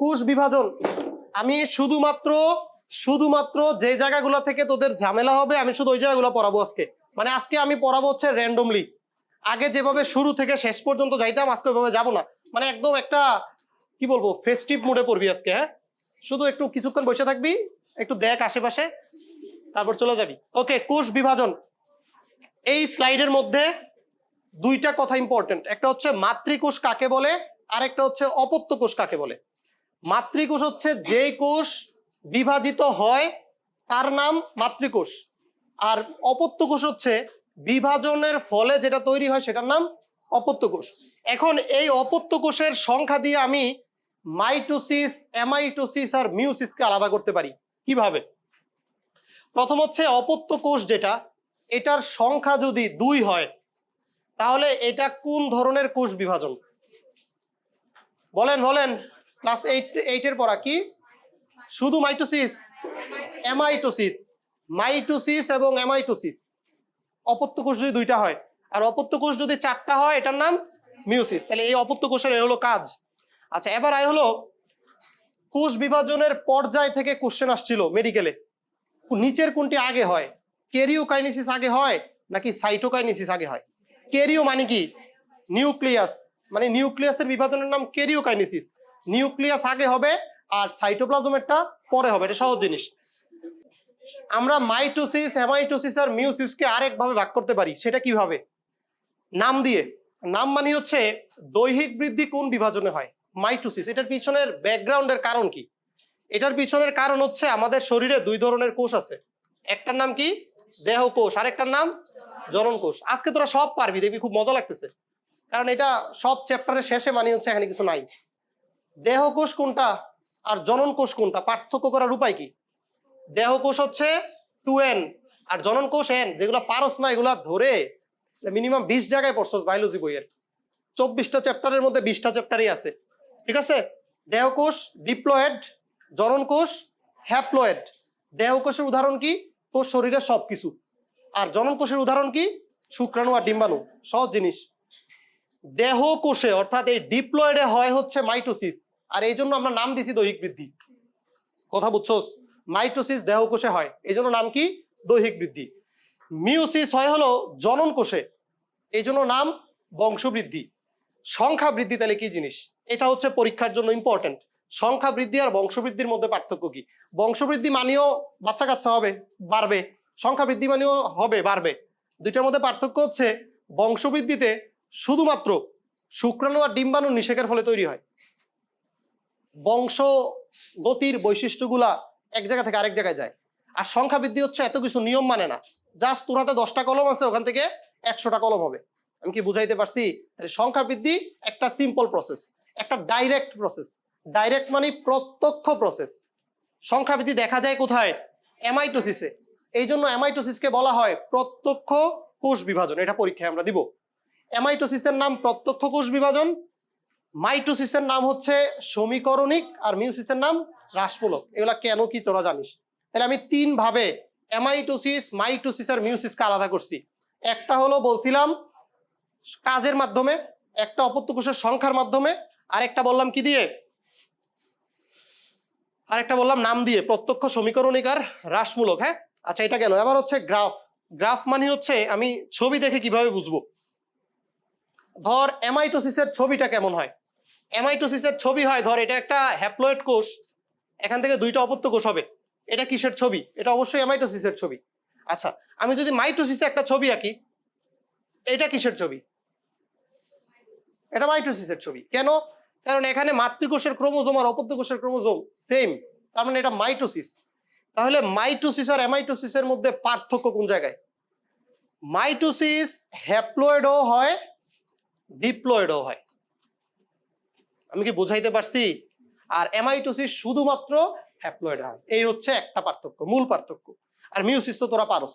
কোষ বিভাজন আমি শুধুমাত্র যে জায়গাগুলো থেকে তোদের ঝামেলা হবে আমি শুধু ওই জায়গাগুলো পড়াবো আজকে। মানে আজকে আমি পড়াবো হচ্ছে র্যান্ডমলি। আগে যেভাবে শুরু থেকে শেষ পর্যন্ত যাইতাম আজকে ওইভাবে যাবো না। মানে একদম একটা কি বলবো ফেস্টিভ মুডে পড়বি আজকে। হ্যাঁ, শুধু একটু কিছুক্ষণ বসে থাকবি, একটু দেখ আশেপাশে, তারপর চলে যাবি। ওকে, কোষ বিভাজন। এই স্লাইডের মধ্যে দুইটা কথা ইম্পর্টেন্ট। একটা হচ্ছে মাতৃকোষ কাকে বলে, আর একটা হচ্ছে অপত্য কোষ কাকে বলে। মাতৃকোষ হচ্ছে যেই কোষ বিভাজিত হয় তার নাম মাতৃকোষ, আর অপত্য কোষ হচ্ছে বিভাজনের ফলে যেটা তৈরি হয় সেটার নাম অপত্য কোষ। এখন এই অপত্য কোষের সংখ্যা দিয়ে আমি মাইটোসিস, অ্যামাইটোসিস আর মিউসিসকে আলাদা করতে পারি। কিভাবে? প্রথম হচ্ছে অপত্য কোষ যেটা, এটার সংখ্যা যদি 2 হয় তাহলে এটা কোন ধরনের কোষ বিভাজন? বলেন বলেন, ক্লাস 8 এর পড়া কি? শুধু মাইটোসিস, অ্যামাইটোসিস, মাইটোসিস এবং অ্যামাইটোসিস। অপত্য কোষ যদি 2টা হয় আর অপত্য কোষ যদি 4টা হয় এটার নাম মিউসিস। তাহলে এই অপত্য কোষের হলো কাজ। আচ্ছা, এবার আই হলো কোষ বিভাজনের পর্যায় থেকে কোশ্চেন আসছিল মেডিকেলে। নিচের কোনটি আগে হয়? ক্যারিওকাইনেসিস আগে হয় নাকি সাইটোকাইনেসিস আগে হয়? ক্যারিও মানে কি? নিউক্লিয়াস, মানে নিউক্লিয়াসের বিভাজনের নাম ক্যারিওকাইনেসিস। নিউক্লিয়াস আগে হবে আর সাইটোপ্লাজমেরটা পরে হবে, এটা সহজ জিনিস। আমরা মাইটোসিস, অ্যামাইটোসিস আর মিউসিসকে আরেকভাবে ভাগ করতে পারি। সেটা কিভাবে? নাম দিয়ে। নাম মানে হচ্ছে দৈহিক বৃদ্ধি কোন বিভাজনে হয়? মাইটোসিস। এটার পিছনের ব্যাকগ্রাউন্ডের কারণ কি? এটার পিছনের কারণ হচ্ছে আমাদের শরীরে 2 ধরনের কোষ আছে। একটার নাম কি? দেহ কোষ, আরেকটার নাম জনন কোষ। আজকে তোরা সব পারবি, দেখবি খুব মজা লাগতেছে, কারণ এটা সব চ্যাপ্টারের শেষে মানে হচ্ছে এখানে কিছু নাই। দেহ কোষ কোনটা আর জনন কোষ কোনটা, পার্থক্য করার উপায় কি? দেহ কোষ হচ্ছে 2n আর জনন কোষ n। যেগুলো পারস না এগুলা ধরে মিনিমাম 20 জায়গায় পড়ছস বায়োলজি বইয়ের। 24টা চ্যাপ্টারের মধ্যে 20টা চ্যাপ্টারই আছে, ঠিক আছে? দেহ কোষ ডিপ্লয়েড, জনন কোষ হ্যাপ্লয়েড। দেহ কোষের উদাহরণ কি? তোর শরীরের সবকিছু। আর জনন কোষের উদাহরণ কি? শুক্রাণু আর ডিম্বাণু। সহজ জিনিস। দেহ কোষে অর্থাৎ এই ডিপ্লয়েডে হয় হচ্ছে মাইটোসিস, আর এই জন্য আমরা নাম দিছি দৈহিক বৃদ্ধি। কথা বুঝছস? মাইটোসিস দেহ কোষে হয়, এই জন্য নাম কি? দৈহিক বৃদ্ধি। মিউসিস হয় হলো জনন কোষে, এই জন্য নাম বংশবৃদ্ধি। সংখ্যা বৃদ্ধি তাহলে কি জিনিস? এটা হচ্ছে পরীক্ষার জন্য ইম্পর্টেন্ট। সংখ্যা বৃদ্ধি আর বংশবৃদ্ধির মধ্যে পার্থক্য কি? বংশবৃদ্ধি মানেও বাচ্চা কাচ্চা হবে, বাড়বে। সংখ্যা বৃদ্ধি মানেও হবে, বাড়বে। দুইটার মধ্যে পার্থক্য হচ্ছে বংশবৃদ্ধিতে শুধুমাত্র শুক্রাণু আর ডিম্বাণু নিষেকের ফলে তৈরি হয়। বংশ গতির বৈশিষ্ট্যগুলা এক জায়গা থেকে আরেক জায়গায় যায়। আর সংখ্যা বৃদ্ধি হচ্ছে এত কিছু নিয়ম মানে না, জাস্ট তোর হাতে 10টা কলম আছে, ওখান থেকে 100টা কলম হবে। আমি কি বুঝাইতে পারছি? সংখ্যা বৃদ্ধি একটা সিম্পল প্রসেস, একটা ডাইরেক্ট প্রসেস। ডাইরেক্ট মানে প্রত্যক্ষ প্রসেস। সংখ্যা বৃদ্ধি দেখা যায় কোথায়? অ্যামাইটোসিসে। এই জন্য অ্যামাইটোসিসকে বলা হয় প্রত্যক্ষ কোষ বিভাজন। এটা পরীক্ষায় আমরা দিব। অ্যামাইটোসিসের নাম প্রত্যক্ষ কোষ বিভাজন, মাইটোসিসের নাম হচ্ছে সমীকরণিক, আর মিউসিসের নাম হ্রাসমূলক। এগুলা কেন কি তোরা জানিস? তাহলে আমি 3 ভাবে অ্যামাইটোসিস, মাইটোসিস আর মিউসিসকে আলাদা করছি। একটা হলো বলছিলাম কাজের মাধ্যমে, একটা অপত্য কোষের সংখ্যার মাধ্যমে, আরেকটা বললাম কি দিয়ে? আরেকটা বললাম নাম দিয়ে, প্রত্যক্ষ, সমীকরণিক আর হ্রাসমূলক। হ্যাঁ, আচ্ছা এটা গেল। এবার হচ্ছে গ্রাফ। গ্রাফ মানে হচ্ছে আমি ছবি দেখে কিভাবে বুঝবো। ধর অ্যামাইটোসিসের ছবিটা কেমন হয়? অ্যামাইটোসিসের ছবি হয়, ধর এটা একটা হ্যাপ্লয়েড কোষ, এখান থেকে 2টা অপত্য কোষ হবে। এটা কিসের ছবি? এটা অবশ্যই অ্যামাইটোসিসের ছবি। আচ্ছা, আমি যদি মাইটোসিসে একটা ছবি আঁকি, এটা কিসের ছবি? এটা মাইটোসিসের ছবি। কেন? কারণ এখানে মাতৃকোষের ক্রোমোজোম আর অপত্য কোষের ক্রোমোজোম সেম, তার মানে এটা মাইটোসিস। তাহলে মাইটোসিস আর অ্যামাইটোসিসের মধ্যে পার্থক্য কোন জায়গায়? মাইটোসিস হ্যাপ্লয়েডও হয়, ডিপ্লয়েডও হয়। আমি কি বুঝাইতে পারছি? আর অ্যামাইটোসিস শুধুমাত্র হ্যাপ্লয়েড হয়। এই হচ্ছে একটা পার্থক্য, মূল পার্থক্য। আর মিউসিস তো তোরা পারস।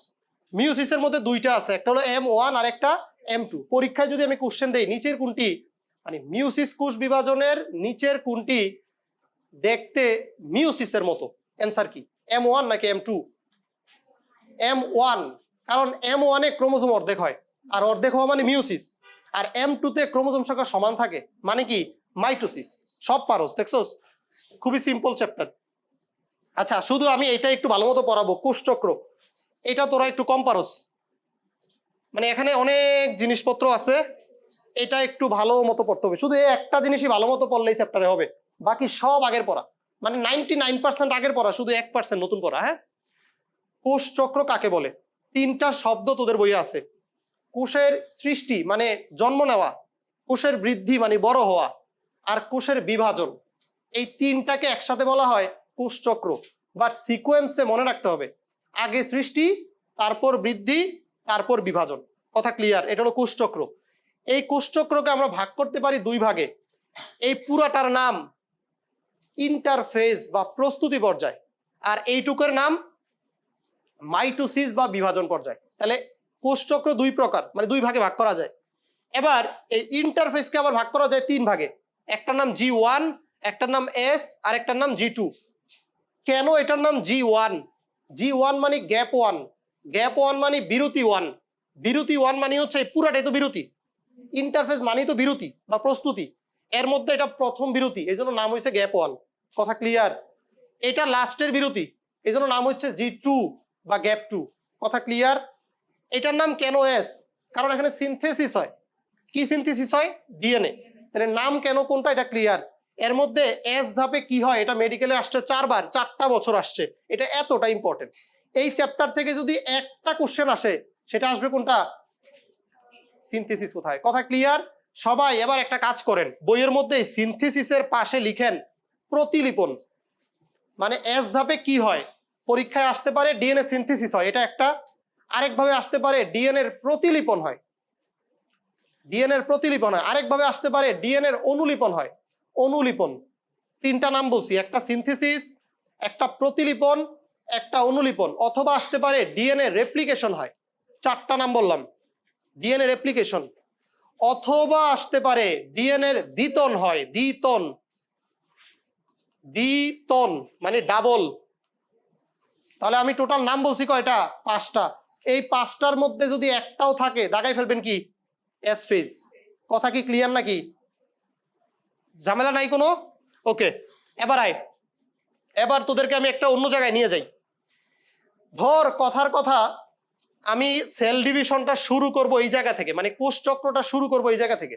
মিউসিসের মধ্যে 2টা আছে, একটা হলো M1 আর একটা M2। পরীক্ষায় যদি আমি কোশ্চেন দেই নিচের কোনটি, মানে মিউসিস কোষ বিভাজনের নিচের কোনটি দেখতে মিউসিসের মতো, অ্যান্সার কি? M1 নাকি M2? M1, কারণ M1 এ ক্রোমোজোম অর্ধেক হয়, আর অর্ধেক হওয়া মানে মিউসিস। আর M2 তে ক্রোমোজোম সংখ্যা সমান থাকে, মানে কি? মাইটোসিস। সব পারস, দেখছস? খুবই সিম্পল চ্যাপ্টার। আচ্ছা, শুধু আমি এটা একটু ভালো মতো পড়াবো। কোষচক্র এটা তোরা একটু কম পারস, মানে এখানে অনেক জিনিসপত্র আছে, এটা একটু ভালো মতো পড়তে হবে। শুধু এই একটা জিনিসই ভালো মতো পড়লেই চ্যাপ্টারে হবে, বাকি সব আগের পড়া, মানে 99% আগের পড়া, শুধু 1% নতুন পড়া। হ্যাঁ, কোষচক্র কাকে বলে? তিনটা শব্দ তোদের বইয়ে আছে। কোষের সৃষ্টি মানে জন্ম নেওয়া, কোষের বৃদ্ধি মানে বড় হওয়া, আর কোষের বিভাজন, এই তিনটাকে একসাথে বলা হয় কোষচক্র। বাট সিকোয়েন্সে মনে রাখতে হবে, আগে সৃষ্টি, তারপর বৃদ্ধি, তারপর বিভাজন। কথা ক্লিয়ার? এটা হলো কোষচক্র। এই কোষচক্রকে আমরা ভাগ করতে পারি দুই ভাগে। এই পুরাটার নাম ইন্টারফেজ বা প্রস্তুতি পর্যায়, আর এইটুকুর নাম মাইটোসিস বা বিভাজন পর্যায়। তাহলে কোষচক্র দুই প্রকার, মানে দুই ভাগে ভাগ করা যায়। এবার এই ইন্টারফেসকে আবার ভাগ করা যায় তিন ভাগে। একটার নাম G1, একটার নাম S, আর একটার নাম G2। কেন এটার নাম G1? G1 মানে গ্যাপ ওয়ান, গ্যাপ ওয়ান মানে বিরতি ওয়ান, বিরতি ওয়ান মানে হচ্ছে পুরাটাই তো বিরতি। ইন্টারফেস মানে তো বিরতি বা প্রস্তুতি, এর মধ্যে এটা প্রথম বিরতি, এই জন্য নাম হয়েছে গ্যাপ ওয়ান। কথা ক্লিয়ার? এটা লাস্টের বিরতি, এই জন্য নাম হচ্ছে G2 বা গ্যাপ টু। কথা ক্লিয়ার? এটার নাম কেন S? কারণ এখানে সিনথেসিস হয়। কি সিনথেসিস হয়? ডিএনএ। তাহলে নাম কেন কোনটা, এটা ক্লিয়ার। এর মধ্যে এস ধাপে কি হয় এটা মেডিকেলে আসছে 4বার, 4টা বছর আসছে, এটা এতটা ইম্পর্টেন্ট। এই চ্যাপ্টার থেকে যদি একটা কোশ্চেন আসে, সেটা আসবে কোনটা? সিনথেসিস কোথায়। কথা ক্লিয়ার? সবাই এবার একটা কাজ করেন, বইয়ের মধ্যে সিনথেসিসের পাশে লিখেন প্রতিলিপন। মানে এস ধাপে কি হয়? পরীক্ষায় আসতে পারে ডিএনএ সিনথেসিস হয়, এটা একটা। আরেকভাবে আসতে পারে ডিএনএ এর প্রতিলিপন হয়, ডিএনএ এর প্রতিলিপন হয়। আরেকভাবে আসতে পারে ডিএনএ এর অনুলিপন হয়, অনুলিপন। তিনটা নাম বলছি, একটা সিনথেসিস, একটা প্রতিলিপন, একটা অনুলিপন। অথবা আসতে পারে ডিএনএ রেপ্লিকেশন হয়, চারটা নাম বললাম। DNA replication. অথবা আসতে পারে ডিএনএ এর দ্বিতন হয়, দ্বিতন, দ্বিতন মানে ডাবল। তাহলে আমি টোটাল নাম বলছি কয়টা? 5টা। এই 5টার মধ্যে যদি একটাও থাকে, দাগাই ফেলবেন কি? S phase. কথা কি ক্লিয়ার নাকি? ঝামেলা নাই কোনো? ওকে, এবার আয়, এবার তোদেরকে আমি একটা অন্য জায়গায় নিয়ে যাই। ধর কথার কথা, আমি সেল ডিভিশনটা শুরু করব এই জায়গা থেকে, মানে কোষ চক্রটা শুরু করব এই জায়গা থেকে।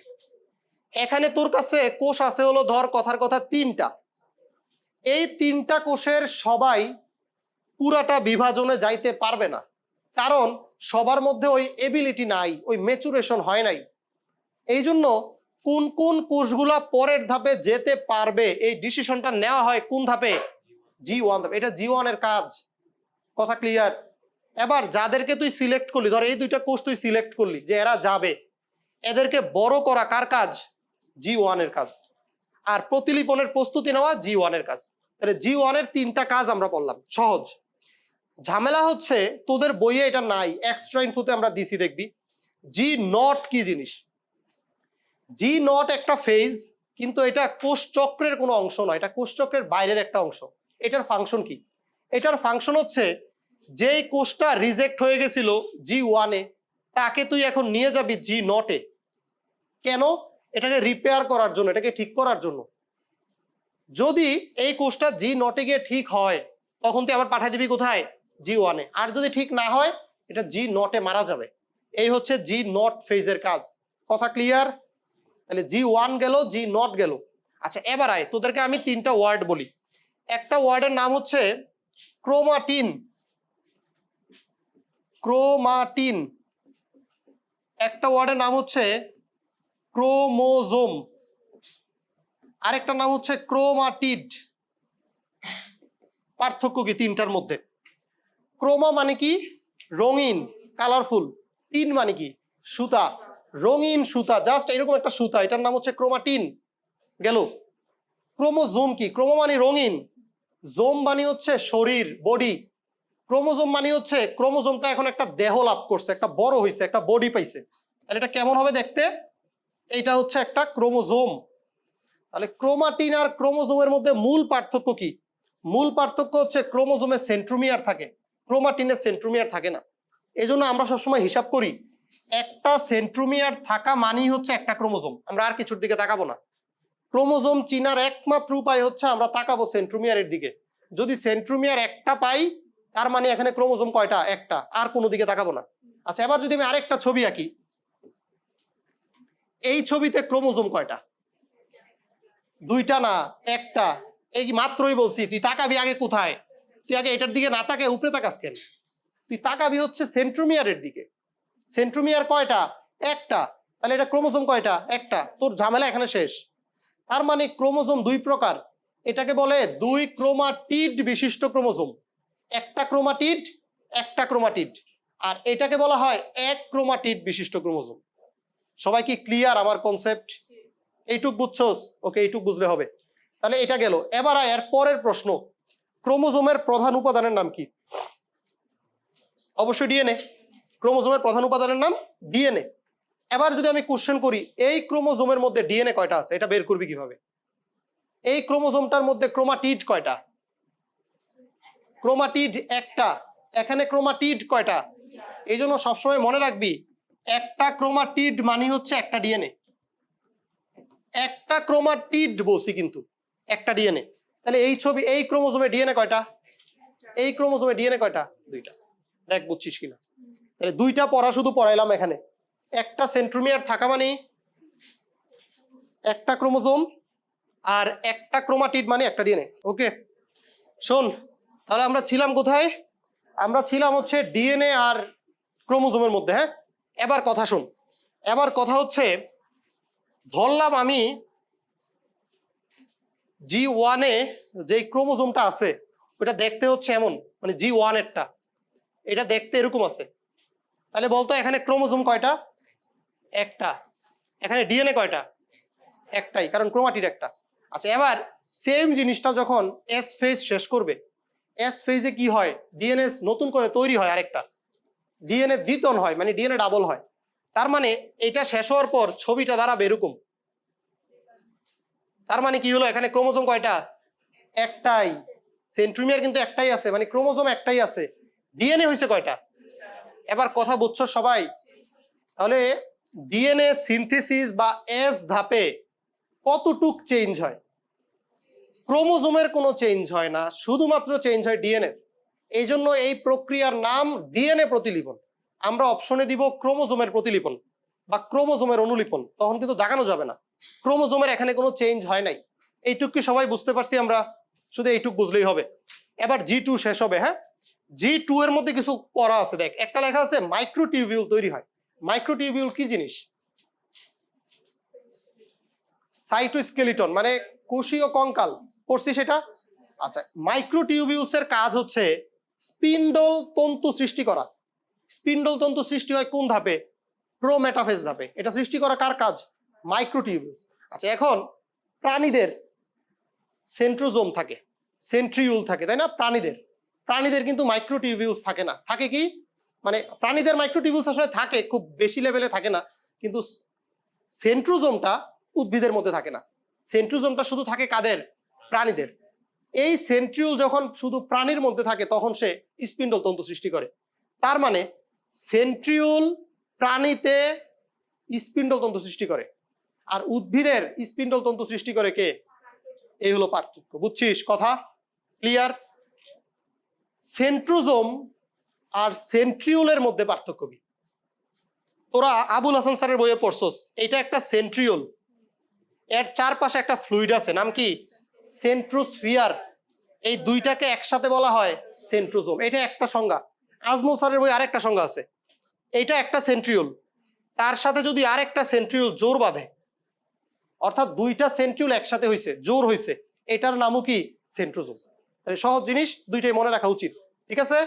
এখানে তোর কাছে কোষ আছে হলো ধর কথার কথা 3টা। এই 3টা কোষের সবাই পুরাটা বিভাজনে যাইতে পারবে না, কারণ সবার মধ্যে ওই এবিলিটি নাই, ওই ম্যাচুরেশন হয় নাই। এই জন্য কোন কোন কোষগুলা পরের ধাপে যেতে পারবে এই ডিসিশনটা নেওয়া হয় কোন ধাপে? G1 ধাপে। এটা G1 এর কাজ। কথা ক্লিয়ার? এবার যাদেরকে তুই সিলেক্ট করলি, ধর এই দুইটা কোষ তুই সিলেক্ট করলি যে এরা যাবে, এদেরকে বড় করা কার কাজ? G1 এর কাজ। আর প্রতিলিপনের প্রস্তুতি নেওয়া G1 এর কাজ। তাহলে G1 এর 3টা কাজ আমরা বললাম, সহজ। ঝামেলা হচ্ছে তোদের বইয়ে এটা নাই, এক্সট্রা ইনফোতে আমরা দিছি, দেখবি G0 কি জিনিস। G0 একটা ফেজ, কিন্তু এটা কোষ চক্রের কোনো অংশ নয়, এটা কোষ চক্রের বাইরের একটা অংশ। এটার ফাংশন কি? এটার ফাংশন হচ্ছে যেই কোষটা রিজেক্ট হয়ে গেছিল G1 এ, তাকে তুই এখন নিয়ে যাবি G0 এ। কেন? এটাকে রিপেয়ার করার জন্য, এটাকে ঠিক করার জন্য। যদি এই কোষটা G0 এ গিয়ে ঠিক হয়, তখন তুই আবার পাঠাই দিবি কোথায়? G1 এ। আর যদি ঠিক না হয়, এটা G0 এ মারা যাবে। এই হচ্ছে G0 ফেজের কাজ। কথা ক্লিয়ার? তাহলে G1 গেল, G0 গেল। আচ্ছা, এবার আয়, তোদেরকে আমি 3টা ওয়ার্ড বলি। একটা ওয়ার্ডের নাম হচ্ছে ক্রোমাটিন, ক্রোমাটিন। একটা ওয়ার্ডের নাম হচ্ছে ক্রোমোজোম, আরেকটা নাম হচ্ছে ক্রোমাটিড। পার্থক্য কি 3টার মধ্যে? ক্রোমা মানে কি? রঙিন, কালারফুল। টিন মানে কি? সুতা, রঙিন সুতা, জাস্ট এরকম একটা সুতা, এটার নাম হচ্ছে ক্রোমাটিন। গেল। ক্রোমোজোম কি? ক্রোমো মানে রঙিন, জোম মানে হচ্ছে শরীর, বডি। ক্রোমোজোম মানে হচ্ছে ক্রোমোজোমটা এখন একটা দেহ লাভ করছে, একটা বড় হয়েছে, একটা বডি পাইছে। তাহলে এটা কেমন হবে দেখতে? এইটা হচ্ছে একটা ক্রোমোজোম। তাহলে ক্রোমাটিন আর ক্রোমোজোমের মধ্যে মূল পার্থক্য কি? মূল পার্থক্য হচ্ছে ক্রোমোজোমে সেন্ট্রোমিয়ার থাকে, ক্রোমাটিনে সেন্ট্রোমিয়ার থাকে না। এই জন্য আমরা সবসময় হিসাব করি একটা সেন্ট্রোমিয়ার থাকা মানেই হচ্ছে একটা ক্রোমোজোম, আমরা আর কিছুর দিকে তাকাবো না। ক্রোমোজোম চিনার একমাত্র উপায় হচ্ছে আমরা তাকাবো সেন্ট্রোমিয়ারের দিকে। যদি সেন্ট্রোমিয়ার একটা পাই তার মানে এখানে ক্রোমোজোম কয়টা? একটা, আর কোনো দিকে তাকাবো না। আচ্ছা, এবার যদি আমি আরেকটা ছবি আঁকি, এই ছবিতে ক্রোমোজোম কয়টা? দুইটা না, একটা। এই মাত্রই বলছি তুই তাকাবি আগে কোথায়? তুই আগে এটার দিকে না তাকে উপরে তাকাস কেন? তুই তাকাবি হচ্ছে সেন্ট্রোমিয়ারের দিকে। সেন্ট্রোমিয়ার কয়টা? একটা। তাহলে এটা ক্রোমোজোম কয়টা? একটা। তোর ঝামেলা এখানে শেষ। তার মানে ক্রোমোজোম দুই প্রকার। এটাকে বলে দুই ক্রোমাটিড বিশিষ্ট ক্রোমোজোম। একটা ক্রোমাটিড, একটা ক্রোমাটিড। আর এটাকে বলা হয় এক ক্রোমাটিড বিশিষ্ট ক্রোমোজোম। সবাই কি ক্লিয়ার আমার কনসেপ্ট? এইটুক বুঝছোস? ওকে, এইটুক বুঝলে হবে। তাহলে এটা গেল। এবার এর পরের প্রশ্ন, ক্রোমোজোমের প্রধান উপাদানের নাম কি? অবশ্যই ডিএনএ। ক্রোমোজোমের প্রধান উপাদানের নাম ডিএনএ। এবার যদি আমি কোশ্চেন করি, এই ক্রোমোজোমের মধ্যে ডিএনএ কয়টা আছে এটা বের করবি কিভাবে? এই ক্রোমোজোমটার মধ্যে ক্রোমাটিড কয়টা? ক্রোমাটিড একটা। এখানে ক্রোমাটিড কয়টা? এই জন্য সবসময় মনে রাখবি, একটা ক্রোমাটিড মানে হচ্ছে একটা ডিএনএ। একটা ক্রোমাটিড বলছি কিন্তু একটা ডিএনএ। তাহলে এই ছবি, এই ক্রোমোজোমে ডিএনএ কয়টা? এই ক্রোমোজোমে ডিএনএ কয়টা? দুইটা। দেখ বুঝছিস কিনা? তাহলে দুইটা পড়া শুধু পড়াইলাম এখানে। একটা সেন্ট্রোমিয়ার থাকা মানে একটা ক্রোমোজোম, আর একটা ক্রোমাটিড মানে একটা ডিএনএ। ওকে, শোন, তাহলে আমরা ছিলাম কোথায়? আমরা ছিলাম হচ্ছে ডিএনএ আর ক্রোমোজোমের মধ্যে। হ্যাঁ, এবার কথা শোন। এবার কথা হচ্ছে, ধরলাম আমি G1 যে ক্রোমোজোমটা আছে ওটা দেখতে হচ্ছে এমন, মানে G1 এরটা এটা দেখতে এরকম আছে। তাহলে বলতো এখানে ক্রোমোজোম কয়টা? একটা। এখানে ডিএনএ কয়টা? একটাই, কারণ ক্রোমাটিড একটা। আচ্ছা, এবার সেম জিনিসটা যখন এস ফেজ শেষ করবে, এস ফেজে কি হয়? ডিএনএ নতুন করে তৈরি হয় আরেকটা, ডিএনএ দ্বিতন হয়, মানে ডিএনএ ডাবল হয়। তার মানে এটা শেষ হওয়ার পর ছবিটা দাঁড়াবে এরকম। তার মানে কি হলো? এখানে ক্রোমোজোম কয়টা? একটাই। সেন্ট্রোমিয়ার কিন্তু একটাই আছে, মানে ক্রোমোজোম একটাই আছে। ডিএনএ হয়েছে কয়টা? এবার কথা বুঝছো সবাই? তাহলে ডিএনএ সিনথেসিস বা এস ধাপে কতটুক চেঞ্জ হয়? ক্রোমোজোমের কোনো চেঞ্জ হয় না, শুধুমাত্র চেঞ্জ হয় ডিএনএ। এই জন্য এই প্রক্রিয়ার নাম ডিএনএ প্রতিলিপন। আমরা অপশনে দিব ক্রোমোজোমের প্রতিলিপন বা ক্রোমোজোমের অনুলিপন, তখন কিন্তু দাগানো যাবে না। ক্রোমোজোমের এখানে কোনো চেঞ্জ হয় নাই। এইটুক কি সবাই বুঝতে পারছি আমরা? শুধু এইটুক বুঝলেই হবে। এবার G2 শেষ হবে। হ্যাঁ, G2 এর মধ্যে কিছু পড়া আছে। দেখ, একটা লেখা আছে মাইক্রোটিউবিউল তৈরি হয়। মাইক্রোটিউবিউল কি জিনিস? সাইটোস্কেলিটন, মানে কোষীয় কঙ্কাল। পড়ছি সেটা? আচ্ছা, মাইক্রোটিউবিউলস এর কাজ হচ্ছে স্পিন্ডল তন্তু সৃষ্টি করা। স্পিন্ডল তন্তু সৃষ্টি হয় কোন ধাপে? প্রোমেটাফেজ ধাপে। এটা সৃষ্টি করা কার কাজ? মাইক্রোটিউবিউলস। আচ্ছা, এখন প্রাণীদের সেন্ট্রোজোম থাকে, সেন্ট্রিউল থাকে, তাই না? প্রাণীদের কিন্তু মাইক্রোটিউবিউলস থাকে না। থাকে কি? মানে প্রাণীদের মাইক্রোটিউবিউলস আসলে থাকে, খুব বেশি লেভেলে থাকে না, কিন্তু সেন্ট্রোজোমটা উদ্ভিদের মধ্যে থাকে না। সেন্ট্রোজোমটা শুধু থাকে কাদের? প্রাণীদের। এই সেন্ট্রিউল যখন শুধু প্রাণীর মধ্যে থাকে তখন সে স্পিন্ডল তন্তু সৃষ্টি করে। তার মানে সেন্ট্রিউল প্রাণীতে স্পিন্ডল তন্তু সৃষ্টি করে, আর উদ্ভিদের স্পিন্ডল তন্তু সৃষ্টি করে কে? এই হলো পার্থক্য। বুঝছিস কথা? ক্লিয়ার? সেন্ট্রোজোম আর সেন্ট্রিউলের মধ্যে পার্থক্য কি? তোরা আবুল হাসান স্যারের বইয়ে পড়ছস, এটা একটা সেন্ট্রিউল, এর চারপাশে একটা ফ্লুইড আছে, নাম কি? সেন্ট্রোস্ফিয়ার। এই দুইটাকে একসাথে বলা হয় সেন্ট্রোজোম। এটা একটা সংজ্ঞা। আজমল স্যারের বই আরেকটা সংজ্ঞা আছে। এইটা একটা সেন্ট্রিউল, তার সাথে যদি আরেকটা সেন্ট্রিউল জোর বাঁধে, অর্থাৎ দুইটা সেন্ট্রিউল একসাথে হয়েছে, জোর হয়েছে, এটার নামও কি? সেন্ট্রোজোম। তাহলে সহজ জিনিস, দুইটাই মনে রাখা উচিত। ঠিক আছে?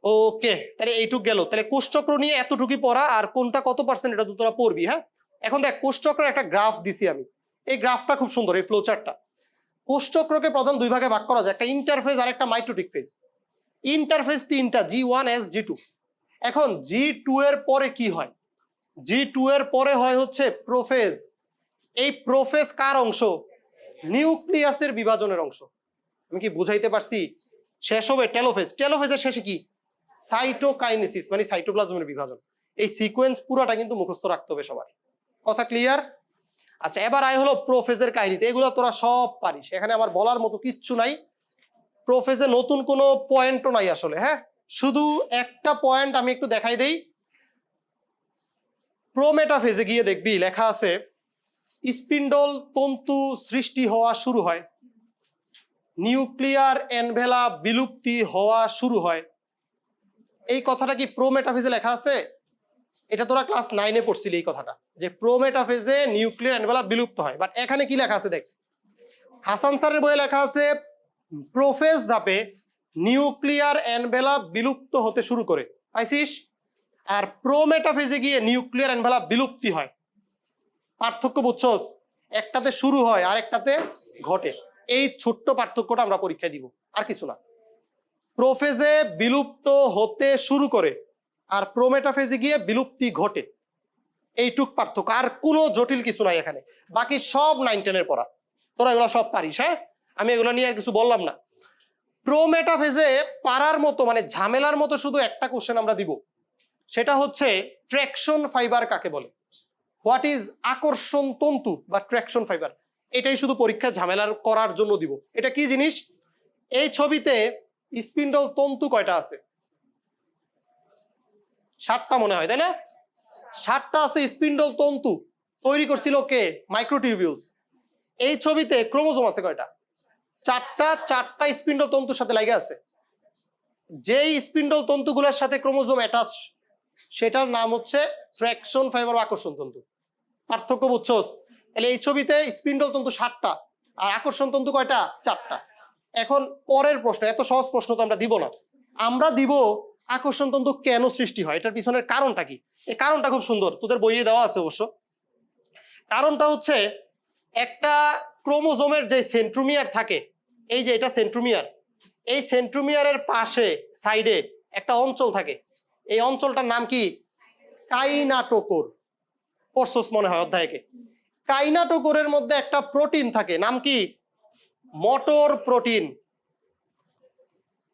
ওকে, তাহলে এইটুক গেল। তাহলে কোষচক্র নিয়ে এতটুকুই পড়া, আর কোনটা কত পার্সেন্ট এটা তো তোরা পড়বি। হ্যাঁ, এখন দেখ, কোষচক্রের একটা গ্রাফ দিছি আমি। এই গ্রাফটা খুব সুন্দর, এই ফ্লোচার্টটা। কোষচক্রকে প্রধান দুই ভাগে ভাগ করা যায়, একটা ইন্টারফেজ আর একটা মাইটোটিক ফেজ। ইন্টারফেজ তিনটা, G1 S G2। এখন G2 এর পরে কি হয়? G2 এর পরে হয় হচ্ছে প্রোফেজ। এই প্রোফেজ কার অংশ? নিউক্লিয়াসের বিভাজনের অংশ। আমি কি বুঝাইতে পারছি? শেষ হবে টেলোফেজ। টেলোফেজের শেষে কি? সাইটোকাইনেসিস, মানে সাইটোপ্লাজমের বিভাজন। এই সিকোয়েন্স পুরাটা কিন্তু মুখস্থ রাখতে হবে সবার। কথা ক্লিয়ার? আচ্ছা এবার আয় হলো প্রোফেজের কাহিনীতে, এগুলো তোরা সব পারিস, এখানে আমার বলার মতো কিচ্ছু নাই। প্রোফেজে নতুন কোনো পয়েন্টও নাই আসলে, হ্যাঁ শুধু একটা পয়েন্ট আমি একটু দেখাই দেই। প্রোমেটাফেজে গিয়ে দেখবি লেখা আছে স্পিন্ডল তন্তু সৃষ্টি হওয়া শুরু হয়, নিউক্লিয়ার এনভেলাপ বিলুপ্তি হওয়া শুরু হয়। এই কথাটা কি প্রোমেটাফেজে লেখা আছে? এটা তোরা ক্লাস 9-এ পড়ছিলি এই কথাটা, যে প্রোমেটাফেজে নিউক্লিয়ার এনভেলাপ বিলুপ্ত হয়। বাট এখানে কি লেখা আছে দেখ, হাসান স্যারের বইয়ে লেখা আছে প্রোফেজ ধাপে নিউক্লিয়ার এনভেলাপ বিলুপ্ত হতে শুরু করে, পাইছিস? আর প্রোমেটাফেজে গিয়ে নিউক্লিয়ার এনভেলাপ বিলুপ্তি হয়। পার্থক্য বুঝছস? একটাতে শুরু হয় আর একটাতে ঘটে। এই ছোট্ট পার্থক্যটা আমরা পরীক্ষায় দিব, আর কিছু না। প্রোফেজে বিলুপ্ত হতে শুরু করে আর প্রোমেটাফেজে গিয়ে বিলুপ্তি ঘটে, এইটুক পার্থক্য, আর কোনো জটিল কিছু নাই এখানে। বাকি সব 9-10-এর পড়া, তোরা এগুলো সব পারিস। হ্যাঁ আমি এগুলো নিয়ে আর কিছু বললাম না। প্রোমেটাফেজে পারার মতো মানে ঝামেলার মতো শুধু একটা কোশ্চেন আমরা দিব, সেটা হচ্ছে ট্র্যাকশন ফাইবার কাকে বলে। হোয়াট ইজ আকর্ষণ তন্তু বা ট্র্যাকশন ফাইবার, এটাই শুধু পরীক্ষা ঝামেলার করার জন্য দিব। এটা কি জিনিস? এই ছবিতে স্পিন্ডল তন্তু কয়টা আছে? 7টা মনে হয়, তাই না? 7টা আছে স্পিন্ডল তন্তু। তৈরি করছিল কে? মাইক্রোটিউবিউলস। এই ছবিতে ক্রোমোজোম আছে কয়টা? 4টা। 4টা স্পিন্ডল তন্তুর সাথে লাগে আছে। যেই স্পিন্ডল তন্তুগুলোর সাথে ক্রোমোজোম অ্যাটাচ, সেটার নাম হচ্ছে ট্র্যাকশন ফাইবার বা আকর্ষণ তন্তু। পার্থক্য বুঝছস? তাহলে এই ছবিতে স্পিন্ডল তন্তু 7টা আর আকর্ষণ তন্তু কয়টা? 4টা। এখন পরের প্রশ্ন, এত সহজ প্রশ্ন তো আমরা দিব না। আমরা দিব আকর্ষণ তন্তু কেন সৃষ্টি হয়, এটার পিছনের কারণটা কি। এই কারণটা খুব সুন্দর, তোদের বইয়ে দেওয়া আছে অবশ্য। কারণটা হচ্ছে একটা ক্রোমোজোমের যে সেন্ট্রোমিয়ার থাকে, এই যে এটা সেন্ট্রোমিয়ার, এই সেন্ট্রোমিয়ারের পাশে সাইডে একটা অঞ্চল থাকে। এই অঞ্চলটার নাম কি? কাইনাটোকোর। পড়ছস মনে হয় অধ্যায়কে। কাইনাটোকোরের মধ্যে একটা প্রোটিন থাকে, নাম কি? Motor protein.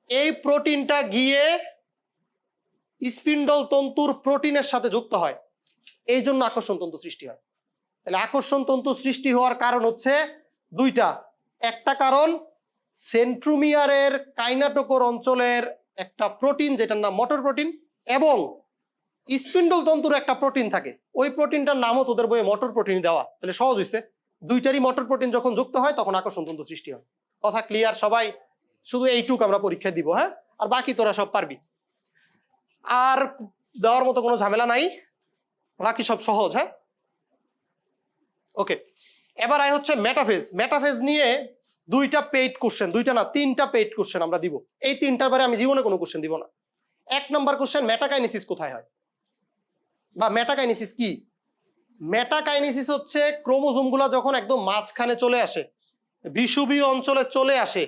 এই প্রোটিনটা গিয়ে স্পিন্ডল তন্তুর প্রোটিনের সাথে যুক্ত হয়, এই জন্য আকর্ষণ তন্তু সৃষ্টি হয়। তাহলে আকর্ষণ তন্তু সৃষ্টি হওয়ার কারণ হচ্ছে দুইটা। একটা কারণ সেন্ট্রোমিয়ারের কাইনাটোকোর অঞ্চলের একটা প্রোটিন যেটার নাম মোটর প্রোটিন, এবং স্পিন্ডল তন্তুর একটা প্রোটিন থাকে, ওই প্রোটিনটার নামও তোদের বইয়ে মোটর প্রোটিন দেওয়া। তাহলে সহজ হয়েছে, দুইটারই মোটর প্রোটিন যখন যুক্ত হয় তখন আকর্ষণ তন্তু সৃষ্টি হয়। কথা ক্লিয়ার সবাই? শুধু এইটুক আমরা পরীক্ষা দিব, হ্যাঁ আর বাকি তোরা সব পারবি, আর দেওয়ার মতো কোনো ঝামেলা নাই, বাকি সব সহজ। হ্যাঁ ওকে, এবার আয় হচ্ছে মেটাফেজ। মেটাফেজ নিয়ে দুইটা পেইড কোশ্চেন, দুইটা না 3টা পেইড কোশ্চেন আমরা দিব। এই 3টার বারে আমি জীবনে কোনো কোশ্চেন দিব না। 1 নম্বর কোশ্চেন, মেটাকাইনেসিস কোথায় হয় বা মেটাকাইনেসিস কি? মেটাকাইনেসিস হচ্ছে ক্রোমোজোম গুলা যখন একদম মাঝখানে চলে আসে, বিষুবীয় অঞ্চলে চলে আসে,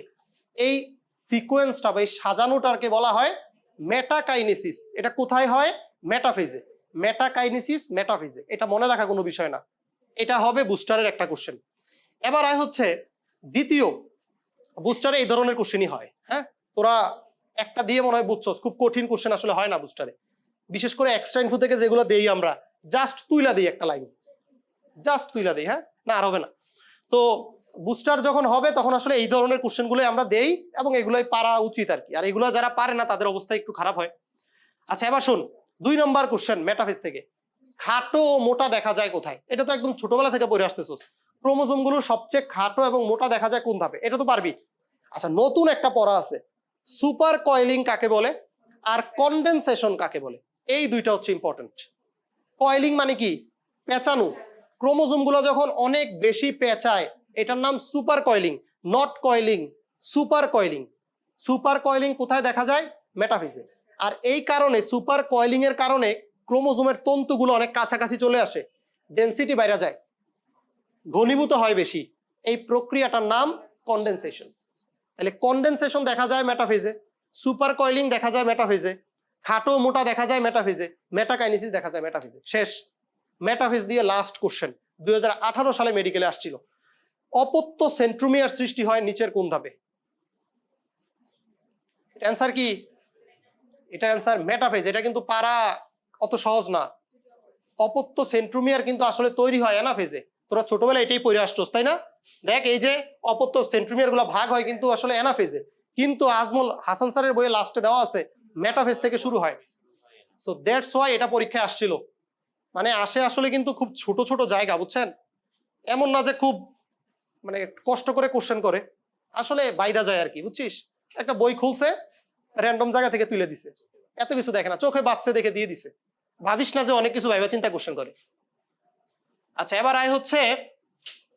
এই সিকোয়েন্সটা বা এই সাজানোটাকে বলা হয় মেটাকাইনেসিস। এটা কোথায় হয়? মেটাফেজে। মেটাকাইনেসিস মেটাফেজে, এটা মনে রাখা কোনো বিষয় না, এটা হবে বুস্টারের একটা কোশ্চেন। এবার আয় হচ্ছে দ্বিতীয়, বুস্টারে এই ধরনের কোশ্চেনই হয়। হ্যাঁ তোরা একটা দিয়ে মনে হয় বুঝছস, খুব কঠিন কোশ্চেন আসলে হয় না বুস্টারে, বিশেষ করে এক্সট্রা ইনফো থেকে যেগুলো দেই আমরা, জাস্ট তুইলা দিই একটা লাইন, জাস্ট তুইলা দিই। হ্যাঁ না আর হবে না। তো বুস্টার যখন হবে তখন আসলে এই ধরনের কোশ্চেনগুলো আমরা দেই, এবং এগুলোই পারা উচিত আর কি। আর এগুলো যারা পারে না তাদের অবস্থা একটু খারাপ হয়। আচ্ছা এবার শুন, 2 নম্বর কোশ্চেন মেটাফেজ থেকে, খাটো ও মোটা দেখা যায় কোথায়? এটা তো একদম ছোটবেলা থেকে পড়ে আসতেছস। ক্রোমোজোম গুলো সবচেয়ে খাটো এবং মোটা দেখা যায় কোন ধাপে? এটা তো পারবি। আচ্ছা নতুন একটা পড়া আছে, সুপার কয়েলিং কাকে বলে আর কন্ডেনসেশন কাকে বলে। এই দুইটা হচ্ছে ইম্পর্টেন্ট। কয়েলিং মানে কি? পেঁচানো। ক্রোমোজোম গুলো যখন অনেক বেশি পেঁচায় এটার নাম super coiling, not coiling, super coiling. Super coiling কোথায় দেখা যায়? মেটাফেজে। আর এই কারণে সুপার কয়েলিং এর কারণে ক্রোমোজোমের তন্তুগুলো অনেক কাছাকাছি চলে আসে, ডেনসিটি বাইরে যায়, ঘনীভূত হয় বেশি। এই প্রক্রিয়াটার নাম কন্ডেনসেশন। তাহলে কন্ডেনসেশন দেখা যায় মেটাফেজে, সুপার কয়েলিং দেখা যায় মেটাফেজে, খাটো মোটা দেখা যায় মেটাফেজে, মেটাকাইনেসিস দেখা যায় মেটাফেজে। শেষ। মেটাফেজ দিয়ে লাস্ট কোশ্চেন 2018 সালে মেডিকেলে আসছিল, অপত্য সেন্ট্রোমিয়ার সৃষ্টি হয় নিচের কোন ধাপে? অ্যান্সার কি? এটা অ্যান্সার মেটাফেজ। এটা কিন্তু পারা অত সহজ না। অপত্য সেন্ট্রোমিয়ার কিন্তু আসলে তৈরি হয় অ্যানাফেজে, তোরা ছোটবেলায় এটাই পড়ে আসছোস তাই না? দেখ এই যে অপত্য সেন্ট্রোমিয়ার গুলা ভাগ হয় কিন্তু আসলে অ্যানাফেজে, কিন্তু আজমল হাসান স্যারের বইয়ে লাস্টে দেওয়া আছে মেটাফেজ থেকে শুরু হয়। সো দ্যাটস ওয়াই এটা পরীক্ষায় আসছিল। মানে আসে আসলে কিন্তু খুব ছোট ছোট জায়গা, বুঝছেন? এমন না যে খুব মানে কষ্ট করে কোশ্চেন করে, আসলে বাইদা যায় আর কি, বুঝছিস? একটা বই খুলছে, র্যান্ডম জায়গা থেকে তুলে দিছে, এত কিছু দেখে না, চোখে বাচ্চা দেখে দিয়ে দিছে। ভাবিস না যে অনেক কিছু ভাইবা চিন্তা কোশ্চেন করে। আচ্ছা এবার আয় হচ্ছে,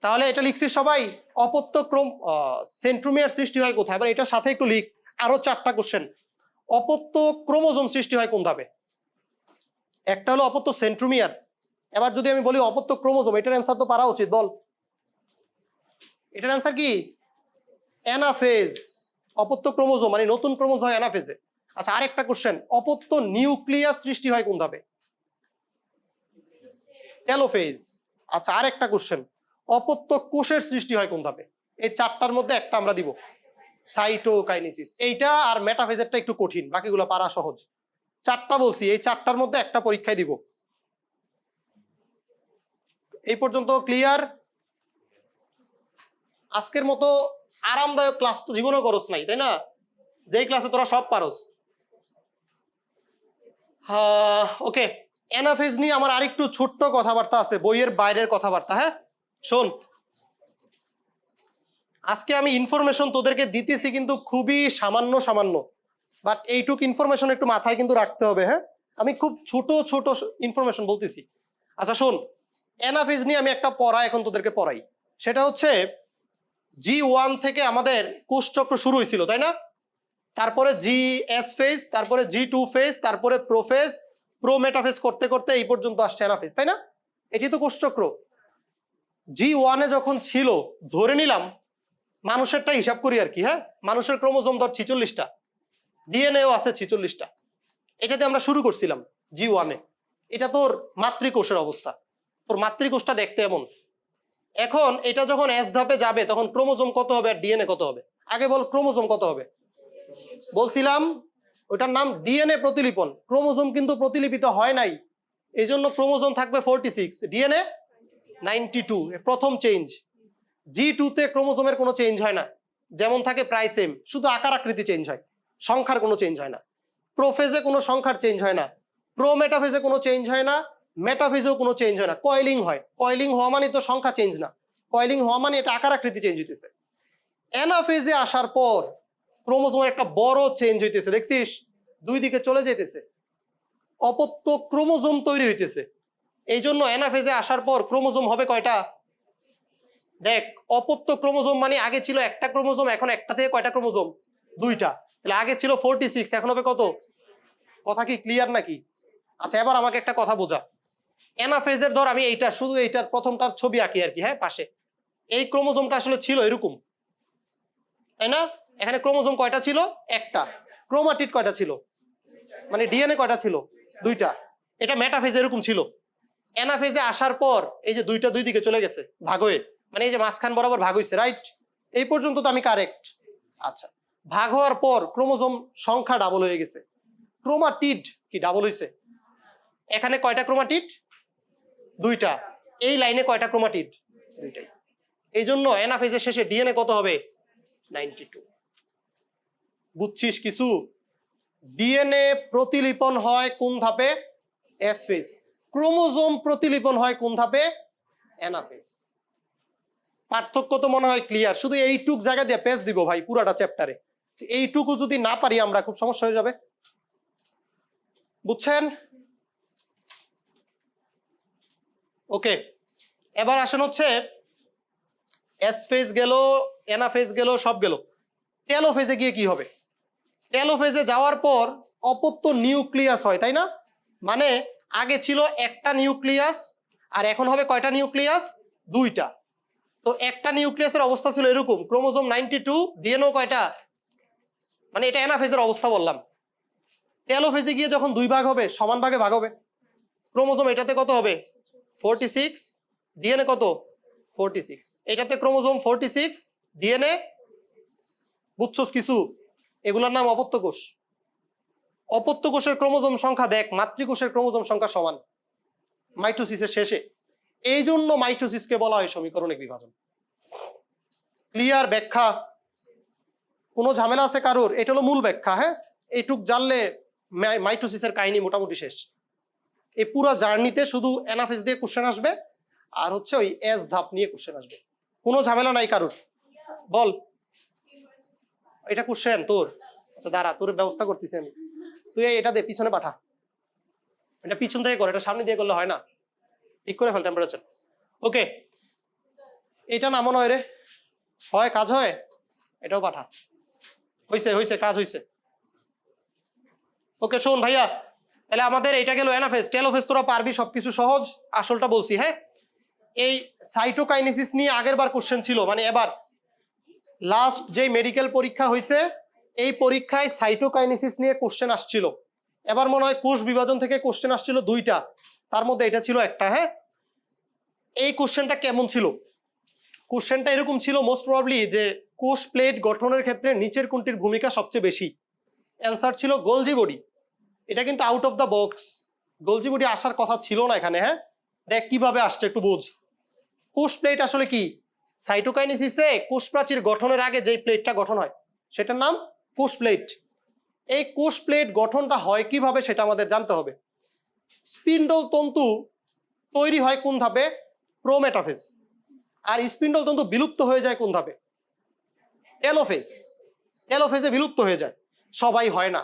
তাহলে এটা লিখছি সবাই, অপত্য ক্রম সেন্ট্রোমিয়ার সৃষ্টি হয় কোথায়? এবার এটার সাথে একটু লিখ, আরো 4টা কোশ্চেন। অপত্য ক্রোমোজোম সৃষ্টি হয় কোন ধাপে? একটা হলো অপত্য সেন্ট্রোমিয়ার, এবার যদি আমি বলি অপত্য ক্রোমোজোম, এটার অ্যান্সার তো পারা উচিত, বল এটার অ্যান্সার কি? অ্যানাফেজ। অপত্য ক্রোমোজোম মানে নতুন ক্রোমোজোম হয় অ্যানাফেজে। আচ্ছা আরেকটা কোশ্চেন, অপত্য নিউক্লিয়াস সৃষ্টি হয় কোন ধাপে? টেলোফেজ। আচ্ছা আরেকটা কোশ্চেন, অপত্য কোষের সৃষ্টি হয় কোন ধাপে? এই 4টার মধ্যে একটা আমরা দিব, সাইটোকাইনেসিস। এইটা আর মেটাফেজেরটা একটু কঠিন, বাকিগুলো পারা সহজ। 4টা বলছি, এই 4টার মধ্যে একটা পরীক্ষায় দিব। এই পর্যন্ত ক্লিয়ার? আজকের মতো আরামদায়ক ক্লাস তো জীবনেও করস নাই, তাই না? যেই ক্লাসে তোরা সব পারস। ওকে, অ্যানাফেজ নিয়ে আমার আরেকটু ছোট্ট কথাবার্তা আছে, বইয়ের বাইরের কথাবার্তা। হ্যাঁ শোন, আজকে আমি ইনফরমেশন তোদেরকে দিতেছি কিন্তু খুবই সামান্য সামান্য, বাট এইটুক ইনফরমেশন একটু মাথায় কিন্তু রাখতে হবে। হ্যাঁ, আমি খুব ছোট ছোট ইনফরমেশন বলতেছি। আচ্ছা শোন, অ্যানাফেজ নিয়ে আমি একটা পড়া এখন তোদেরকে পড়াই। সেটা হচ্ছে G1 থেকে আমাদের কোষচক্র শুরু হয়েছিল, তাই না? তারপরে GS ফেজ, তারপরে G2 ফেজ, তারপরে প্রোফেজ, প্রোমেটাফেজ করতে করতে এই পর্যন্ত আসছে অ্যানাফেজ, তাই না? এটি তো কোষচক্র। G1 এ যখন ছিল, ধরে নিলাম মানুষেরটা হিসাব করি আর কি, হ্যাঁ, মানুষের ক্রোমোজোম ধর 46টা, ডিএনএও আছে 46টা। এটাতে আমরা শুরু করছিলাম G1 এ। এটা তোর মাতৃকোষের অবস্থা, তোর মাতৃকোষটা দেখতে এমন। এখন এটা যখন এস ধাপে যাবে তখন ক্রোমোজোম কত হবে আর ডিএনএ কত হবে? আগে বল ক্রোমোজোম কত হবে। বলছিলাম ওটার নাম ডিএনএ প্রতিলিপন, ক্রোমোজোম কিন্তু প্রতিলিপিত হয় নাই, এই জন্য ক্রোমোজোম থাকবে 46, ডিএনএ 92, প্রথম চেঞ্জ। G2 তে ক্রোমোজোমের কোনো চেঞ্জ হয় না, যেমন থাকে প্রায় সেম, শুধু আকার আকৃতি চেঞ্জ হয়, সংখ্যার কোনো চেঞ্জ হয় না। প্রোফেজে কোনো সংখ্যার চেঞ্জ হয় না, প্রোমেটাফেজে কোনো চেঞ্জ হয় না, মেটাফেজেও কোনো চেঞ্জ হয় না। কয়েলিং হয়, কয়েলিং হওয়া মানে তো সংখ্যা চেঞ্জ না, কয়েলিং হওয়া মানে এটা আকার আকৃতি চেঞ্জ হইতেছে। অ্যানাফেজে আসার পর ক্রোমোজোমের একটা বড় চেঞ্জ হইতেছে, দেখছিস দুই দিকে চলে যেতেছে, অপত্য ক্রোমোজোম তৈরি হইতেছে। এই জন্য অ্যানাফেজে আসার পর ক্রোমোজোম হবে কয়টা? দেখ, অপত্য ক্রোমোজোম মানে আগে ছিল একটা ক্রোমোজোম, এখন একটা থেকে কয়টা ক্রোমোজোম? 2টা। তাহলে আগে ছিল 46, এখন হবে কত? কথা কি ক্লিয়ার নাকি? আচ্ছা এবার আমাকে একটা কথা বোঝা, অ্যানাফেজের ধর আমি এইটা শুধু এইটার প্রথমটার ছবি আঁকি আর কি, হ্যাঁ পাশে। এই ক্রোমোজোমটা আসলে ছিল এরকম, তাই না? এখানে ক্রোমোজোম কয়টা ছিল? একটা। ক্রোমাটিড কয়টা ছিল? মানে ডিএনএ কয়টা ছিল? 2টা। এটা মেটাফেজ এরকম ছিল। অ্যানাফেজে আসার পর এই যে 2টা দুই দিকে চলে গেছে ভাগ হয়ে, মানে এই যে মাঝখান বরাবর ভাগ হয়েছে, রাইট? এই পর্যন্ত তো আমি কারেক্ট। আচ্ছা, ভাগ হওয়ার পর ক্রোমোজোম সংখ্যা ডাবল হয়ে গেছে, ক্রোমাটিড কি ডাবল হয়েছে? এখানে কয়টা ক্রোমাটিড? 2টা। এই লাইনে কয়টা ক্রোমাটিড? 2টাই। এই জন্য অ্যানাফেজের শেষে ডিএনএ কত হবে? 92। বুঝছিস কিছু? ডিএনএ প্রতিলিপন হয় কোন ধাপে? S phase. ক্রোমোজোম প্রতিলিপন হয় কোন ধাপে? অ্যানাফেজ। পার্থক্য তো মনে হয় ক্লিয়ার, শুধু এইটুক জায়গা দিয়ে পেজ দিব ভাই পুরাটা চ্যাপ্টারে, এইটুকু যদি না পারি আমরা খুব সমস্যা হয়ে যাবে, বুঝছেন? ওকে, এবার আসেন হচ্ছে এস ফেজ গেল, অ্যানাফেজ গেল, সব গেল। টেলোফেজে গিয়ে কি হবে? টেলোফেজে যাওয়ার পর অপত্য নিউক্লিয়াস হয়, তাই না? মানে আগে ছিল একটা নিউক্লিয়াস, আর এখন হবে কয়টা নিউক্লিয়াস? 2টা। তো একটা নিউক্লিয়াসের অবস্থা ছিল এরকম, ক্রোমোজোম 92, ডিএনএ কয়টা? মানে এটা অ্যানাফেজের অবস্থা বললাম। টেলোফেজে গিয়ে যখন 2 ভাগ হবে, সমান ভাগে ভাগ হবে, ক্রোমোজোম এটাতে কত হবে? 46, ডিএনএ কত? 46। এটাতে ক্রোমোজোম 46, ডিএনএ, বুঝছস কিছু? এগুলোর নাম অপত্য কোষ। অপত্য কোষের ক্রোমোজোম সংখ্যা দেখ মাতৃকোষের ক্রোমোজোম সংখ্যা সমান মাইটোসিসের শেষে। এই জন্য মাইটোসিসকে বলা হয় সমীকরণিক বিভাজন। ক্লিয়ার ব্যাখ্যা? কোনো ঝামেলা আছে কারোর? এটা হলো মূল ব্যাখ্যা। হ্যাঁ, এইটুক জানলে মাইটোসিসের কাহিনী মোটামুটি শেষ। এই পুরো জার্নিতে শুধু এনাফেস দিয়ে কোশ্চেন আসবে আর হচ্ছে ওই এস ধাপ নিয়ে কোশ্চেন আসবে, কোনো ঝামেলা নাই কারোর। বল, এটা কোশ্চেন তোর? আচ্ছা দাঁড়া, তোর ব্যবস্থা করতেছি আমি। তুই এটা দে, পিছনে পাঠা। এটা পিছন থেকে কর, এটা সামনে দিয়ে করলে হয় না। ঠিক করে ফেল টেম্পারেচার। ওকে, এটা নামানো হয় রে, হয় কাজ হয়, এটাও পাঠা। হইছে হইছে, কাজ হইছে। ওকে শোন ভাইয়া, তাহলে আমাদের এটা গেল এনাফেস। টেলোফেস তোরা পারবি, সবকিছু সহজ। আসলটা বলছি, হ্যাঁ। এই সাইটোকাইনেসিস নিয়ে আগের বার কোশ্চেন ছিল, মানে এবার লাস্ট যেই মেডিকেল পরীক্ষা হয়েছে এই পরীক্ষায় সাইটোকাইনেসিস নিয়ে কোশ্চেন আসছিল। এবার মনে হয় কোষ বিভাজন থেকে কোশ্চেন আসছিল 2টা, তার মধ্যে এটা ছিল একটা। হ্যাঁ, এই কোশ্চেনটা কেমন ছিল? কোশ্চেনটা এরকম ছিল মোস্ট প্রবাবলি যে কোষ প্লেট গঠনের ক্ষেত্রে নিচের কোনটির ভূমিকা সবচেয়ে বেশি। অ্যান্সার ছিল গোলজি বডি। এটা কিন্তু out of the box, Golgi body আসার কথা ছিল না এখানে। হ্যাঁ, দেখ কিভাবে আসছে একটু বোঝ। কোষ প্লেট আসলে কি? সাইটোকাইনেসিসে কোষ প্রাচীর গঠনের আগে যেই প্লেটটা গঠন হয় সেটার নাম কোষ প্লেট। এই কোষ প্লেট গঠনটা হয় কিভাবে সেটা আমাদের জানতে হবে। স্পিন্ডল তন্তু তৈরি হয় কোন ধাপে? প্রোমেটাফেজ। আর স্পিন্ডল তন্তু বিলুপ্ত হয়ে যায় কোন ধাপে? টেলোফেজ। টেলোফেজে বিলুপ্ত হয়ে যায়। সবাই হয় না,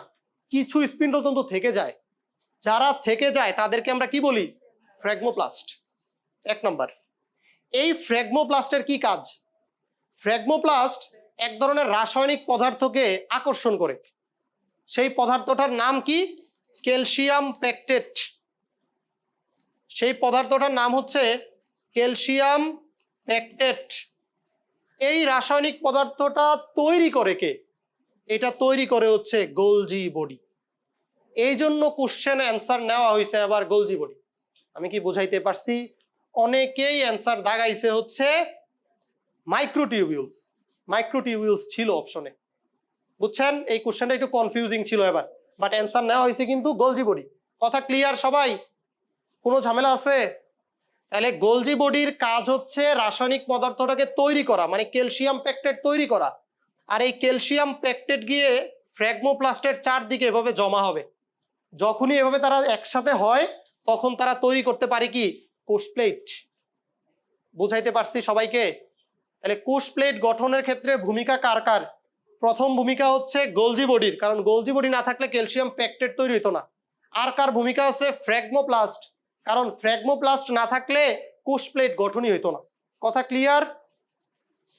কিছু স্পিন্ডল তন্তু থেকে যায়। যারা থেকে যায় তাদেরকে আমরা কি বলি? ফ্র্যাগমোপ্লাস্ট। 1 নাম্বার। এই ফ্র্যাগমোপ্লাস্টের কি কাজ? ফ্র্যাগমোপ্লাস্ট এক ধরনের রাসায়নিক পদার্থকে আকর্ষণ করে। সেই পদার্থটার নাম কি? ক্যালসিয়াম প্যাকটেট। সেই পদার্থটার নাম হচ্ছে ক্যালসিয়াম প্যাকটেট। এই রাসায়নিক পদার্থটা তৈরি করে কে? এটা তৈরি করে হচ্ছে গোলজি বডি। এই জন্য কোশ্চেন অ্যান্সার নেওয়া হয়েছে আবার গোলজি বডি। আমি কি বুঝাইতে পারছি? অনেকেই অ্যান্সার দাগাইছে হচ্ছে মাইক্রোটিউবিউলস। মাইক্রোটিউবিউলস ছিল অপশনে, বুঝছেন? এই কোশ্চেনটা একটু কনফিউজিং ছিল এবার, বাট অ্যান্সার নেওয়া হয়েছে কিন্তু গোলজি বডি। কথা ক্লিয়ার সবাই? কোনো ঝামেলা আছে? তাহলে গোলজি বডির কাজ হচ্ছে রাসায়নিক পদার্থটাকে তৈরি করা, মানে ক্যালসিয়াম প্যাকটেট তৈরি করা। আর এই ক্যালসিয়াম প্যাকটেট গিয়ে ফ্র্যাগমোপ্লাস্টের চারদিকে এভাবে জমা হবে। যখনই এভাবে তারা একসাথে হয় তখন তারা তৈরি করতে পারে কি? কোষ প্লেট। বুঝাইতে পারছি সবাইকে? তাহলে কোষ প্লেট গঠনের ক্ষেত্রে ভূমিকা কার কার? প্রথম ভূমিকা হচ্ছে গোলজি বডির, কারণ গোলজি বডি না থাকলে ক্যালসিয়াম প্যাকটেট তৈরি হতো না। আর কার ভূমিকা আছে? ফ্র্যাগমোপ্লাস্ট, কারণ ফ্র্যাগমোপ্লাস্ট না থাকলে কোষ প্লেট গঠনই হতো না। কথা ক্লিয়ার?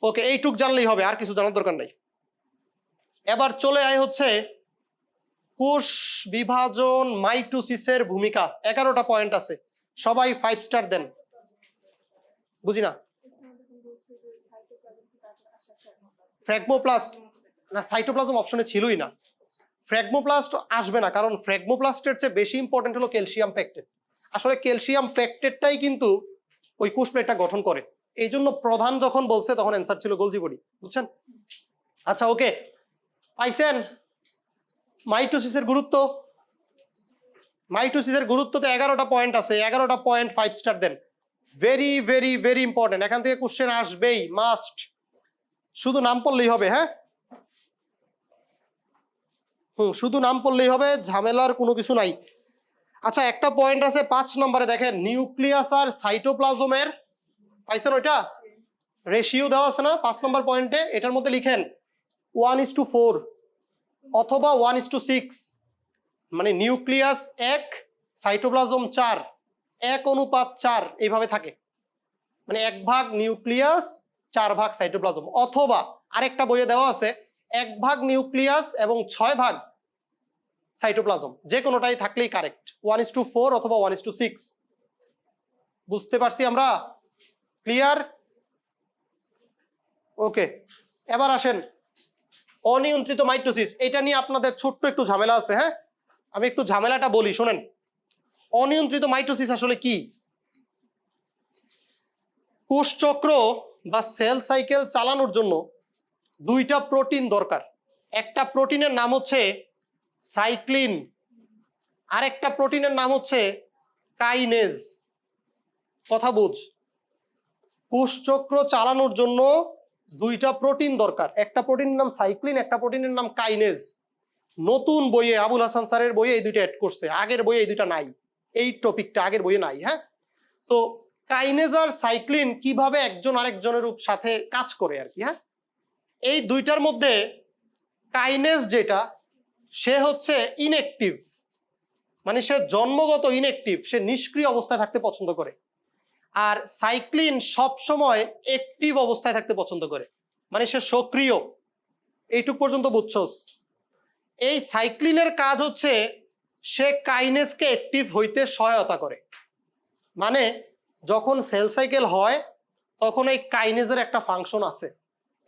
ওকে, এইটুক জানলেই হবে, আর কিছু জানার দরকার নাই। এবার চলে আয় হচ্ছে কোষ বিভাজন মাইটোসিসের ভূমিকা। 11টা পয়েন্ট আছে, সবাই 5 স্টার দেন। বুঝি না। ফ্র্যাগমোপ্লাস্ট না, সাইটোপ্লাজম অপশনে ছিলই না। ফ্র্যাগমোপ্লাস্ট আসবে না, কারণ ফ্র্যাগমোপ্লাস্টের চেয়ে বেশি ইম্পর্টেন্ট হলো ক্যালসিয়াম প্যাকটেট। আসলে ক্যালসিয়াম প্যাকটেটটাই কিন্তু ওই কোষ প্লেটটা গঠন করে। এই জন্য প্রধান যখন বলছে তখন অ্যান্সার ছিল গোলজি বডি। বুঝছেন? আচ্ছা ওকে, পাইছেন মাইটোসিসের গুরুত্ব? মাইটোসিসের গুরুত্ব তো 11টা পয়েন্ট আছে, 11টা পয়েন্ট 5 স্টার দেন। ভেরি ভেরি ভেরি ইম্পর্টেন্ট, এখান থেকে কোশ্চেন আসবেই, মাস্ট। শুধু নাম পড়লেই হবে। হ্যাঁ, শুধু নাম পড়লেই হবে, ঝামেলার কোনো কিছু নাই। আচ্ছা একটা পয়েন্ট আছে 5 নম্বরে, দেখেন নিউক্লিয়াস আর সাইটোপ্লাজমের, পাইছেন ওইটা? রেশিও দেওয়া আছে না 5 নম্বর পয়েন্টে? এটার মধ্যে লিখেন 1:4 অথবা 1:6, মানে নিউক্লিয়াস 1 সাইটোপ্লাজম 4, 1:4 এইভাবে থাকে। মানে 1 ভাগ নিউক্লিয়াস 4 ভাগ সাইটোপ্লাজম, অথবা আরেকটা বইয়ে দেওয়া আছে 1 ভাগ নিউক্লিয়াস এবং 6 ভাগ সাইটোপ্লাজম। যে কোনোটাই থাকলেই কারেক্ট, 1:4 অথবা 1:6। বুঝতে পারছি আমরা? ক্লিয়ার? ওকে, এবার আসেন অনিয়ন্ত্রিত মাইটোসিস। এটা নিয়ে আপনাদের ছোট্ট একটু ঝামেলা আছে। হ্যাঁ, আমি একটু ঝামেলাটা বলি, শোনেন। অনিয়ন্ত্রিত মাইটোসিস আসলে কি? কোষচক্র বা সেল সাইকেল চালানোর জন্য 2টা প্রোটিন দরকার। একটা প্রোটিনের নাম হচ্ছে সাইক্লিন, আরেকটা প্রোটিনের নাম হচ্ছে কাইনেজ। কথা বুঝ, কোষচক্র চালানোর জন্য দুইটা প্রোটিন দরকার, একটা প্রোটিনের নাম সাইক্লিন, একটা প্রোটিনের নাম কাইনেজ। নতুন বইয়ে আবুল হাসান স্যারের বইয়ে এই দুইটা অ্যাড করছে, আগের বইয়ে এই দুইটা নাই, এই টপিকটা আগের বইয়ে নাই। হ্যাঁ, তো কাইনেজ আর সাইক্লিন কিভাবে একজন আরেকজনের সাথে কাজ করে আর কি। হ্যাঁ, এই দুইটার মধ্যে কাইনেজ যেটা, সে হচ্ছে ইনঅ্যাক্টিভ, মানে সে জন্মগত ইনঅ্যাক্টিভ, সে নিষ্ক্রিয় অবস্থায় থাকতে পছন্দ করে। আর সাইক্লিন সব সময় অ্যাক্টিভ অবস্থায় থাকতে পছন্দ করে, মানে সে সক্রিয়। এইটুক পর্যন্ত বুঝছস? এই সাইক্লিনের কাজ হচ্ছে সে কাইনেজকে অ্যাক্টিভ হইতে সহায়তা করে। মানে যখন সেল সাইকেল হয় তখন এই কাইনেজের একটা ফাংশন আছে,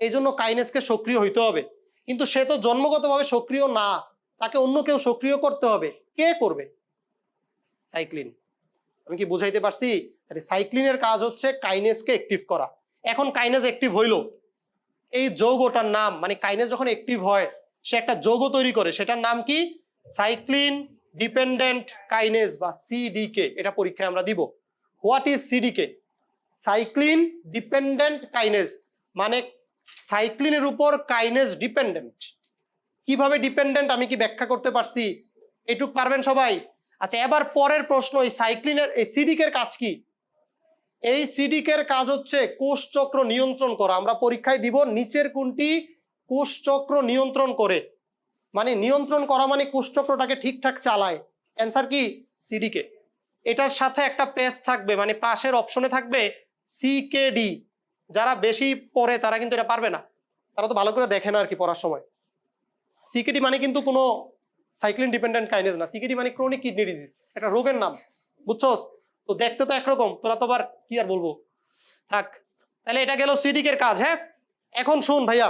এই জন্য কাইনেজকে সক্রিয় হইতে হবে। কিন্তু সে তো জন্মগতভাবে সক্রিয় না, তাকে অন্য কেউ সক্রিয় করতে হবে। কে করবে? সাইক্লিন। আমি কি বুঝাইতে পারছি? সাইক্লিনের কাজ হচ্ছে কাইনেজকে অ্যাক্টিভ করা। এখন কাইনেজ অ্যাক্টিভ হইল, এই যৌগটার নাম, মানে কাইনেজ যখন অ্যাক্টিভ হয় সে একটা যৌগ তৈরি করে, সেটার নাম কি? সাইক্লিন ডিপেন্ডেন্ট কাইনেজ বা সিডিকে। এটা পরীক্ষায় আমরা দিব। What is সিডিকে? Cyclin dependent kinase, মানে সাইক্লিনের উপর কাইনেজ ডিপেন্ডেন্ট। কিভাবে ডিপেন্ডেন্ট আমি কি ব্যাখ্যা করতে পারছি? এটুক পারবেন সবাই? আচ্ছা, এবার পরের প্রশ্ন, এই সাইক্লিনের এই সিডিকের কাজ কি? এই সিডিকের কাজ হচ্ছে কোষচক্র নিয়ন্ত্রণ করা। আমরা পরীক্ষায় দিব নিচের কোনটি কোষচক্র নিয়ন্ত্রণ করে, মানে নিয়ন্ত্রণ করা মানে কোষচক্রটাকে ঠিকঠাক চালায়। অ্যান্সার কি? সিডিকে। এটার সাথে একটা পেজ থাকবে, মানে পাশের অপশনে থাকবে সিকেডি। যারা বেশি পড়ে তারা কিন্তু এটা পারবে না, তারা তো ভালো করে দেখে না আর কি পড়ার সময়। সিকেডি মানে কিন্তু কোনো সাইক্লিন ডিপেন্ডেন্ট কাইনেজ না, সিকেডি মানে ক্রনিক কিডনি ডিজিজ, একটা রোগের নাম, বুঝছস? তো দেখতে তো একরকম, তোরা তো আবার কি আর বলবো, থাক। তাহলে এটা গেল সিডিকের কাজ। হ্যাঁ, এখন শুন ভাইয়া,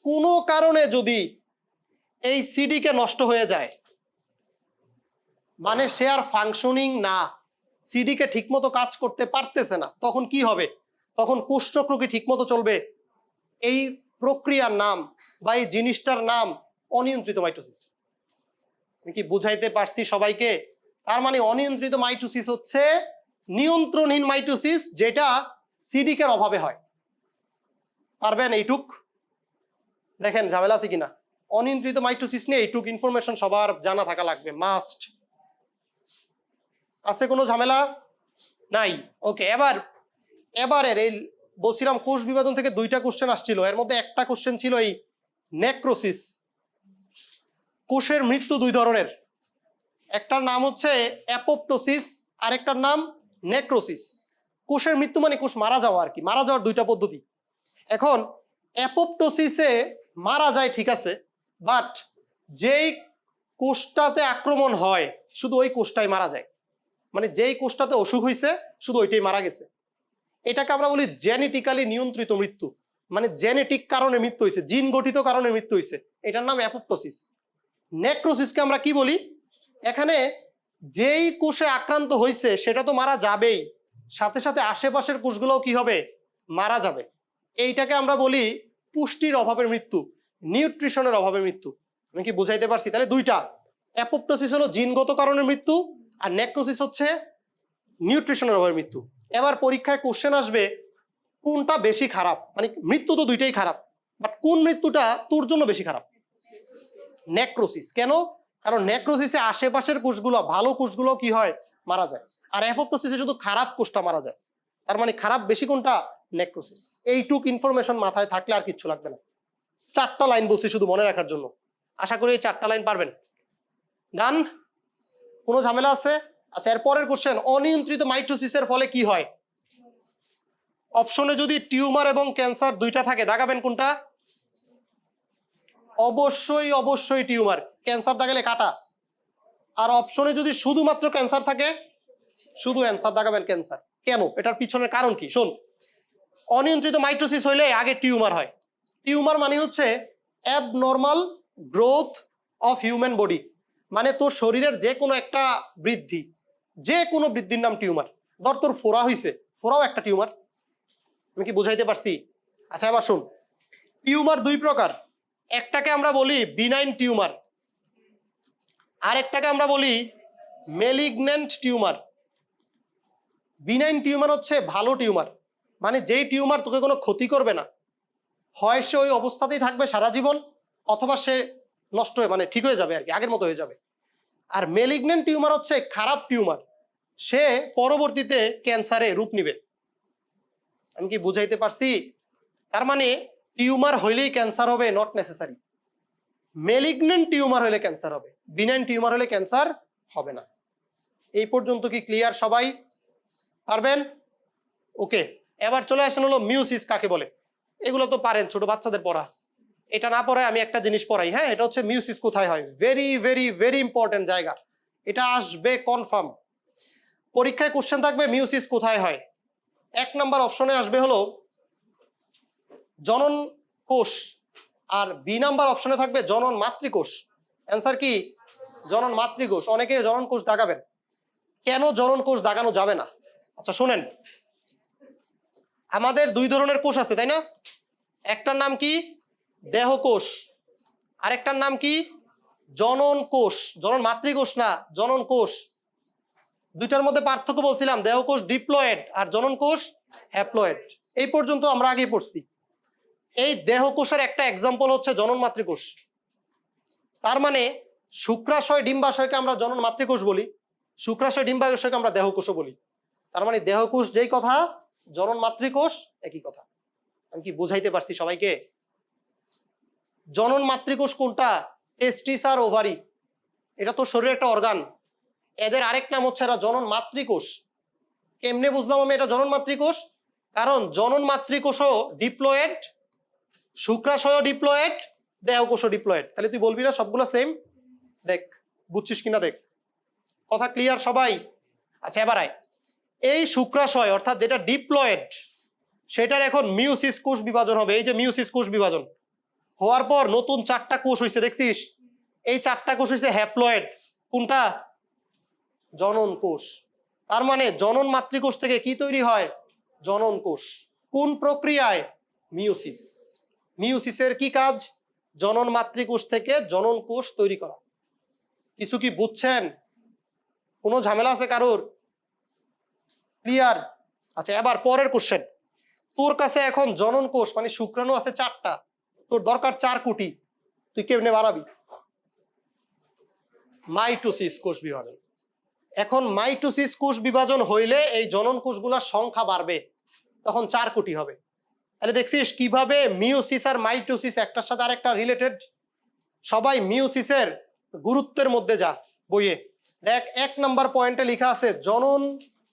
কোনো কারণে যদি এই সিডিকে নষ্ট হয়ে যায়, মানে সে আর ফাংশনিং না, সিডিকে ঠিকমতো কাজ করতে পারতেছে না, তখন কি হবে? তখন কোষচক্র কি ঠিকমতো চলবে? এই প্রক্রিয়ার নাম বা এই জিনিসটার নাম অনিয়ন্ত্রিত মাইটোসিস। আমি কি বুঝাইতে পারছি সবাইকে? তার মানে অনিয়ন্ত্রিত মাইটোসিস হচ্ছে নিয়ন্ত্রণহীন মাইটোসিস, যেটা সিডিকের অভাবে হয়। পারবেন এইটুক? দেখেন ঝামেলা আছে কিনা। অনিয়ন্ত্রিত মাইটোসিস নিয়ে এইটুক ইনফরমেশন সবার জানা থাকা লাগবে, মাস্ট। আছে কোনো ঝামেলা নাই? ওকে, এবারের এই বলছিলাম কোষ বিভাজন থেকে দুইটা কোশ্চেন আসছিল, এর মধ্যে একটা কোশ্চেন ছিল এই নেক্রোসিস। কোষের মৃত্যু দুই ধরনের, একটার নাম হচ্ছে অ্যাপোপ্টোসিস, আরেকটার নাম নেক্রোসিস। কোষের মৃত্যু মানে কোষ মারা যাওয়া আর কি, মারা যাওয়ার দুইটা পদ্ধতি। এখন অ্যাপোপ্টোসিসে মারা যায় ঠিক আছে, বাট যেই কোষটাতে আক্রমণ হয় শুধু ওই কোষটাই মারা যায়, মানে যেই কোষটাতে অসুখ হয়েছে শুধু ওইটাই মারা গেছে। এটাকে আমরা বলি জেনেটিক্যালি নিয়ন্ত্রিত মৃত্যু, মানে জেনেটিক কারণে মৃত্যু হয়েছে, জিন গঠিত কারণে মৃত্যু হয়েছে, এটার নাম অ্যাপোপ্টোসিস। নেক্রোসিসকে আমরা কি বলি? এখানে যেই কোষে আক্রান্ত হয়েছে সেটা তো মারা যাবেই, সাথে সাথে আশেপাশের কোষগুলোও কি হবে? মারা যাবে। এইটাকে আমরা বলি পুষ্টির অভাবের মৃত্যু, নিউট্রিশনের অভাবে মৃত্যু। আমি কি বুঝাইতে পারছি? তাহলে দুইটা, অ্যাপোপ্টোসিস হলো জিনগত কারণে মৃত্যু, আর নেক্রোসিস হচ্ছে নিউট্রিশনের অভাবে মৃত্যু। এবার পরীক্ষায় কোশ্চেন আসবে কোনটা বেশি খারাপ, মানে মৃত্যু তো দুইটাই খারাপ, বাট কোন মৃত্যুটা তোর জন্য বেশি খারাপ? নেক্রোসিস। কেন? কারণ নেক্রোসিসে আশেপাশের কোষগুলো, ভালো কোষগুলো কি হয়? মারা যায়। আর অ্যাপোপ্টোসিসে শুধু খারাপ কোষটা মারা যায়। তার মানে খারাপ বেশি কোনটা? নেক্রোসিস। এইটুক ইনফরমেশন মাথায় থাকলে আর কিচ্ছু লাগবে না। 4টা লাইন বলছি শুধু মনে রাখার জন্য, আশা করি এই 4টা লাইন পারবেন। ডান? কোনো ঝামেলা আছে? আচ্ছা, এর পরের কোশ্চেন, অনিয়ন্ত্রিত মাইটোসিসের ফলে কি হয়? অপশনে যদি টিউমার এবং ক্যান্সার দুইটা থাকে, দাগাবেন কোনটা? অবশ্যই অবশ্যই টিউমার। ক্যান্সার দাগালে কাটা। আর অপশনে যদি শুধুমাত্র ক্যান্সার থাকে, শুধু অ্যান্সার দাগাবেন ক্যান্সার। কেন? এটার পিছনের কারণ কি? শোন, অনিয়ন্ত্রিত মাইটোসিস হইলে আগে টিউমার হয়। টিউমার মানে হচ্ছে abnormal growth of human body, মানে তোর শরীরের যে কোনো একটা বৃদ্ধি, যে কোনো বৃদ্ধির নাম টিউমার। ধর তোর ফোড়া হইছে, ফোড়াও একটা টিউমার। আমি কি বুঝাইতে পারছি? আচ্ছা, এবার শোন, টিউমার দুই প্রকার, একটাকে আমরা বলি বিনাইন টিউমার, আরেকটাকে আমরা বলি মেলিগন্যান্ট টিউমার। বিনাইন টিউমার হচ্ছে ভালো টিউমার, মানে যেই টিউমার তোকে কোনো ক্ষতি করবে না, হয় সে ওই অবস্থাতেই থাকবে সারা জীবন, অথবা সে নষ্ট হয়ে মানে ঠিক হয়ে যাবে আর কি, আগের মতো হয়ে যাবে। আর মেলিগন্যান্ট টিউমার হচ্ছে খারাপ টিউমার, সে পরবর্তীতে ক্যান্সারে রূপ নিবে। আমি কি বুঝাইতে পারছি? তার মানে টিউমার হইলেই ক্যান্সার হবে নট নেসেসারি। মেলিগন্যান্ট টিউমার হলে ক্যান্সার হবে, বিনাইন টিউমার হলে ক্যান্সার হবে না। এই পর্যন্ত কি ক্লিয়ার সবাই? পারবেন? ওকে, এবার চলে আসেন হলো মিউসিস কাকে বলে। এগুলো তো পারেন, ছোট বাচ্চাদের পড়া। এটা না পড়ায় আমি একটা জিনিস পড়াই, হ্যাঁ, এটা হচ্ছে মিউসিস কোথায় হয়, ভেরি ভেরি ভেরি ইম্পর্টেন্ট জায়গা, এটা আসবে কনফার্ম। পরীক্ষায় কোশ্চেন থাকবে মিউসিস কোথায় হয়। 1 নাম্বার অপশনে আসবে হলো জনন কোষ, আর বি নাম্বার অপশনে থাকবে জনন মাতৃকোষ। অ্যান্সার কি? জনন মাতৃকোষ। অনেকে জনন কোষ দাগাবেন, কেন জনন কোষ দাগানো যাবে না? আচ্ছা শোনেন, আমাদের 2 ধরনের কোষ আছে তাই না? একটার নাম কি? দেহকোষ, আরেকটার নাম কি? জনন কোষ। জনন মাতৃকোষ না, জনন কোষ। দুইটার মধ্যে পার্থক্য বলছিলাম, দেহকোষ ডিপ্লয়েড আর জনন কোষ হ্যাপ্লয়েড। এই পর্যন্ত আমরা আগে পড়ছি। এই দেহকোষের একটা এক্সাম্পল হচ্ছে জনন মাতৃকোষ। তার মানে শুক্রাশয় ডিম্বাশয়কে আমরা জনন মাতৃকোষ বলি, শুক্রাশয় ডিম্বাশয়কে আমরা দেহকোষও বলি। তার মানে দেহকোষ যেই কথা, জনন মাতৃকোষ একই কথা। আমি কি বুঝাইতে পারছি সবাইকে? জনন মাতৃকোষ কোনটা? টেস্টিস আর ওভারি, এটা তো শরীরের একটা অর্গান। এদের আরেক নাম হচ্ছে এরা জনন মাতৃকোষ। কেমনে বুঝলাম আমি এটা জনন মাতৃকোষ? কারণ জনন মাতৃকোষও ডিপ্লয়েড, শুক্রাশয় ডিপ্লয়েড, দেহকোষও ডিপ্লয়েড। তাহলে তুই বলবি না সবগুলো সেম? দেখ বুঝছিস কিনা দেখ। কথা ক্লিয়ার সবাই? আচ্ছা এবার আয়, এই শুক্রাশয় অর্থাৎ যেটা ডিপ্লয়েড, সেটার এখন মিউসিস কোষ বিভাজন হবে। এই যে মিউসিস কোষ বিভাজন হওয়ার পর নতুন 4টা কোষ হয়েছে, দেখছিস? এই 4টা কোষ হয়েছে হ্যাপ্লয়েড। কোনটা? জনন কোষ। তার মানে জনন মাতৃকোষ থেকে কি তৈরি হয়? জনন কোষ। কোন প্রক্রিয়ায়? মিউসিস। মিউসিসের কি কাজ? জনন মাতৃকোষ থেকে জনন কোষ তৈরি করা। কিছু কি বুঝছেন? কোনো ঝামেলা আছে কারোর? ক্লিয়ার? আচ্ছা এবার পরের কোশ্চেন। তোর কাছে এখন জনন কোষ মানে শুক্রাণু আছে 4টা, তোর দরকার 4 কোটি, তুই কেমনে বাড়াবি? মাইটোসিস কোষ বিভাজন। এখন মাইটোসিস কোষ বিভাজন হইলে এই জনন কোষগুলোর সংখ্যা বাড়বে, তখন 4 কোটি হবে। তাহলে দেখছিস কিভাবে মিওসিস আর মাইটোসিস একটার সাথে আরেকটা রিলেটেড। সবাই মিওসিসের গুরুত্বের মধ্যে যা বইয়ে দেখ, 1 নাম্বার পয়েন্টে লেখা আছে জনন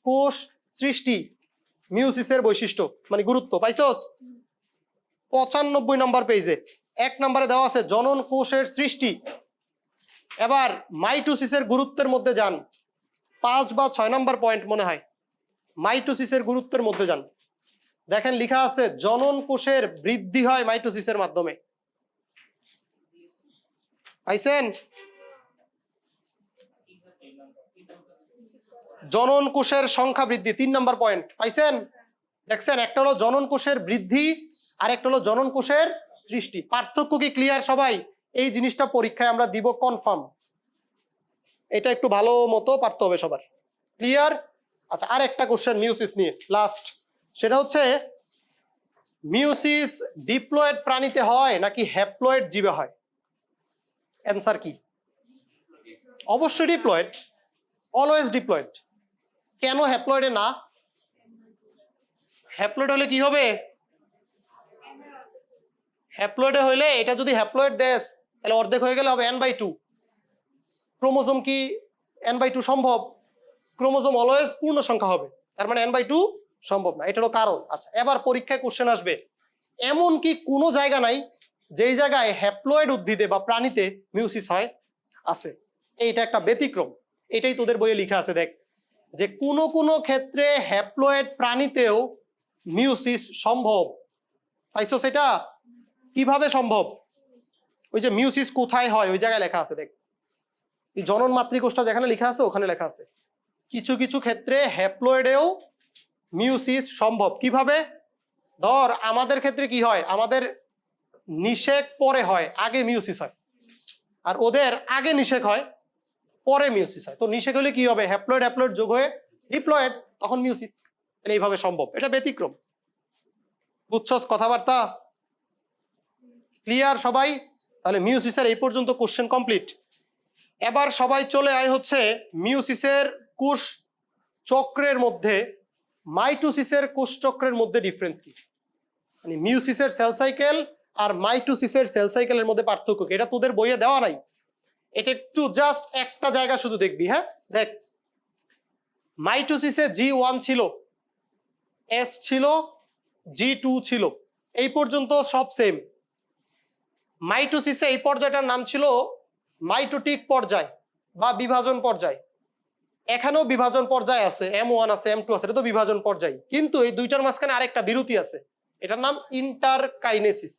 কোষ সৃষ্টি মিওসিসের বৈশিষ্ট্য মানে গুরুত্ব, পাইছস? 95 নাম্বার পেজে 1 নাম্বারে দেওয়া আছে জনন কোষের সৃষ্টি। এবার মাইটোসিসের গুরুত্বের মধ্যে যান, 5 বা 6 নাম্বার পয়েন্ট মনে হয়, মাইটোসিসের গুরুত্বের মধ্যে যান। দেখেন লেখা আছে জনন কোষের বৃদ্ধি হয় মাইটোসিসের মাধ্যমে। পাইছেন? জনন কোষের সংখ্যা বৃদ্ধি 3 নাম্বার পয়েন্ট পাইছেন? দেখছেন, একটা হলো জনন কোষের বৃদ্ধি আর একটা হলো জনন কোষের সৃষ্টি। পার্থক্য কি ক্লিয়ার সবাই? এই জিনিসটা পরীক্ষায় আমরা দিব কনফার্ম, এটা একটু ভালো মতো পারতে হবে সবার। ক্লিয়ার? আচ্ছা আর একটা কোশ্চেন মিওসিস নিয়ে লাস্ট, সেটা হচ্ছে মিওসিস ডিপ্লয়েড প্রাণীতে হয় নাকি হ্যাপ্লয়েড জীবে হয়? অ্যান্সার কি? অবশ্যই ডিপ্লয়েড, অলওয়েজ ডিপ্লয়েড। কেন হ্যাপ্লয়েডে না? হ্যাপ্লয়েড হলে কি হবে? হ্যাপ্লয়েডে হইলে এটা যদি হ্যাপ্লয়েড দেশ তাহলে অর্ধেক হয়ে গেলে হবে n/2। ক্রোমোজোম কি n/2 সম্ভব? ক্রোমোজোম অলওয়েজ পূর্ণ সংখ্যা হবে, তার মানে n/2 সম্ভব না, এটা হলো কারণ। আচ্ছা এবার পরীক্ষায় কোশ্চেন আসবে এমন কি কোনো জায়গা নাই যেই জায়গায় হ্যাপ্লয়েড উদ্ভিদে বা প্রাণীতে মিওসিস হয়? আছে, এইটা একটা ব্যতিক্রম। এটাই তোদের বইয়ে লেখা আছে, দেখ যে কোনো কোনো ক্ষেত্রে হ্যাপ্লয়েড প্রাণীতেও মিওসিস সম্ভব। পাইছো সেটা? কিভাবে সম্ভব? ওই যে মিওসিস কোথায় হয় ওই জায়গায় লেখা আছে, দেখ এই জনন মাতৃকোষটা যেখানে লেখা আছে ওখানে লেখা আছে। কিছু কিছু ক্ষেত্রে হ্যাপ্লয়েডেও মিওসিস সম্ভব। কিভাবে? ধর আমাদের ক্ষেত্রে কি হয়, আমাদের নিষেক পরে হয়, আগে মিওসিস হয়, আর ওদের আগে নিষেক হয় পরে মিওসিস হয়। তো নিষেক হলে কি হবে? হ্যাপ্লয়েড হ্যাপ্লয়েড যোগ হয়ে ডিপ্লয়েড তখন মিউসিস। এইভাবে সম্ভব, এটা ব্যতিক্রম। বুঝছস কথাবার্তা? ক্লিয়ার সবাই? তাহলে মিউসিসের এই পর্যন্ত কোশ্চেন কমপ্লিট। এবার সবাই চলে আয় হচ্ছে মিউসিসের কোষ চক্রের মধ্যে মাইটোসিসের কোষ চক্রের মধ্যে ডিফারেন্স কি, মানে মিউসিসের সেল সাইকেল আর মাইটোসিসের সেল সাইকেলের মধ্যে পার্থক্য কি, এটা তোদের বইয়ে দেওয়া নাই। এটা একটু জাস্ট একটা জায়গা শুধু দেখবি। হ্যাঁ দেখ, মাইটোসিসে G1 ছিল, S ছিল, G2 ছিল, এই পর্যন্ত সব সেম। মাইটোসিসে এই পর্যায়টার নাম ছিল মাইটোটিক পর্যায় বা বিভাজন পর্যায়। এখানেও বিভাজন পর্যায় আছে, M1 আছে, M2 আছে, এটা তো বিভাজন পর্যায়। কিন্তু এই দুইটার মাঝখানে আরেকটা বিরতি আছে, এটার নাম ইন্টারকাইনেসিস।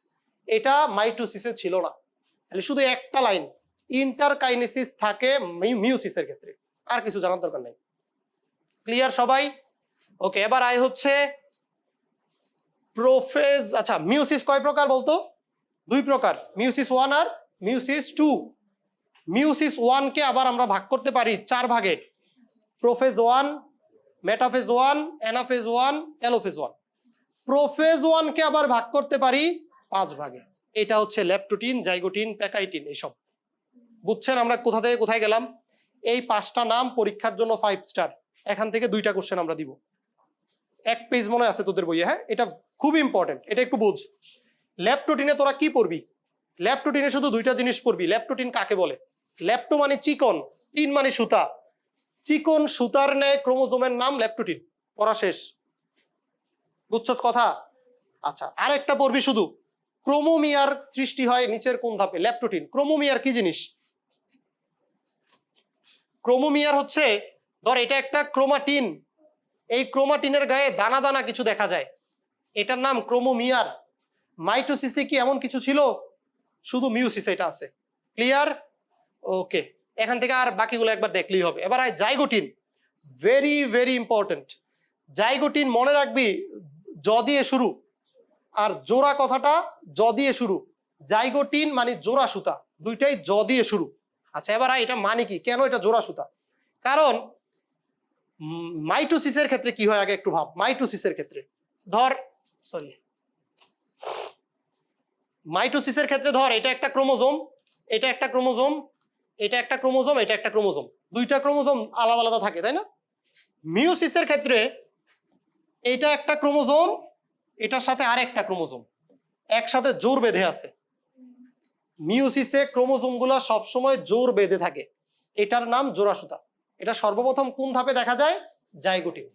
এটা মাইটোসিসে ছিল না। তাহলে শুধু একটা লাইন, ইন্টারকাইনেসিস থাকে মিউসিসের ক্ষেত্রে, আর কিছু জানার দরকার নাই। ক্লিয়ার সবাই? ওকে, এবার আয় হচ্ছে প্রোফেজ। আচ্ছা, মিউসিস কয় প্রকার বলতো? দুই প্রকার, মিউসিস 1 আর মিউসিস 2। মিউসিস 1 কে আবার আমরা ভাগ করতে পারি 4 ভাগে: prophase 1, metaphase 1, anaphase 1, telophase 1। Prophase 1 কে আবার ভাগ করতে পারি 5 ভাগে। এটা হচ্ছে লেপ্টোটিন, জাইগোটিন, প্যাকাইটিন, এইসব। বুঝছেন আমরা কোথা থেকে কোথায় গেলাম? এই 5টা নাম পরীক্ষার জন্য 5 স্টার। এখান থেকে 2টা কোশ্চেন আমরা দিব, 1 পেজ মনে আছে তোদের বইয়ে। হ্যাঁ, এটা খুব ইম্পর্টেন্ট, এটা একটু বুঝ। লেপ্টোটিনে তোরা কি পড়বি? লেপ্টোটিনে শুধু 2টা জিনিস পড়বি। লেপ্টোটিন কাকে বলে? লেপ্টো মানে চিকন, টিন মানে সুতা। চিকন সুতার ন্যায় ক্রোমোজোমের নাম লেপ্টোটিন। পড়া শেষ। বুঝছস কথা? আচ্ছা, আরেকটা পড়বি শুধু, ক্রোমোমিয়ার সৃষ্টি হয় নিচের কোন ধাপে? লেপ্টোটিন। ক্রোমোমিয়ার কি জিনিস? ক্রোমোমিয়ার হচ্ছে, ধর এটা একটা ক্রোমাটিন, এই ক্রোমাটিনের গায়ে দানা দানা কিছু দেখা যায়, এটার নাম ক্রোমোমিয়ার। মাইটোসিসে কি এমন কিছু ছিল? শুধু মিউসিসে এটা আছে। ক্লিয়ার? ওকে, এখান থেকে আর বাকিগুলো একবার দেখলেই হবে। এবার আয় zygotene, very very important. Zygotene মনে রাখবি, জ দিয়ে শুরু, আর জোড়া কথাটা জ দিয়ে শুরু। জাইগোটিন মানে জোড়া সুতা, দুইটাই জ দিয়ে শুরু। আচ্ছা, এবার এটা মানে কি, কেন এটা জোড়া সুতা? কারণ মাইটোসিসের ক্ষেত্রে কি হয় আগে একটু ভাব। মাইটোসিসের ক্ষেত্রে ধর, সরি, মাইটোসিসের ক্ষেত্রে ধর এটা একটা ক্রোমোজোম, এটা একটা ক্রোমোজোম, এটা একটা ক্রোমোজোম, এটা একটা ক্রোমোজোম, দুইটা ক্রোমোজোম আলাদা আলাদা থাকে, তাই না? মিউসিসের ক্ষেত্রে এটা একটা ক্রোমোজোম, এটার সাথে আর একটা ক্রোমোজোম একসাথে জোর বেঁধে আছে। মিউসিসে ক্রোমোজোম গুলা সবসময় জোর বেঁধে থাকে, এটার নাম জোড়া সুতা। এটা সর্বপ্রথম কোন ধাপে দেখা যায়? জাইগোটিন।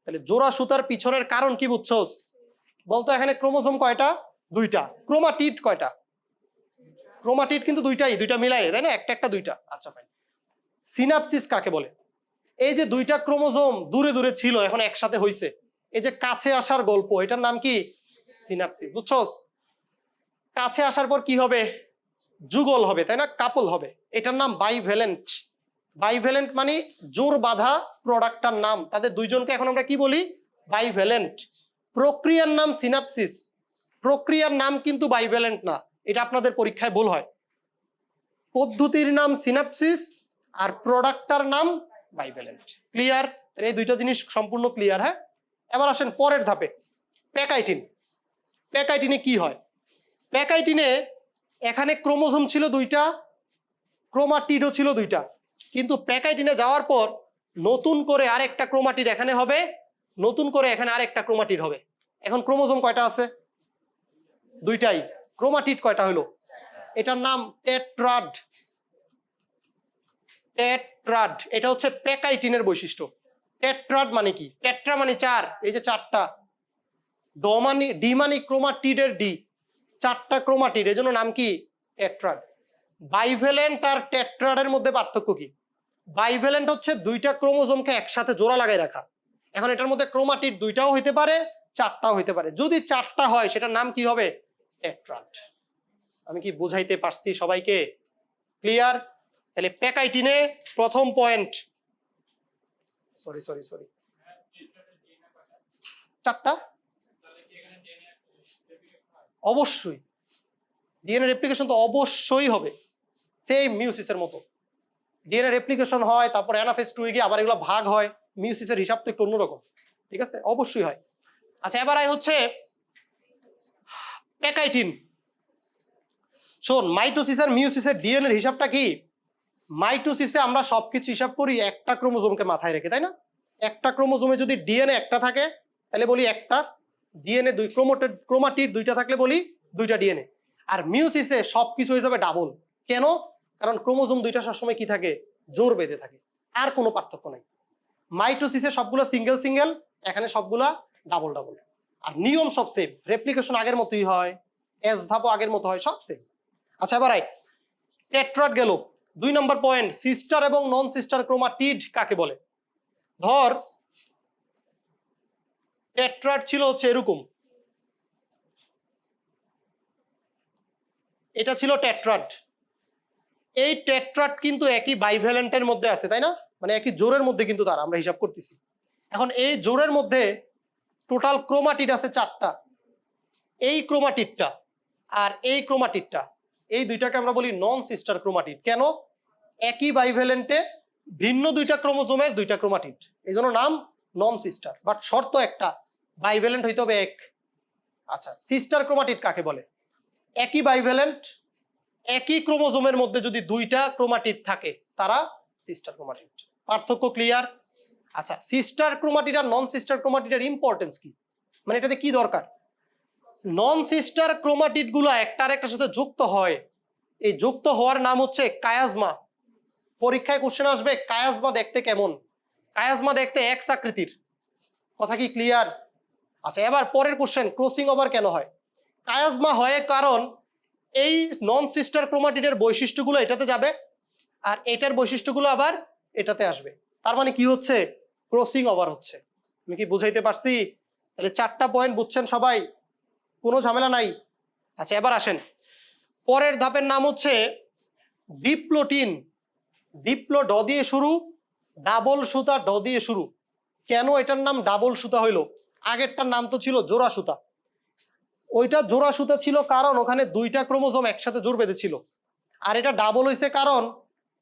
তাহলে জোড়া সুতার পিছনের কারণ কি বুঝছস? বলতো এখানে ক্রোমোজোম কয়টা? 2টা। ক্রোমাটিড কয়টা? ক্রোমাটিড কিন্তু 2টাই, 2টা মিলাই, তাই না? একটা একটা 2টা। আচ্ছা ফাইন। সিনাপসিস কাকে বলে? এই যে 2টা ক্রোমোজোম দূরে দূরে ছিল, এখন একসাথে হইছে, এই যে কাছে আসার গল্প, এটার নাম কি? সিনাপসিস। বুঝছস? কাছে আসার পর কি হবে? যুগল হবে, তাই না? কাপল হবে, এটার নাম বাইভ্যালেন্ট। বাইভ্যালেন্ট মানে জোর বাঁধা প্রোডাক্টটার নাম, তাদের দুইজনকে এখন আমরা কি বলি? বাইভ্যালেন্ট। প্রক্রিয়ার নাম সিনাপসিস, প্রক্রিয়ার নাম কিন্তু বাইভ্যালেন্ট না, এটা আপনাদের পরীক্ষায় ভুল হয়। পদ্ধতির নাম সিনাপসিস আর প্রোডাক্টটার নাম বাইভ্যালেন্ট। ক্লিয়ার? এই দুইটা জিনিস সম্পূর্ণ ক্লিয়ার। হ্যাঁ, এবার আসেন পরের ধাপে, প্যাকাইটিন। প্যাকাইটিনে কি হয়? প্যাকাইটিনে এখানে ক্রোমোজোম ছিল 2টা, ক্রোমাটিডও ছিল 2টা, কিন্তু প্যাকাইটিনে যাওয়ার পর নতুন করে আরেকটা ক্রোমাটিড এখানে হবে, নতুন করে এখানে আরেকটা ক্রোমাটিড হবে। এখন ক্রোমোজোম কয়টা আছে? 2টাই। ক্রোমাটিড কয়টা হলো? এটার নাম টেট্রাড। টেট্রাড, এটা হচ্ছে প্যাকাইটিনের বৈশিষ্ট্য। টেট্রাড মানে কি? টেট্রা মানে 4, এই যে 4টা। ডি মানে ক্রোমাটিডের ডি, 4টা ক্রোমাটিড, এজন্য নাম কি? টেট্রাড। বাইভ্যালেন্ট আর টেট্রাডের মধ্যে পার্থক্য কি? বাইভ্যালেন্ট হচ্ছে 2টা ক্রোমোজোমকে একসাথে জোড়া লাগাই রাখা। এখন এটার মধ্যে ক্রোমাটিড 2টাও হইতে পারে, 4টাও হইতে পারে। যদি 4টা হয় সেটার নাম কি হবে? টেট্রাড। আমি কি বুঝাইতে পারছি সবাইকে? ক্লিয়ার? তাহলে প্যাকাইটিনে প্রথম পয়েন্ট, সরি সরি সরি, 4টা অবশ্যই। ডিএনএ রেপ্লিকেশন তো অবশ্যই হবে, সেম মিউসিসের মতো ডিএনএ রেপ্লিকেশন হয়, তারপর অ্যানাফেজ 2 গিয়ে আবার এগুলো ভাগ হয়, মিউসিসের হিসাব তো একটু অন্যরকম, ঠিক আছে, অবশ্যই হয়। আচ্ছা এবার হচ্ছে প্যাকাইটিন। শোন, মাইটোসিস আর মিউসিসের ডিএনএ এর হিসাবটা কি? মাইটোসিসে আমরা সবকিছু হিসাব করি একটা ক্রোমোজোমকে মাথায় রেখে, তাই না? একটা ক্রোমোজোমে যদি ডিএনএ একটা থাকে তাহলে বলি একটা, ডিএনএ দুই, ক্রোমাটিড দুইটা থাকলে বলি দুইটা ডিএনএ। আর মিউসিসে সবকিছু হয়ে যাবে ডাবল। কেন? কারণ ক্রোমোজোম দুইটা সবসময় কি থাকে, জোর বেঁধে থাকে, আর কোনো পার্থক্য নাই। মাইটোসিসে সবগুলো সিঙ্গেল সিঙ্গেল, এখানে সবগুলা ডাবল ডাবল। আর নিয়ম সব সেম, রেপ্লিকেশন আগের মতোই হয়, এস ধাপও আগের মতো হয়, সব সেম। আচ্ছা এবার টেট্রাড গেল। 2 নম্বর পয়েন্ট, সিস্টার এবং নন সিস্টার ক্রোমাটিড কাকে বলে? ধর টেট্রাড ছিল হচ্ছে এরকম, এটা ছিল টেট্রাড। এই টেট্রাড কিন্তু একই বাইভ্যালেন্টের মধ্যে আছে, তাই না? মানে একই জোরের মধ্যে কিন্তু তার আমরা হিসাব করতেছি। এখন এই জোরের মধ্যে টোটাল ক্রোমাটিড আছে 4টা। এই ক্রোমাটিডটা আর এই ক্রোমাটিডটা, এই দুইটাকে আমরা বলি নন সিস্টার ক্রোমাটিড। কেন? একই বাইভ্যালেন্টে ভিন্ন দুইটা ক্রোমোজোমের দুইটা ক্রোমাটিড, এই জন্য নাম নন সিস্টার। বাট শর্ত একটা, বাইভ্যালেন্ট হইতে হবে এক। আচ্ছা সিস্টার ক্রোমাটিড কাকে বলে? একই বাইভ্যালেন্ট, একই ক্রোমোজোমের মধ্যে যদি দুইটা ক্রোমাটিড থাকে তারা সিস্টার ক্রোমাটিড। পার্থক্য ক্লিয়ার? আচ্ছা সিস্টার ক্রোমাটিড আর নন সিস্টার ক্রোমাটিডের ইম্পর্টেন্স কি, মানে এটাতে কি দরকার? নন সিস্টার ক্রোমাটিড গুলো একটা আরেকটার সাথে যুক্ত হয়, এই যুক্ত হওয়ার নাম হচ্ছে কায়াজমা। পরীক্ষায় কোশ্চেন আসবে কায়াজমা দেখতে কেমন? কায়াজমা দেখতে এক্স আকৃতির। কথা কি ক্লিয়ার? আচ্ছা এবার পরের কোশ্চেন, ক্রসিং ওভার কেন হয়? কায়াজমা হয় কারণ এই নন সিস্টার ক্রোমাটিডের বৈশিষ্ট্যগুলো এটাতে যাবে, আর এটার বৈশিষ্ট্যগুলো আবার এটাতে আসবে। তার মানে কি হচ্ছে? ক্রসিং ওভার হচ্ছে। আমি কি বুঝাইতে পারছি? তাহলে 4টা পয়েন্ট বুঝছেন সবাই, কোনো ঝামেলা নাই। আচ্ছা এবার আসেন, পরের ধাপের নাম হচ্ছে ডিপ্লোটিন। ডিপ্লো ড দিয়ে শুরু, ডাবল সুতা ড দিয়ে শুরু। কেন এটার নাম ডাবল সুতা হইলো? আগেরটার নাম তো ছিল জোড়া সুতা। ওইটা জোড়া সুতা ছিল কারণ ওখানে দুইটা ক্রোমোজোম একসাথে জোর বেঁধেছিল। আর এটা ডাবল হয়েছে কারণ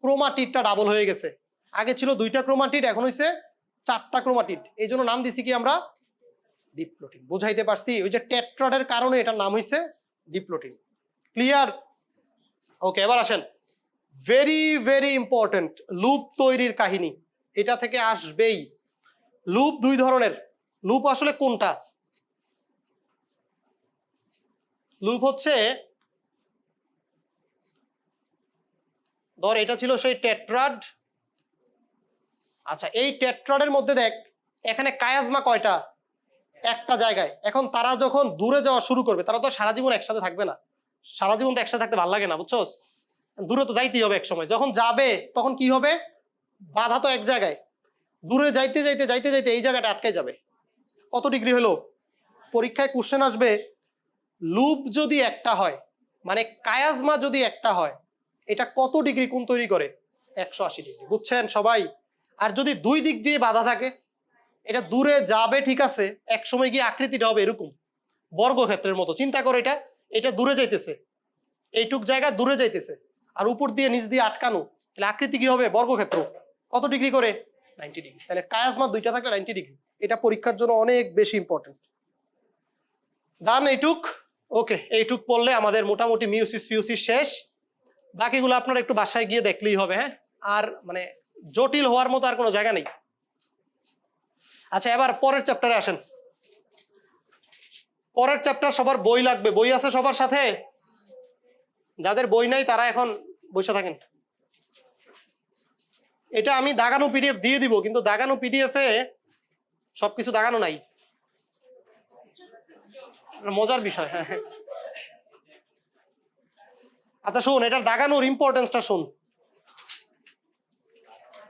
ক্রোমাটিডটা ডাবল হয়ে গেছে। আগে ছিল দুইটা ক্রোমাটিড, এখন হয়েছে 4টা ক্রোমাটিড, এই জন্য নাম দিছি কি আমরা? ডিপ্লোটিন। বুঝাইতে পারছি? ওই যে টেট্রাডের কারণে এটার নাম হয়েছে ডিপ্লোটিন। ক্লিয়ার? ওকে এবার আসেন, ভেরি ভেরি ইম্পর্টেন্ট, লুপ তৈরির কাহিনী এটা থেকে আসবেই। লুপ 2 ধরনের। লুপ আসলে কোনটা? লুপ হচ্ছে, ধর এটা ছিল সেই টেট্রাড। আচ্ছা এই টেট্রাডের মধ্যে দেখ এখানে কায়াজমা কয়টা? একটা জায়গায়। এখন তারা যখন দূরে যাওয়া শুরু করবে, তারা তো সারা জীবন একসাথে থাকবে না। সারা জীবন তো একসাথে থাকতে ভালো লাগে না, বুঝছোস? দূরে তো যাইতেই হবে এক সময়। যখন যাবে তখন কি হবে? বাধা তো এক জায়গায়, দূরে যাইতে যাইতে যাইতে যাইতে এই জায়গাটা আটকে যাবে। কত ডিগ্রি হলো? পরীক্ষায় কোশ্চেন আসবে, লুপ যদি একটা হয়, মানে কায়াজমা যদি একটা হয়, এটা কত ডিগ্রি কোণ তৈরি করে? 180 ডিগ্রি। বুঝছেন সবাই? আর যদি দুই দিক দিয়ে বাধা থাকে, এটা দূরে যাবে ঠিক আছে, এক সময় গিয়ে আকৃতিটা হবে এরকম বর্গক্ষেত্রের মতো। চিন্তা করো, এটা এটা দূরে যাইতেছে, এইটুক জায়গা দূরে যাইতেছে, আর উপর দিয়ে নিচ দিয়ে আটকানো, তাহলে আকৃতি কি হবে? বর্গক্ষেত্র। কত ডিগ্রি করে? 90 ডিগ্রি। তাহলে কায়াজমা দুইটা থাকলে 90 ডিগ্রি। এটা পরীক্ষার জন্য অনেক বেশি ইম্পর্টেন্ট। ডান এইটুক? ওকে, এইটুক পড়লে আমাদের মোটামুটি মিউসিস ফিউসিস শেষ। বাকিগুলো আপনারা একটু বাসায় গিয়ে দেখলেই হবে। হ্যাঁ, আর মানে জটিল হওয়ার মতো আর কোনো জায়গা নেই। আচ্ছা এবার পরের চ্যাপ্টারে আসেন। পরের চ্যাপ্টার সবার বই লাগবে। বই আছে সবার সাথে? যাদের বই নাই তারা এখন বসে থাকেন। এটা আমি দাগানো পিডিএফ দিয়ে দিব, কিন্তু দাগানো পিডিএফ এ সবকিছু দাগানো নাই, মজার বিষয়। হ্যাঁ হ্যাঁ। আচ্ছা শোন, এটার দাগানোর ইম্পর্টেন্সটা শোন।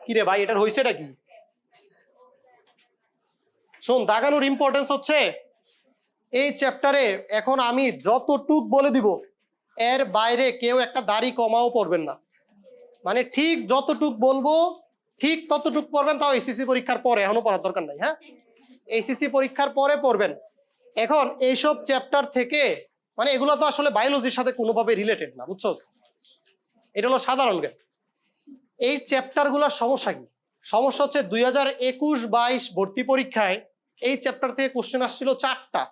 কিরে ভাই, এটার হইছেটা কি? শোন, দাগানোর ইম্পর্টেন্স হচ্ছে এই চ্যাপ্টারে এখন আমি যতটুক বলে দিব এর বাইরে কেউ একটা দাড়ি কমাও পড়বেন না। মানে ঠিক যতটুক বলবো ঠিক ততটুক পড়বেন, তাও এসিসি পরীক্ষার পরে, এখনো পড়ার দরকার নাই। হ্যাঁ, এসিসি পরীক্ষার পরে পড়বেন। এখন এইসব চ্যাপ্টার থেকে, মানে এগুলো তো আসলে বায়োলজির সাথে কোনোভাবে রিলেটেড না, বুঝছো? এটা হলো সাধারণ জ্ঞান। এই চ্যাপ্টারগুলোর সমস্যা কি? সমস্যা হচ্ছে 2021-22 ভর্তি পরীক্ষায় এই চ্যাপ্টার থেকে কোশ্চেন আসছিল 4টা,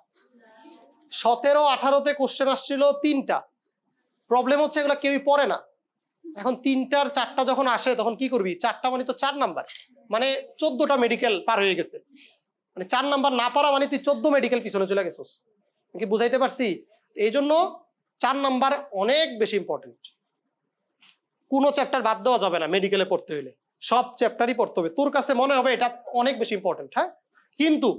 17-18-তে কোশ্চেন আসছিল 3টা। প্রবলেম হচ্ছে এগুলো কেউই পড়ে না। এখন 3টার 4টা যখন আসে তখন কি করবি? 4টা মানে তো 4 নাম্বার, মানে 14টা মেডিকেল পার হয়ে গেছে। মানে 4 নাম্বার না পারা মানে তুই 14 মেডিকেল পিছনে চলে গেছিস। কি বুঝাইতে পারছি? এই জন্য 4 নাম্বার অনেক বেশি ইম্পর্টেন্ট। কোনো চ্যাপ্টার বাদ দেওয়া যাবে না মেডিকেলে পড়তে হলে, সব চ্যাপ্টারই পড়তে হবে। তোর কাছে মনে হবে এটা অনেক বেশি ইম্পর্টেন্ট, হ্যাঁ, কিন্তু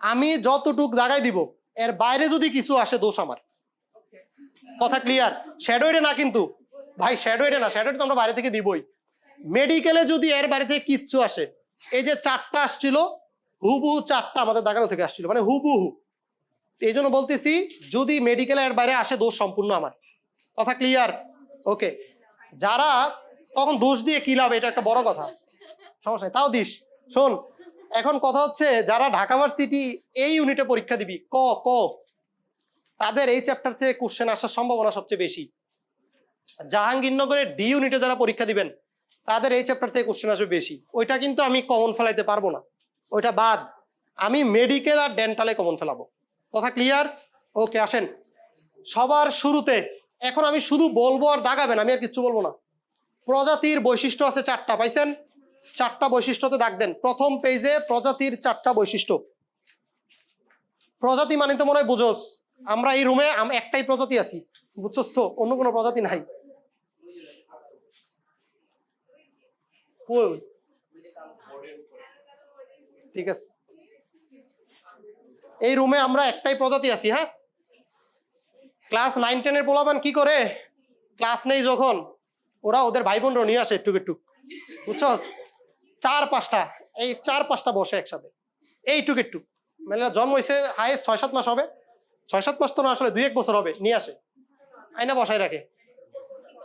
আমি যতটুক জায়গায় দিব এর বাইরে যদি কিছু আসে দোষ আমার। কথা ক্লিয়ার? শ্যাডোইডে না কিন্তু ভাই, শ্যাডোইডে না, শ্যাডোইডে তো আমরা বাইরে থেকে দিবই। মেডিকেলে যদি এর বাইরে থেকে কিচ্ছু আসে, এই যে 4টা আসছিল হুবহু 4টা আমাদের দাগানো থেকে আসছিল, মানে হুবহু। এই জন্য বলতেছি যদি মেডিকেলে এর বাইরে আসে দোষ সম্পূর্ণ আমার। কথা ক্লিয়ার? ওকে, যারা তখন দোষ দিয়ে কি লাভ, এটা একটা বড় কথা, সমস্যা নেই, তাও দিস। শোন, এখন কথা হচ্ছে যারা ঢাকা ভার্সিটি এই ইউনিটে পরীক্ষা দিবি ক ক তাদের এই চ্যাপ্টার থেকে কোশ্চেন আসার সম্ভাবনা সবচেয়ে বেশি। জাহাঙ্গীরনগরের ডি ইউনিটে যারা পরীক্ষা দিবেন তাদের এই চ্যাপ্টার থেকে কোশ্চেন আসবে বেশি। ওইটা কিন্তু আমি কমন ফেলাইতে পারবো না, ওইটা বাদ। আমি মেডিকেল আর ডেন্টালে কমন ফেলাবো। কথা ক্লিয়ার? ওকে, আসেন সবার শুরুতে। এখন আমি শুধু বলবো আর দাগাবেন, আমি আর কিচ্ছু বলবো না। প্রজাতির বৈশিষ্ট্য আছে 4টা, পাইছেন? 4টা বৈশিষ্ট্যতে দাগ দেন। প্রথম পেজে প্রজাতির 4টা বৈশিষ্ট্য। প্রজাতি মানে তো মনে হয় বুঝোস, আমরা এই রুমে একটাই প্রজাতি আছি, বুঝছোস তো, অন্য কোনো প্রজাতি নাই। ঠিক আছে, এই রুমে আমরা একটাই প্রজাতি আছি। হ্যাঁ, ক্লাস 9-10-এর পোলাপান কি করে, ক্লাস নেই যখন ওরা ওদের ভাই বোনরা নিয়ে আসে একটু একটু, বুঝছস? 4-5টা, এই 4-5টা বসে একসাথে এইটুক একটু, মানে জন্ম হয়েছে হাইয়েস্ট 6-7 মাস হবে, 6-7 মাস তো না, আসলে 2-1 বছর হবে, নিয়ে আসে আইনা বসায় রাখে।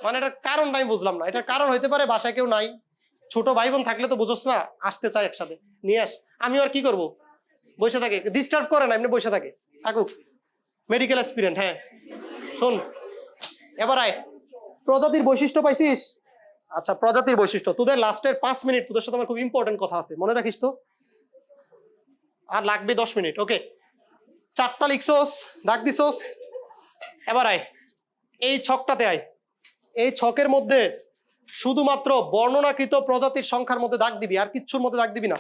মানে এটার কারণটা আমি বুঝলাম না। এটার কারণ হইতে পারে বাসায় কেউ নাই, ছোট ভাই বোন থাকলে তো বুঝোস না, আসতে চায় একসাথে, নিয়ে আস। আমি আর কি করব, বসে থাকে, ডিস্টার্ব করে না, এমনি বসে থাকে, থাকুক, মেডিকেল এক্সপিরিয়েন্ট। হ্যাঁ শোন, এবার আয়, প্রজাতির বৈশিষ্ট্য পাইছিস? আচ্ছা, প্রজাতির বৈশিষ্ট্য তোদের লাস্টের 5 মিনিট, তোদের সাথে আমার খুব ইম্পর্টেন্ট কথা আছে, মনে রাখিস তো। আর লাগবে 10 মিনিট। ওকে, 4টা লিখছোস, দাগ দিছোস। এবার আয় এই ছকটাতে আয়। এই ছকের মধ্যে শুধুমাত্র বর্ণনাকৃত প্রজাতির সংখ্যার মধ্যে দাগ দিবি, আর কিচ্ছুর মধ্যে দাগ দিবি না,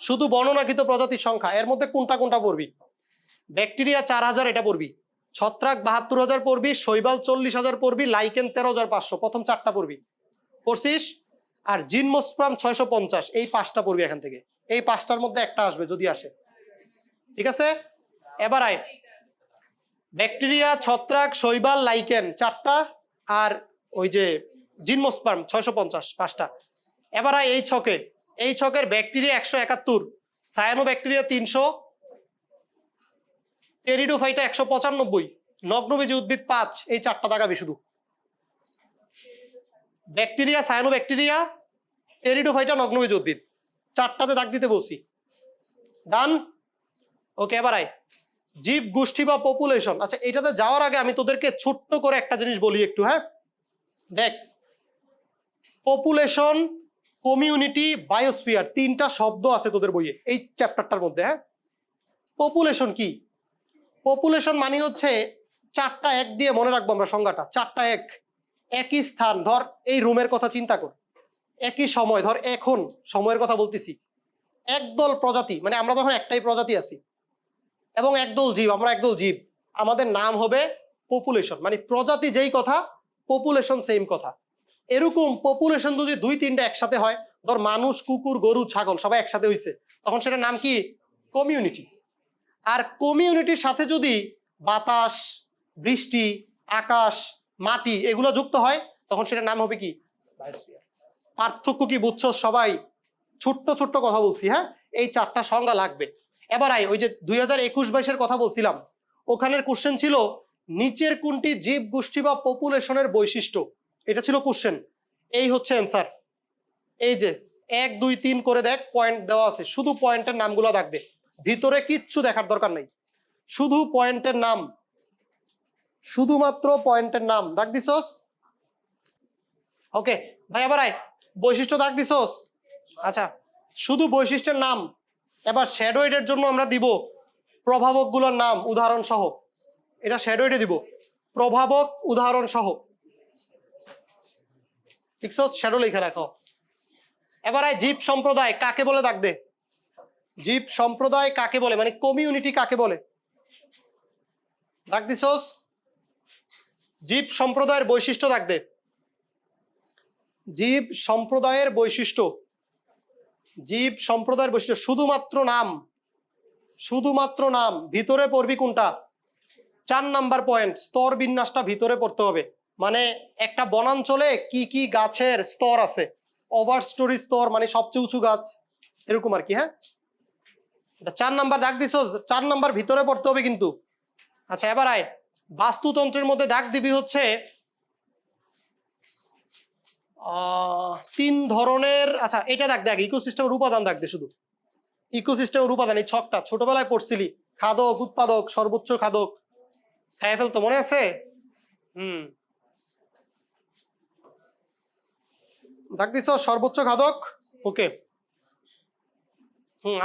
শুধু বর্ণনাকৃত প্রজাতির সংখ্যা। এর মধ্যে কোনটা কোনটা পড়বি? ব্যাকটেরিয়া 4000 এটা পড়বি, ছত্রাক 72,000 পড়বি, শৈবাল 40,000 পড়বি, লাইকেন 13,500, প্রথম 4টা পড়বি, পড়ছিস? আর জিনমোস্পার্ম 650, এই 5টা পড়বি এখান থেকে। এই 5টার মধ্যে একটা আসবে যদি আসে, ঠিক আছে? এবার আয়, ব্যাকটেরিয়া, ছত্রাক, শৈবাল, লাইকেন 4টা, আর ওই যে জিনমোস্পার্ম 650, 5টা। এবার আয় এই ছকে, এই ছকের ব্যাকটেরিয়া 171, সায়ানো ব্যাকটেরিয়া 300, টেরিডোফাইটা 195, নগ্নবীজি উদ্ভিদ 5, এই 4টা দাগাবি শুধু। ব্যাকটেরিয়া, সায়ানো ব্যাকটেরিয়া, টেরিডোফাইটা, নগ্নবীজি উদ্ভিদ, 4টাতে দাগ দিতে বলছি। ডান? ওকে, এবার আয় জীব গোষ্ঠী বা পপুলেশন। আচ্ছা, এটাতে যাওয়ার আগে আমি তোদেরকে ছোট্ট করে একটা জিনিস বলি একটু। হ্যাঁ দেখ, পপুলেশন, কমিউনিটি, বায়োস্ফিয়ার, 3টা শব্দ আছে তোদের বইয়ে এই চ্যাপ্টারটার মধ্যে। হ্যাঁ, পপুলেশন কি? পপুলেশন মানে হচ্ছে 4টা এক দিয়ে মনে রাখবো আমরা সংজ্ঞাটা। 4টা এক, একই স্থান, ধর এই রুমের কথা চিন্তা কর, একই সময়, ধর এখন সময়ের কথা বলতেছি, একদল প্রজাতি, মানে আমরা তখন একটাই প্রজাতি আছি, এবং একদল জীব, আমরা একদল জীব, আমাদের নাম হবে পপুলেশন। মানে প্রজাতি যেই কথা, পপুলেশন সেম কথা। এরকম পপুলেশন যদি 2-3টা একসাথে হয়, ধর মানুষ, কুকুর, গরু, ছাগল সবাই একসাথে হইছে, তখন সেটার নাম কি? কমিউনিটি। আর কমিউনিটির সাথে যদি বাতাস, বৃষ্টি, আকাশ, মাটি এগুলো যুক্ত হয়, তখন সেটার নাম হবে কি? বায়োস্ফিয়ার। পার্থক্য কি বুঝছো সবাই? ছোট্ট ছোট্ট কথা বলছি। হ্যাঁ, এই 4টা সংজ্ঞা লাগবে। এবার আই, ওই যে 2021-22-এর কথা বলছিলাম, ওখানের কোশ্চেন ছিল নিচের কোনটি জীব গোষ্ঠী বা পপুলেশনের বৈশিষ্ট্য, এটা ছিল কোশ্চেন। এই হচ্ছে অ্যান্সার। এই যে 1, 2, 3 করে দেখ, পয়েন্ট দেওয়া আছে, শুধু পয়েন্টের নামগুলো দেখবে, ভিতরে কিচ্ছু দেখার দরকার নেই, শুধু পয়েন্টের নাম, শুধুমাত্র পয়েন্টের নাম দাগ দিছস। ওকে ভাই, আবার আয়, বৈশিষ্ট্য দাগ দিছস, আচ্ছা, শুধু বৈশিষ্ট্যের নাম। এবার শ্যাডোয়েডের জন্য আমরা দিব প্রভাবকগুলোর নাম উদাহরণ সহ। এটা শ্যাডোয়েডে দিব প্রভাবক উদাহরণ সহ। ঠিক আছে, শ্যাডো লিখে রাখো। এবার জীব সম্প্রদায় কাকে বলে দাগ দে। জীব সম্প্রদায় কাকে বলে, মানে কমিউনিটি কাকে বলে, দাগ দিছস। জীব সম্প্রদায়ের বৈশিষ্ট্য দাগ দে। জীব সম্প্রদায়ের বৈশিষ্ট্য, জীব সম্প্রদায়ের বৈশিষ্ট্য শুধুমাত্র নাম, শুধুমাত্র নাম। ভিতরে পড়বি কোনটা? 4 নাম্বার পয়েন্ট, স্তর বিন্যাসটা ভিতরে পড়তে হবে। মানে একটা বনাঞ্চলে কি কি গাছের স্তর আছে, ওভার স্টোরি স্তর মানে সবচেয়ে উঁচু গাছ, এরকম আর কি। হ্যাঁ, 4 নাম্বার দাগ দিছো, 4 নাম্বার ভিতরে পড়তে হবে কিন্তু। আচ্ছা, এবার আয় বাস্তুতন্ত্রের মধ্যে দাগ দিবি হচ্ছে 3 ধরনের। আচ্ছা, এটা দাগ দেখ, ইকোসিস্টেমের উপাদান দাগ দে শুধু। ইকোসিস্টেমের উপাদান, এই ছকটা ছোটবেলায় পড়ছিলি, খাদক, উৎপাদক, সর্বোচ্চ খাদক। খাইয়ে ফেলতো, মনে আছে? দাগ দিছ সর্বোচ্চ খাদক। ওকে,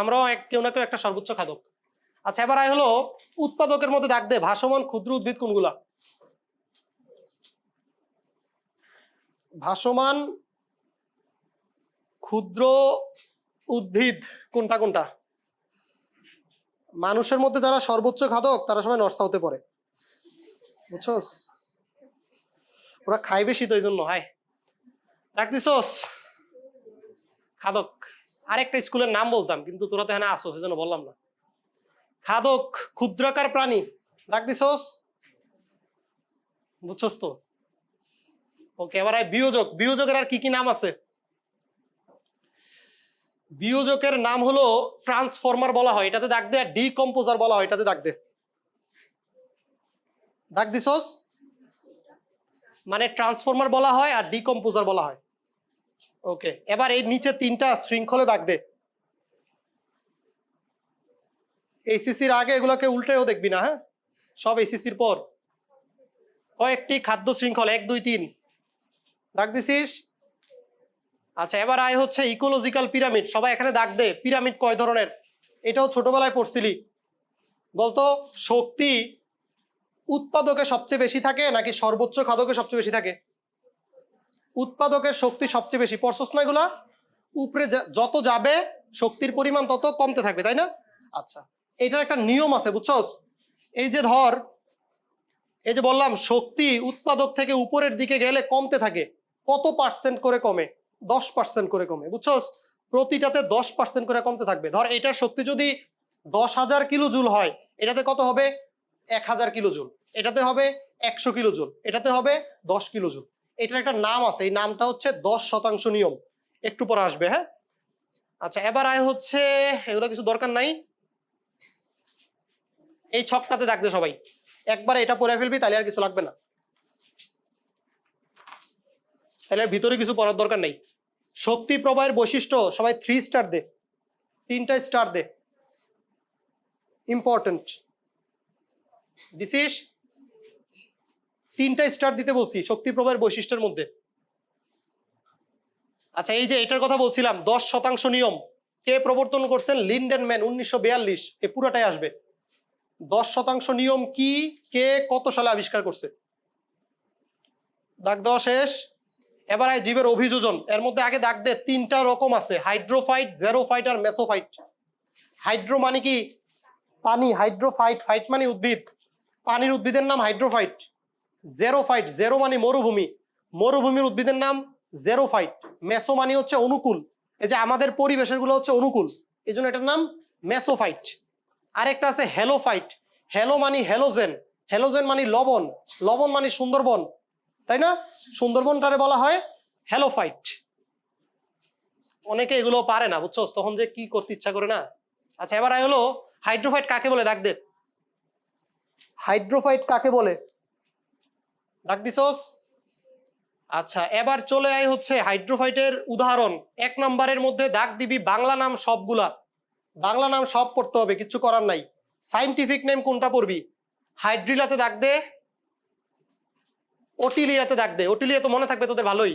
আমরাও কেউ না কেউ একটা সর্বোচ্চ খাদক। আচ্ছা, এবার আয় হলো উৎপাদকের মধ্যে দাগ দে ভাসমান ক্ষুদ্র উদ্ভিদ কোনগুলা। ভাসমান ক্ষুদ্র উদ্ভিদ কোনটা কোনটা? মানুষের মধ্যে যারা সর্বোচ্চ খাদক তারা সবাই নর্থ সাউথে পড়ে, বুঝছস? ওরা খাই বেশি তো এই জন্য। হাই, দাগ দিছস খাদক। আরেকটা স্কুলের নাম বলতাম কিন্তু তোরা তো এখানে আসো সেজন্য বললাম না। খাদক ক্ষুদ্রাকার প্রাণী, দাগ দিছস, বুঝছস তো? ওকে, এবার বিয়োজক। বিয়োজকের আর কি কি নাম আছে? বিয়োজকের নাম হলো ট্রান্সফর্মার বলা হয়, এটাতে দাগ দে। আর ডিকম্পোজার বলা হয়, এটাতে দাগ দে। দাগ দিছস, মানে ট্রান্সফর্মার বলা হয় আর ডিকম্পোজার বলা হয়। ওকে, এবার এই নিচে 3টা শৃঙ্খলে দাগ দে। এইসিসির আগে এগুলোকে উল্টেও দেখবি না, হ্যাঁ, সব এইসিসির পর। কয়েকটি খাদ্য শৃঙ্খল, 1 2 3 দাগ দিছিস। আচ্ছা, এবার আয় হচ্ছে ইকোলজিক্যাল পিরামিড। সবাই এখানে দাগ দে, পিরামিড কয় ধরনের? এটাও ছোটবেলায় পড়ছিলি। বলতো শক্তি উৎপাদকে সবচেয়ে বেশি থাকে নাকি সর্বোচ্চ খাদকে সবচেয়ে বেশি থাকে? উৎপাদকের শক্তি সবচেয়ে বেশি, পড়ছস না এগুলা? উপরে যত যাবে শক্তির পরিমাণ তত কমতে থাকবে, তাই না? আচ্ছা, এটার একটা নিয়ম আছে, বুঝছস? এই যে ধর, এই যে বললাম শক্তি উৎপাদক থেকে উপরের দিকে গেলে কমতে থাকে। কত পার্সেন্ট করে কমে? 10% করে কমে, বুঝছস? প্রতিটাতে 10% করে কমতে থাকবে। ধর এটার শক্তি যদি 10,000 কিলো জুল হয়, এটাতে কত হবে? 1000 কিলো জুল। এটাতে হবে 100 কিলো জুল। এটাতে হবে 10 কিলো জুল। এটার একটা নাম আছে, এই নামটা হচ্ছে 10% নিয়ম। একটু পরে আসবে, হ্যাঁ। আচ্ছা, এবার আয় হচ্ছে, এগুলো কিছু দরকার নাই, এই ছকটাতে দাগ দে সবাই। একবার এটা পড়ে ফেলবি তাহলে আর কিছু লাগবে না, তাহলে ভিতরে কিছু পড়ার দরকার নেই। শক্তি প্রবাহের বৈশিষ্ট্য সবাই 3 স্টার দে, 3টা স্টার দে, ইম্পর্টেন্ট। দিছিস? 3টা স্টার দিতে বলছি শক্তি প্রবাহের বৈশিষ্ট্যের মধ্যে। আচ্ছা, এই যে এটার কথা বলছিলাম 10% নিয়ম, কে প্রবর্তন করছেন? লিন্ডেনম্যান, 1942। এই পুরাটাই আসবে। 10% নিয়ম কি, কে কত সালে আবিষ্কার করছে? দাগ দেওয়া শেষ। এবার আয় জীবের অভিযোজন। এর মধ্যে আগে দাগ দে 3টা রকম আছে, হাইড্রোফাইট, জেরোফাইট আর মেসোফাইট। হাইড্রো মানে কি? পানি। হাইড্রোফাইট, ফাইট মানে উদ্ভিদ, পানির উদ্ভিদের নাম হাইড্রোফাইট। জেরোফাইট, জেরো মানে মরুভূমি, মরুভূমির উদ্ভিদের নাম জেরোফাইট। মেসো মানে হচ্ছে অনুকূল, এই যে আমাদের পরিবেশের গুলো হচ্ছে অনুকূল, এই জন্য এটার নাম মেসোফাইট। আরেকটা আছে হেলোফাইট। হেলো মানে হেলোজেন, হেলোজেন মানে লবণ, লবণ মানে সুন্দরবন, তাই না? সুন্দরবনটারে বলা হয় হেলোফাইট। অনেকে এগুলো পারে না, বুঝছো, তখন যে কি করতে ইচ্ছা করে না। আচ্ছা, এবার আয় হলো হাইড্রোফাইট কাকে বলে, দাগ দে। হাইড্রোফাইট কাকে বলে? দাগ দিছস। আচ্ছা, এবার চলে আয় হচ্ছে হাইড্রোফাইটের উদাহরণ। 1 নম্বরের মধ্যে দাগ দিবি বাংলা নাম সবগুলা, বাংলা নাম সব পড়তে হবে, কিচ্ছু করার নাই। সাইন্টিফিক নেম কোনটা পড়বি? হাইড্রিলাতে দাগ দে, ওটিলিয়াতে দাগ দে। ওটিলিয়া তো মনে থাকবে তোদের ভালোই,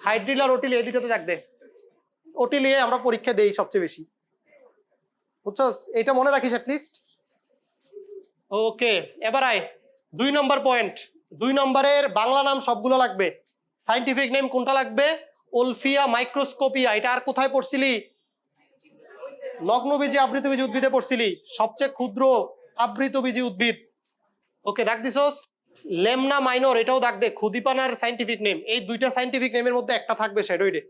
হাইড্রিল আর ওটিলিয়া এই দুটোতে দাগ দে। ওটি নিয়ে আমরা পরীক্ষা দেই সবচেয়ে বেশি, বুঝছস? এটা মনে রাখিস অ্যাটলিস্ট। ওকে, এবার আয় 2 নম্বর পয়েন্ট। 2 নম্বরের বাংলা নাম সবগুলো লাগবে। সাইন্টিফিক নেম কোনটা লাগবে? ওলফিয়া মাইক্রোস্কোপিয়া। এটা আর কোথায় পড়ছিলি? নগ্নবীজি আবৃতবীজি উদ্ভিদে পড়ছিলি, সবচেয়ে ক্ষুদ্র আবৃতবীজি উদ্ভিদ। ওকে, দাগ দিছস। লেমনা মাইনর, এটাও দাগ দে, খুদিপানার সাইন্টিফিক নেম। এই দুইটা সাইন্টিফিক নেমের মধ্যে একটা থাকবে শ্যাডোইডে।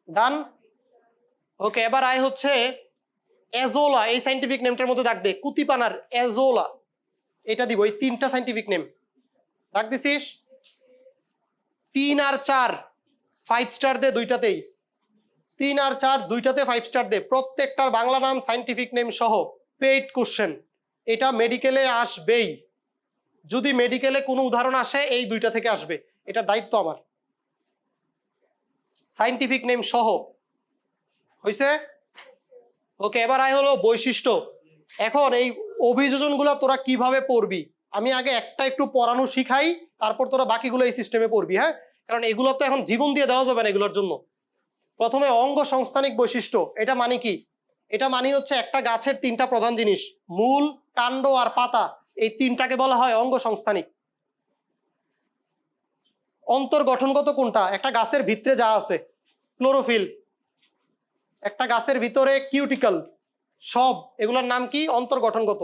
ডান। ওকে, এবার আয় হচ্ছে এজোলা। এই সাইন্টিফিক নেমটার মধ্যে দাগ দে, কুতিপানার এজোলা, এটা দিব। এই 3টা সাইন্টিফিক নেম দাগ দিছিস। 3 আর 4 5 স্টার দে দুইটাতেই। 3 আর 4 দুইটাতে 5 স্টার দে। প্রত্যেকটার বাংলা নাম সাইন্টিফিক নেম সহ পেইড কোশ্চেন। এটা মেডিকেলে আসবেই। যদি মেডিকেলে কোনো উদাহরণ আসে এই দুইটা থেকে আসবে, এটা দায়িত্ব আমার। সাইন্টিফিক নেম সহ হইছে? ওকে, এবার আয় হলো বৈশিষ্ট্য। এখন এই অভিযোজনগুলো তোরা কিভাবে পড়বি, আমি আগে একটা একটু পড়ানো শিখাই, তারপর তোরা বাকিগুলো এই সিস্টেমে পড়বি। হ্যাঁ, কারণ এগুলো তো এখন জীবন দিয়ে দেওয়া যাবে না এগুলোর জন্য। প্রথমে অঙ্গ সংস্থানিক বৈশিষ্ট্য। এটা মানে কি? এটা মানে হচ্ছে একটা গাছের 3টা প্রধান জিনিস, মূল, কাণ্ড আর পাতা। এই 3টাকে বলা হয় অঙ্গ সংস্থানিক। অন্তর্গঠনগত কোনটা? একটা গাছের ভিতরে যা আছে, ক্লোরোফিল। একটা গাছের ভিতরে কিউটিকল, সব এগুলোর নাম কি? অন্তর্গঠনগত।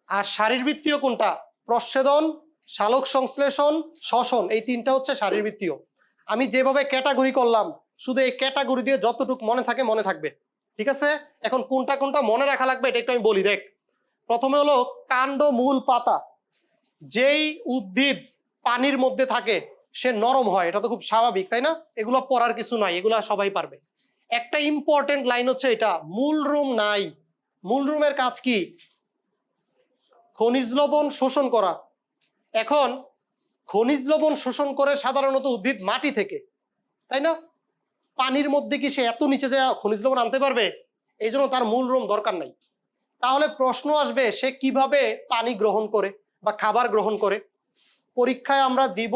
আর শারীরবৃত্তীয় কোনটা? প্রচ্ছেদন, সালোক সংশ্লেষণ, শ্বসন। এই 3টা হচ্ছে শারীরবৃত্তীয়। আমি যেভাবে ক্যাটাগরি করলাম, শুধু এই ক্যাটাগরি দিয়ে যতটুকু মনে থাকে মনে থাকবে, ঠিক আছে? এখন কোনটা কোনটা মনে রাখা লাগবে এটা একটু আমি বলি। দেখ, প্রথমে হলো কাণ্ড, মূল, পাতা। যেই উদ্ভিদ পানির মধ্যে থাকে সে নরম হয়, এটা তো খুব স্বাভাবিক, তাই না? এগুলো পড়ার কিছু নাই, এগুলো সবাই পারবে। একটা ইম্পর্টেন্ট লাইন হচ্ছে এটা, মূলরুম নাই। মূলরুমের কাজ কি? খনিজ লবণ শোষণ করা। এখন খনিজ লবণ শোষণ করে সাধারণত উদ্ভিদ মাটি থেকে, তাই না? পানির মধ্যে কি সে এত নিচে যায় খনিজ লবণ আনতে পারবে? এই জন্য তার মূলরুম দরকার নাই। তাহলে প্রশ্ন আসবে সে কিভাবে পানি গ্রহণ করে বা খাবার গ্রহণ করে? পরীক্ষায় আমরা দিব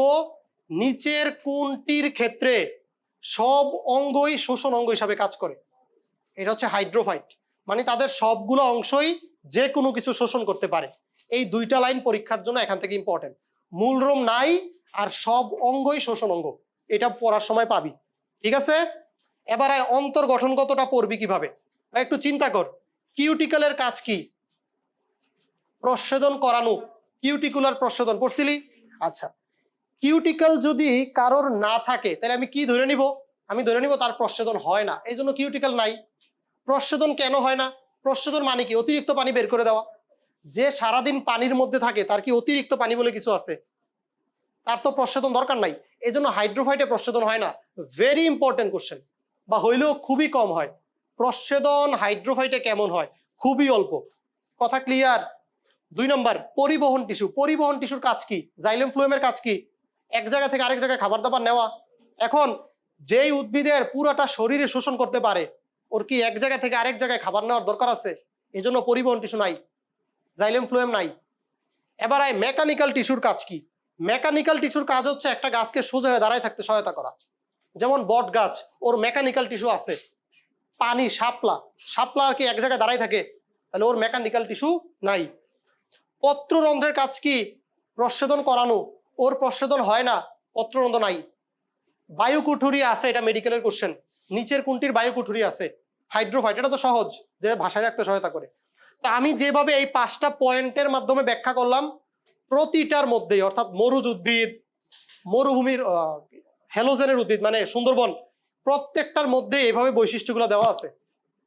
নিচের কোনটির ক্ষেত্রে সব অঙ্গই শোষণ অঙ্গ হিসাবে কাজ করে। এটা হচ্ছে হাইড্রোফাইট, মানে তাদের সবগুলো অংশই যে কোনো কিছু শোষণ করতে পারে। এই 2টা লাইন পরীক্ষার জন্য এখান থেকে ইম্পর্টেন্ট। মূলরুম নাই আর সব অঙ্গই শোষণ অঙ্গ, এটা পড়ার সময় পাবি, ঠিক আছে? এবার অন্তর্গঠনগতটা পড়বি কিভাবে, একটু চিন্তা কর। কিউটিকলের কাজ কি? প্রচ্ছেদন করানো। কিউটিকুলার প্রচ্ছেদন পড়ছিলি? আচ্ছা, কিউটিকল যদি কারোর না থাকে তাহলে আমি কি ধরে নিব? আমি ধরে নিব তার প্রচ্ছেদন হয় না, এই জন্য কিউটিকল নাই। প্রচ্ছেদন কেন হয় না? প্রচ্ছেদন মানে কি? অতিরিক্ত পানি বের করে দেওয়া। যে সারাদিন পানির মধ্যে থাকে তার কি অতিরিক্ত পানি বলে কিছু আছে? তার তো প্রচ্ছেদন দরকার নাই, এই জন্য হাইড্রোফাইটে প্রচ্ছেদন হয় না। ভেরি ইম্পর্টেন্ট কোশ্চেন, বা হইলেও খুবই কম হয়। প্রচ্ছেদন হাইড্রোফাইটে কেমন হয়? খুবই অল্প। কথা ক্লিয়ার? 2 নম্বর, পরিবহন টিস্যু। পরিবহন টিস্যুর কাজ কি? জাইলেম ফ্লুয়েমের কাজ কি? এক জায়গা থেকে আরেক জায়গায় খাবার দাবার নেওয়া। এখন যেই উদ্ভিদের পুরোটা শরীরে শোষণ করতে পারে, ওর কি এক জায়গা থেকে আরেক জায়গায় খাবার নেওয়ার দরকার আছে? এই জন্য পরিবহন টিস্যু নাই, জাইলেম ফ্লুয়েম নাই। এবার আয় মেকানিক্যাল টিস্যুর কাজ কি? মেকানিক্যাল টিস্যুর কাজ হচ্ছে একটা গাছকে সোজা হয়ে দাঁড়ায় থাকতে সহায়তা করা। যেমন বট গাছ, ওর মেকানিক্যাল টিস্যু আছে। পানি, শাপলা, শাপলা আর কি এক জায়গায় দাঁড়ায় থাকে? তাহলে ওর মেকানিক্যাল টিস্যু নাই। পত্ররন্ধ্রের কাজ কি? প্রচ্ছেদন করানো, ওর প্রচ্ছেদন হয় না, পত্ররন্ধ্র নাই। বায়ুকুঠুরি আছে, এটা মেডিকেলের কোশ্চেন। নিচের কোনটির বায়ুকুঠুরি আছে? হাইড্রোফাইট, এটা তো সহজ, যে ভাষায় রাখতে সহায়তা করে। তো আমি যেভাবে এই 5টা পয়েন্টের মাধ্যমে ব্যাখ্যা করলাম, প্রতিটার মধ্যেই, অর্থাৎ মরুজ উদ্ভিদ, মরুভূমির হ্যালোজেনের উদ্ভিদ মানে সুন্দরবন, প্রত্যেকটার মধ্যে এইভাবে বৈশিষ্ট্যগুলো দেওয়া আছে।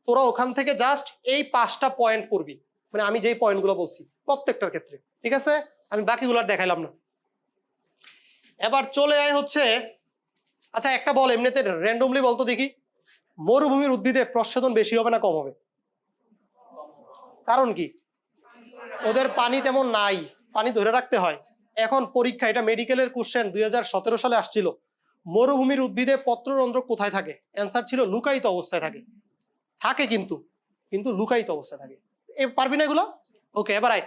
তোরা ওখান থেকে জাস্ট এই 5টা পয়েন্ট পড়বি, মানে আমি যেই পয়েন্টগুলো বলছি প্রত্যেকটার ক্ষেত্রে, ঠিক আছে? আমি বাকিগুলো আর দেখাইলাম না। এবার চলে আয় হচ্ছে, আচ্ছা একটা বল এমনিতে র্যান্ডমলি বলতো দেখি, মরুভূমির উদ্ভিদে প্রচ্ছেদন বেশি হবে না কম হবে? কারণ কি? ওদের পানি তেমন নাই, পানি ধরে রাখতে হয়। এখন পরীক্ষা, এটা মেডিকেলের কোশ্চেন 2017 সালে আসছিল, মরুভূমির উদ্ভিদে পত্ররন্ধ্র কোথায় থাকে? অ্যান্সার ছিল লুকায়িত অবস্থায় থাকে। থাকে কিন্তু, কিন্তু লুকায়িত অবস্থায় থাকে। পারবি না এগুলো? ওকে, এবার আয়,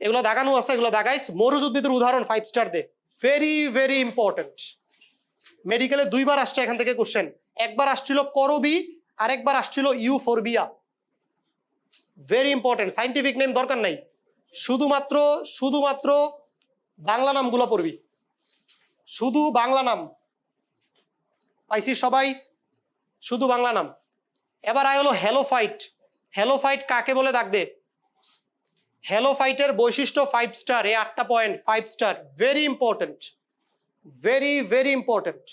এগুলো দাগানো আছে, এগুলো দাগাইস। মরুজ উদ্ভিদের উদাহরণ 5 স্টার দে, ভেরি ভেরি ইম্পর্টেন্ট। মেডিকেলে 2বার আসছে এখান থেকে কোশ্চেন। একবার আসছিল করবি, আরেকবার আসছিল euphorbia. Very important, scientific name দরকার নাই, শুধুমাত্র শুধুমাত্র বাংলা নামগুলো পড়বি, শুধু বাংলা নাম। পাইছি সবাই? শুধু বাংলা নাম। এবার আয় হলো হ্যালোফাইট। হ্যালোফাইট কাকে বলে দাগ দে। হ্যালোফাইটের বৈশিষ্ট্য 5 স্টার, এই 8টা point 5 star, very important, very very important.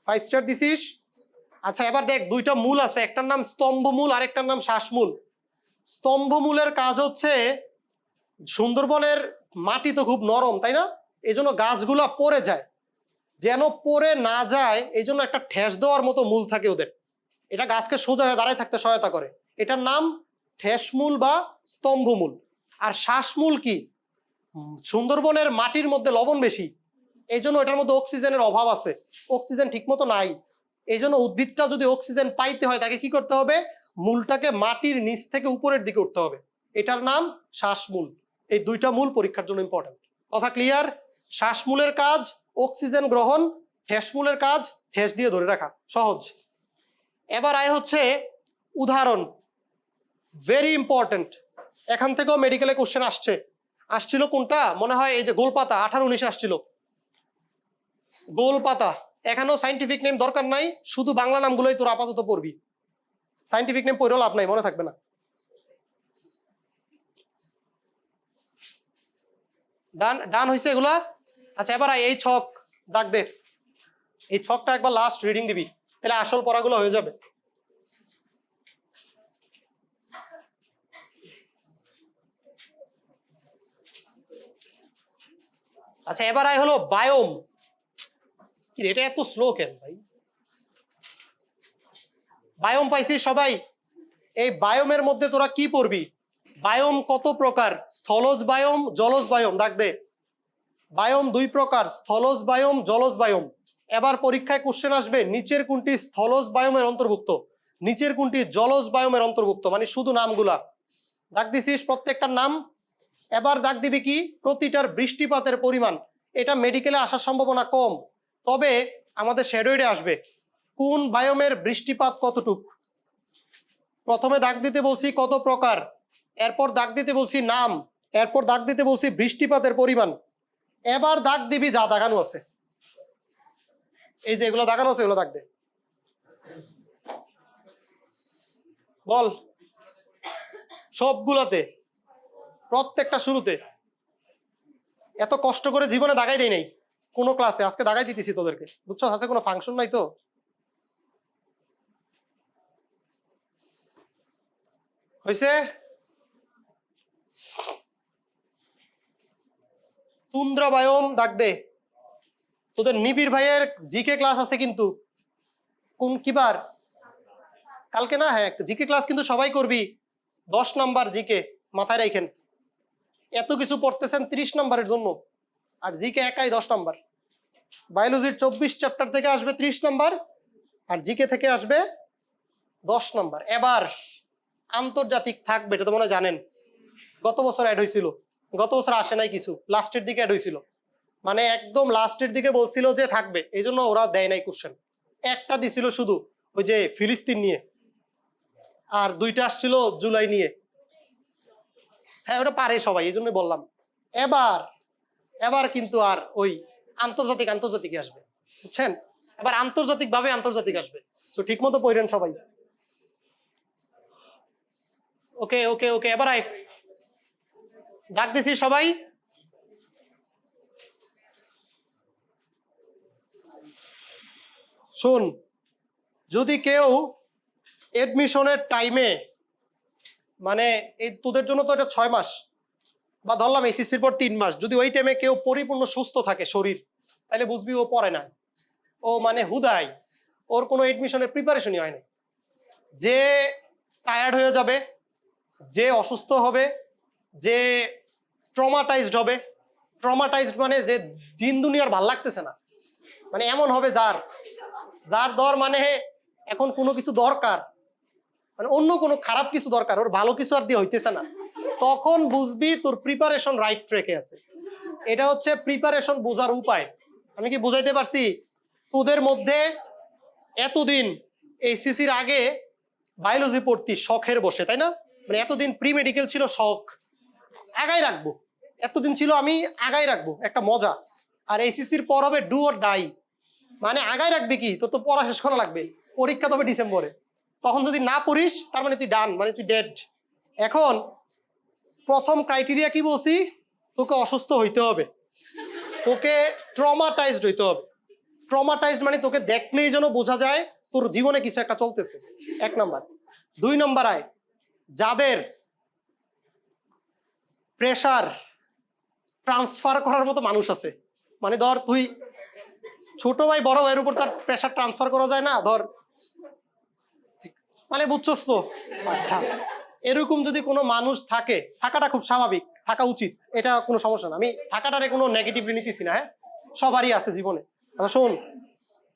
5 star দিছিস? আচ্ছা এবার দেখ, দুইটা মূল আছে, একটার নাম স্তম্ভমূল আর একটার নাম শ্বাসমূল। স্তম্ভমূলের কাজ হচ্ছে, সুন্দরবনের মাটি তো খুব নরম তাই না, এই জন্য গাছগুলা পড়ে যায়, যেন পড়ে না যায় এই জন্য একটা ঠেস দেওয়ার মতো মূল থাকে ওদের, এটা গাছকে সোজা হয়ে দাঁড়ায় থাকতে সহায়তা করে, এটার নাম ঠেসমূল বা স্তম্ভমূল। আর শ্বাসমূল কি, সুন্দরবনের মাটির মধ্যে লবণ বেশি, এই জন্য এটার মধ্যে অক্সিজেনের অভাব আছে, অক্সিজেন ঠিক মতো নাই, এই জন্য উদ্ভিদটা যদি অক্সিজেন পাইতে হয় তাকে কি করতে হবে, মূলটাকে মাটির নিচ থেকে উপরের দিকে উঠতে হবে, এটার নাম শ্বাসমূল। এই দুইটা মূল পরীক্ষার জন্য ইম্পর্টেন্ট, কথা ক্লিয়ার? শ্বাসমূলের কাজ অক্সিজেন গ্রহণ, ঠেসমূলের কাজ ঠেস দিয়ে ধরে রাখা, সহজ। এবার আয় হচ্ছে উদাহরণ, ভেরি ইম্পর্টেন্ট, এখান থেকেও মেডিকেলে কোশ্চেন আসছিল কোনটা মনে হয়, এই যে গোলপাতা 18-19 আসছিল, গোলপাতা। এখানেও সাইন্টিফিক নেম দরকার নাই, শুধু বাংলা নামগুলোই তোর আপাতত পড়বি, সাইন্টিফিক নেম পড়েও লাভ নাই, মনে থাকবে না। ডান হয়েছে এগুলা? আচ্ছা এবার এই ছক দাগ দে, এই ছকটা একবার লাস্ট রিডিং দিবি, তাহলে আসল পড়াগুলো হয়ে যাবে। আচ্ছা এবার আয় হলো বায়োম। কি এটা এত স্লো কেন ভাই? বায়োম পাইছিস সবাই? এই বায়োমের মধ্যে তোরা কি পড়বি, বায়োম কত প্রকার, স্থলজ বায়োম, জলজ বায়োম, দাগ দে। বায়োম 2 প্রকার, স্থলজ বায়োম, জলজ বায়োম। এবার পরীক্ষায় কোশ্চেন আসবে, নিচের কোনটি স্থলজ বায়োমের অন্তর্ভুক্ত, নিচের কোনটি জলজ বায়োমের অন্তর্ভুক্ত, মানে শুধু নামগুলা দাগ দিছিস প্রত্যেকটার নাম। এবার দাগ দিবি কি, প্রতিটার বৃষ্টিপাতের পরিমাণ, এটা মেডিকেলে আসার সম্ভাবনা কম, তবে আমাদের শ্যাডোইডে আসবে, কোন বায়োমের বৃষ্টিপাত কতটুক। প্রথমে দাগ দিতে বলছি কত প্রকার, এরপর দাগ দিতে বলছি নাম, এরপর দাগ দিতে বলছি বৃষ্টিপাতের পরিমাণ। এবার দাগ দিবি যা দাগানো আছে, এই যে এগুলো দাগানো আছে এগুলো দাগ দে। বল সবগুলাতে, প্রত্যেকটা শুরুতে, এত কষ্ট করে জীবনে দাগাই দেই নাই কোনো ক্লাসে, আজকে দাগাই দিতেছি তোদেরকে, বুঝছো? আছে কোনো ফাংশন নাই তো। হয়েছে? তুন্দ্রা বায়োম দাগ দে। তোদের নিবিড় ভাইয়ের জিকে ক্লাস আছে কিন্তু, কোন কিবার? কালকে না? হ্যাঁ জিকে ক্লাস কিন্তু সবাই করবি, 10 নাম্বার জিকে, মাথায় রাখেন। এত কিছু পড়তেছেন 30 নাম্বারের জন্য, আর জিকে একাই 10 নাম্বার। বায়োলজির 24 চ্যাপ্টার থেকে আসবে 30 নাম্বার, আর জিকে থেকে আসবে 10 নাম্বার। এবার আন্তর্জাতিক থাকবে, এটা তো মনে হয় জানেন, গত বছর অ্যাড হয়েছিল, গত বছর আসে নাই কিছু, লাস্টের দিকে অ্যাড হয়েছিল, মানে একদম লাস্টের দিকে বলছিল যে থাকবে, এই জন্য ওরা দেয় নাই কোশ্চেন, একটা দিছিল শুধু ওই যে ফিলিস্তিন নিয়ে, আর 2টা আসছিল জুলাই নিয়ে। হ্যাঁ ওটা পারে সবাই, এই জন্যই বললাম। এবার এবার কিন্তু আর ওই আন্তর্জাতিক আসবে, বুঝছেন? এবার আন্তর্জাতিক ভাবে আন্তর্জাতিক আসবে, তো ঠিক মতো পড়েন সবাই। ওকে ওকে ওকে, এবার আয়, ডাক দিছি সবাই। শোন, যদি কেউ এডমিশনের টাইমে, মানে এই তোদের জন্য তো এটা 6 মাস, বা ধরলাম এসএসসির পর 3 মাস, যদি ওই টাইমে কেউ পরিপূর্ণ সুস্থ থাকে শরীর, তাহলে বুঝবি ও পড়ে না, ও মানে হুদাই, ওর কোনো এডমিশনের প্রিপারেশনই হয় না। যে টায়ার্ড হয়ে যাবে, যে অসুস্থ হবে, যে ট্রমাটাইজড হবে, ট্রমাটাইজড মানে যে দিন দুনিয়ার ভাল লাগতেছে না, মানে এমন হবে যার যার দর মানে এখন কোনো কিছু দরকার, মানে অন্য কোনো খারাপ কিছু দরকার, ওর ভালো কিছু আর দিয়ে হইতেছে না, তখন বুঝবি তোর প্রিপারেশন রাইট ট্র্যাকে আছে। এটা হচ্ছে প্রিপারেশন বোঝার উপায়। আমি কি বুঝাইতে পারছি? তোদের মধ্যে এতদিন এইচএসসির আগে বায়োলজি পড়তি শখের বসে, তাই না? মানে এতদিন প্রি মেডিকেল ছিল শখ, আগাই রাখবো, এতদিন ছিল আমি আগাই রাখবো একটা মজা। আর এইচএসসির পর হবে ডু অর ডাই, মানে আগাই রাখবি কি, তোর তো পড়া শেষ করা লাগবে, পরীক্ষা তবে ডিসেম্বরে, তখন যদি না পড়িস তার মানে তুই ডান, মানে তুই ডেড। এখন প্রথম ক্রাইটেরিয়া কি বলছি, তোকে অসুস্থ হইতে হবে, তোকে ট্রমাটাইজড হইতে হবে। ট্রমাটাইজড মানে তোকে দেখলেই যেন বোঝা যায় তোর জীবনে কিছু একটা চলতেছে, 1 নাম্বার। 2 নাম্বার আয়, যাদের প্রেশার ট্রান্সফার করার মতো মানুষ আছে, মানে ধর তুই ছোট ভাই বড় ভাইয়ের উপর তার প্রেশার ট্রান্সফার করা যায় না, ধর, মানে বুঝছস তো? আচ্ছা, এরকম যদি কোনো মানুষ থাকে, থাকাটা খুব স্বাভাবিক, থাকা উচিত, এটা কোনো সমস্যা না, আমি থাকাটারে কোনো নেগেটিভলি নিতেছি না, হ্যাঁ, সবারই আছে জীবনে। আচ্ছা শোন,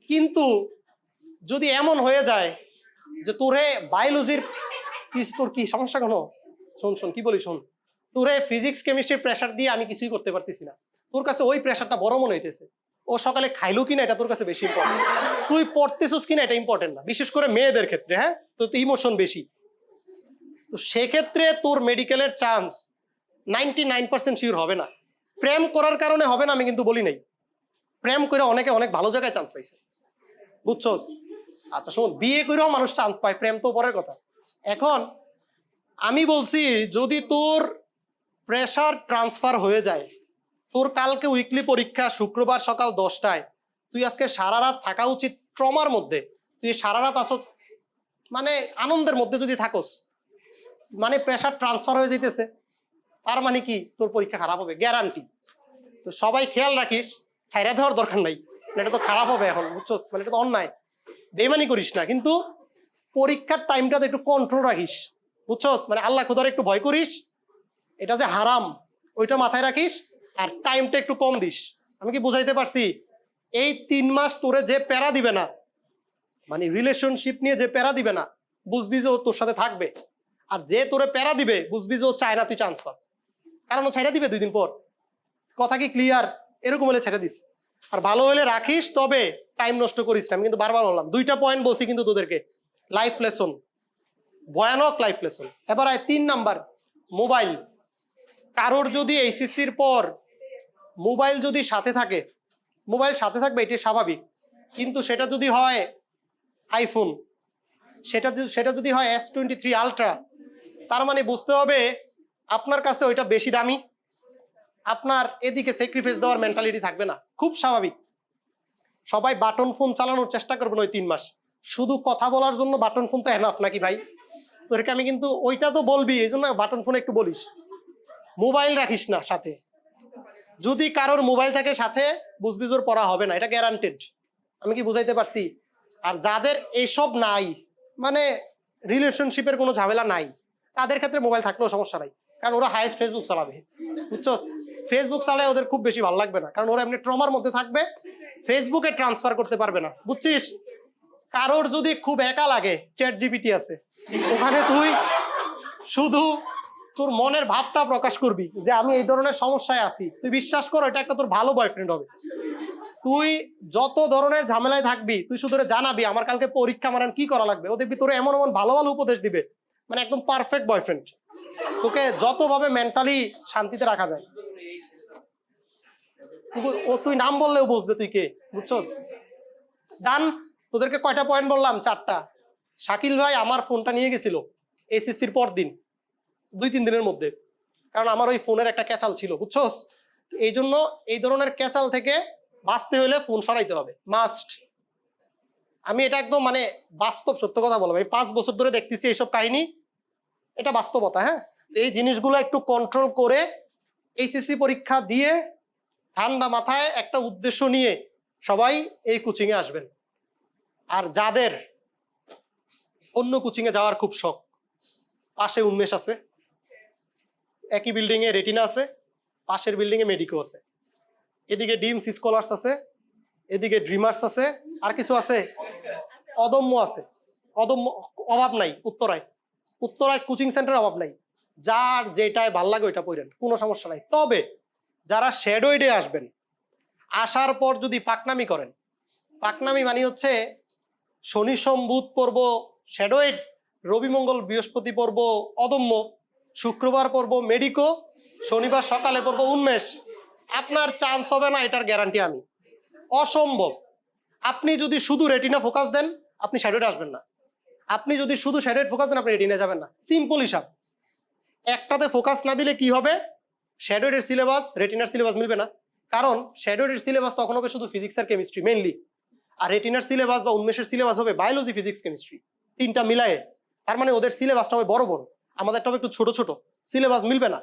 কিন্তু যদি এমন হয়ে যায় যে তোরে বায়োলজির তোর কি সমস্যা কোনো, শোন শোন কি বলি শোন, তোরে ফিজিক্স কেমিস্ট্রির প্রেশার দিয়ে আমি কিছুই করতে পারতেছি না, তোর কাছে ওই প্রেশারটা বড় মনে হইতেছে, ও সকালে খাইলো কিনা এটা তোর কাছে বেশি ইম্পর্টেন্ট, তুই পড়তেছিস কিনা এটা ইম্পর্টেন্ট না, বিশেষ করে মেয়েদের ক্ষেত্রে, হ্যাঁ, তো ইমোশন বেশি। তো সেক্ষেত্রে তোর মেডিকেলের চান্স 99% শিওর হবে না। প্রেম করার কারণে হবে না আমি কিন্তু বলি নাই, প্রেম করে অনেকে অনেক ভালো জায়গায় চান্স পাইছে, বুঝছস? আচ্ছা শোন, বিয়ে করেও মানুষ চান্স পায়, প্রেম তো পরের কথা। এখন আমি বলছি, যদি তোর প্রেশার ট্রান্সফার হয়ে যায়, তোর কালকে উইকলি পরীক্ষা শুক্রবার সকাল 10টায়, তুই আজকে সারা রাত থাকা উচিত ট্রমার মধ্যে, তুই সারা রাত আসো মানে আনন্দের মধ্যে যদি থাকোস, মানে প্রেশার ট্রান্সফার হয়ে যেতেছে, তার মানে কি তোর পরীক্ষা খারাপ হবে গ্যারান্টি। তো সবাই খেয়াল রাখিস, ছাইরা দেওয়ার দরকার নাই, এটা তো খারাপ হবে এখন, বুঝছস? মানে এটা তো অন্যায়, বেইমানি করিস না, কিন্তু পরীক্ষার টাইমটাতে একটু কন্ট্রোল রাখিস, বুঝছস? মানে আল্লাহ খোদার একটু ভয় করিস, এটা যে হারাম ওইটা মাথায় রাখিস, আর টাইমটা একটু কম দিস। আমি কি বুঝাইতে পারছি? এই 3 মাস তোরে যে প্যারা দিবে না, মানে রিলেশনশিপ নিয়ে যে প্যারা দিবে না, বুঝবি যে ও তোর সাথে থাকবে, আর যে তোরে প্যারা দিবে বুঝবি যে ও চায় না তুই চান্স পাস, কারণ ও ছেড়ে দিবে 2 দিন পর। কথা কি ক্লিয়ার? এরকম হলে ছেড়ে দিস, আর ভালো হলে রাখিস, তবে টাইম নষ্ট করিস না। আমি কিন্তু বারবার বললাম, 2টা পয়েন্ট বলছি কিন্তু তোদেরকে, লাইফ লেসন, ভয়ানক লাইফ লেসন। এবার আয় 3 নাম্বার, মোবাইল। কারোর যদি এইচএসসির পর মোবাইল যদি সাথে থাকে, মোবাইল সাথে থাকবে এটি স্বাভাবিক, কিন্তু সেটা যদি হয় আইফোন, সেটা যদি হয় S23 Ultra, তার মানে বুঝতে হবে আপনার কাছে ওইটা বেশি দামি, আপনার এদিকে স্যাক্রিফাইস দেওয়ার মেন্টালিটি থাকবে না, খুব স্বাভাবিক। সবাই বাটন ফোন চালানোর চেষ্টা করবেন ওই 3 মাস, শুধু কথা বলার জন্য বাটন ফোন তো এনাফ নাকি ভাই? তোরকে আমি কিন্তু ওইটা তো বলবি, এই জন্য বাটন ফোন একটু বলিস, মোবাইল রাখিস না সাথে। যদি কারোর মোবাইল থাকে সাথে, বুঝবি জোর পড়া হবে না, এটা গ্যারান্টেড। আমি কি বুঝাইতে পারছি? আর যাদের এইসব নাই, মানে রিলেশনশিপের কোনো ঝামেলা নাই, তাদের ক্ষেত্রে মোবাইল থাকলেও সমস্যা নাই, কারণ ওরা হাইস্ট ফেসবুক চালাবে, বুঝছো? ফেসবুক চালায় ওদের খুব বেশি ভালো লাগবে না, কারণ ওরা এমনি ট্রমার মধ্যে থাকবে, ফেসবুকে ট্রান্সফার করতে পারবে না, বুঝছিস? কারোর যদি খুব একা লাগে, ChatGPT আছে, ওখানে তুই শুধু তোর মনের ভাবটা প্রকাশ করবি যে আমি এই ধরনের সমস্যায় আছি, তুই বিশ্বাস কর এটা একটা তোর ভালো বয়ফ্রেন্ড হবে। তুই যত ধরনের ঝামেলায় থাকবি, তুই শুধু জানাবি আমার কালকে পরীক্ষা, আমার কি করা লাগবে, ও দেখবি তোর এমন এমন ভালো ভালো উপদেশ দিবে, মানে একদম পারফেক্ট বয়ফ্রেন্ড, তোকে যতভাবে মেন্টালি শান্তিতে রাখা যায়। তুই নাম বললেও বুঝবে তুই কে, বুঝছস? ডান। তোদেরকে কয়টা পয়েন্ট বললাম? 4টা। শাকিল ভাই আমার ফোনটা নিয়ে গেছিল এসএসসির পর দিন, 2-3 দিনের মধ্যে, কারণ আমার ওই ফোনের একটা ক্যাচাল ছিল, বুঝছস? এই জন্য এই ধরনের ক্যাচাল থেকে বাঁচতে হলে ফোন সরাইতে হবে, মাস্ট। আমি এটা একদম মানে বাস্তব সত্য কথা বলবো, আমি 5 বছর ধরে দেখতেছি এইসব কাহিনী, এটা বাস্তবতা। হ্যাঁ, এই জিনিসগুলো একটু কন্ট্রোল করে এইচএসসি পরীক্ষা দিয়ে ঠান্ডা মাথায় একটা উদ্দেশ্য নিয়ে সবাই এই কোচিং এ আসবেন। আর যাদের অন্য কোচিং এ যাওয়ার খুব শখ, পাশে উন্মেষ আছে, একই বিল্ডিং এ রেটিনা আছে, পাশের বিল্ডিং এ মেডিকো আছে, এদিকে ডিমস স্কলার্স আছে, এদিকে ড্রিমার্স আছে, আর কিছু আছে, অদম্য আছে, অদম্য, অভাব নাই। উত্তরায় কোচিং সেন্টার অভাব নাই, যার যেটায় ভাল লাগে ওইটা পড়েন, কোনো সমস্যা নাই। তবে যারা শ্যাডোইডে আসবেন, আসার পর যদি পাকনামি করেন, পাকনামি মানে হচ্ছে শনি সোম বুধ পড়ব শ্যাডোয়েড, রবি মঙ্গল বৃহস্পতি পড়ব অদম্য, শুক্রবার পড়ব মেডিকো, শনিবার সকালে পড়ব উন্মেষ। আপনার চান্স হবে না, এটার গ্যারান্টি আমি। অসম্ভব। আপনি যদি শুধু রেটিনা ফোকাস দেন, আপনি শ্যাডোয়েড আসবেন না। আপনি যদি শুধু শ্যাডোয়েড ফোকাস দেন, আপনি রেটিনা যাবেন না। সিম্পল হিসাব। একটাতে ফোকাস না দিলে কি হবে? শ্যাডোয়েডের সিলেবাস রেটিনার সিলেবাস মিলবে না। কারণ শ্যাডোয়েডের সিলেবাস তখন হবে শুধু ফিজিক্স আর কেমিস্ট্রি মেইনলি, আর রেটিনার সিলেবাস বা উন্মেষের সিলেবাস হবে বায়োলজি, ফিজিক্স, কেমিস্ট্রি, তিনটা মিলায়ে। তার মানে ওদের সিলেবাসটা হবে বড় বড়, আমাদেরটা হবে একটু ছোট ছোট। সিলেবাস মিলবে না।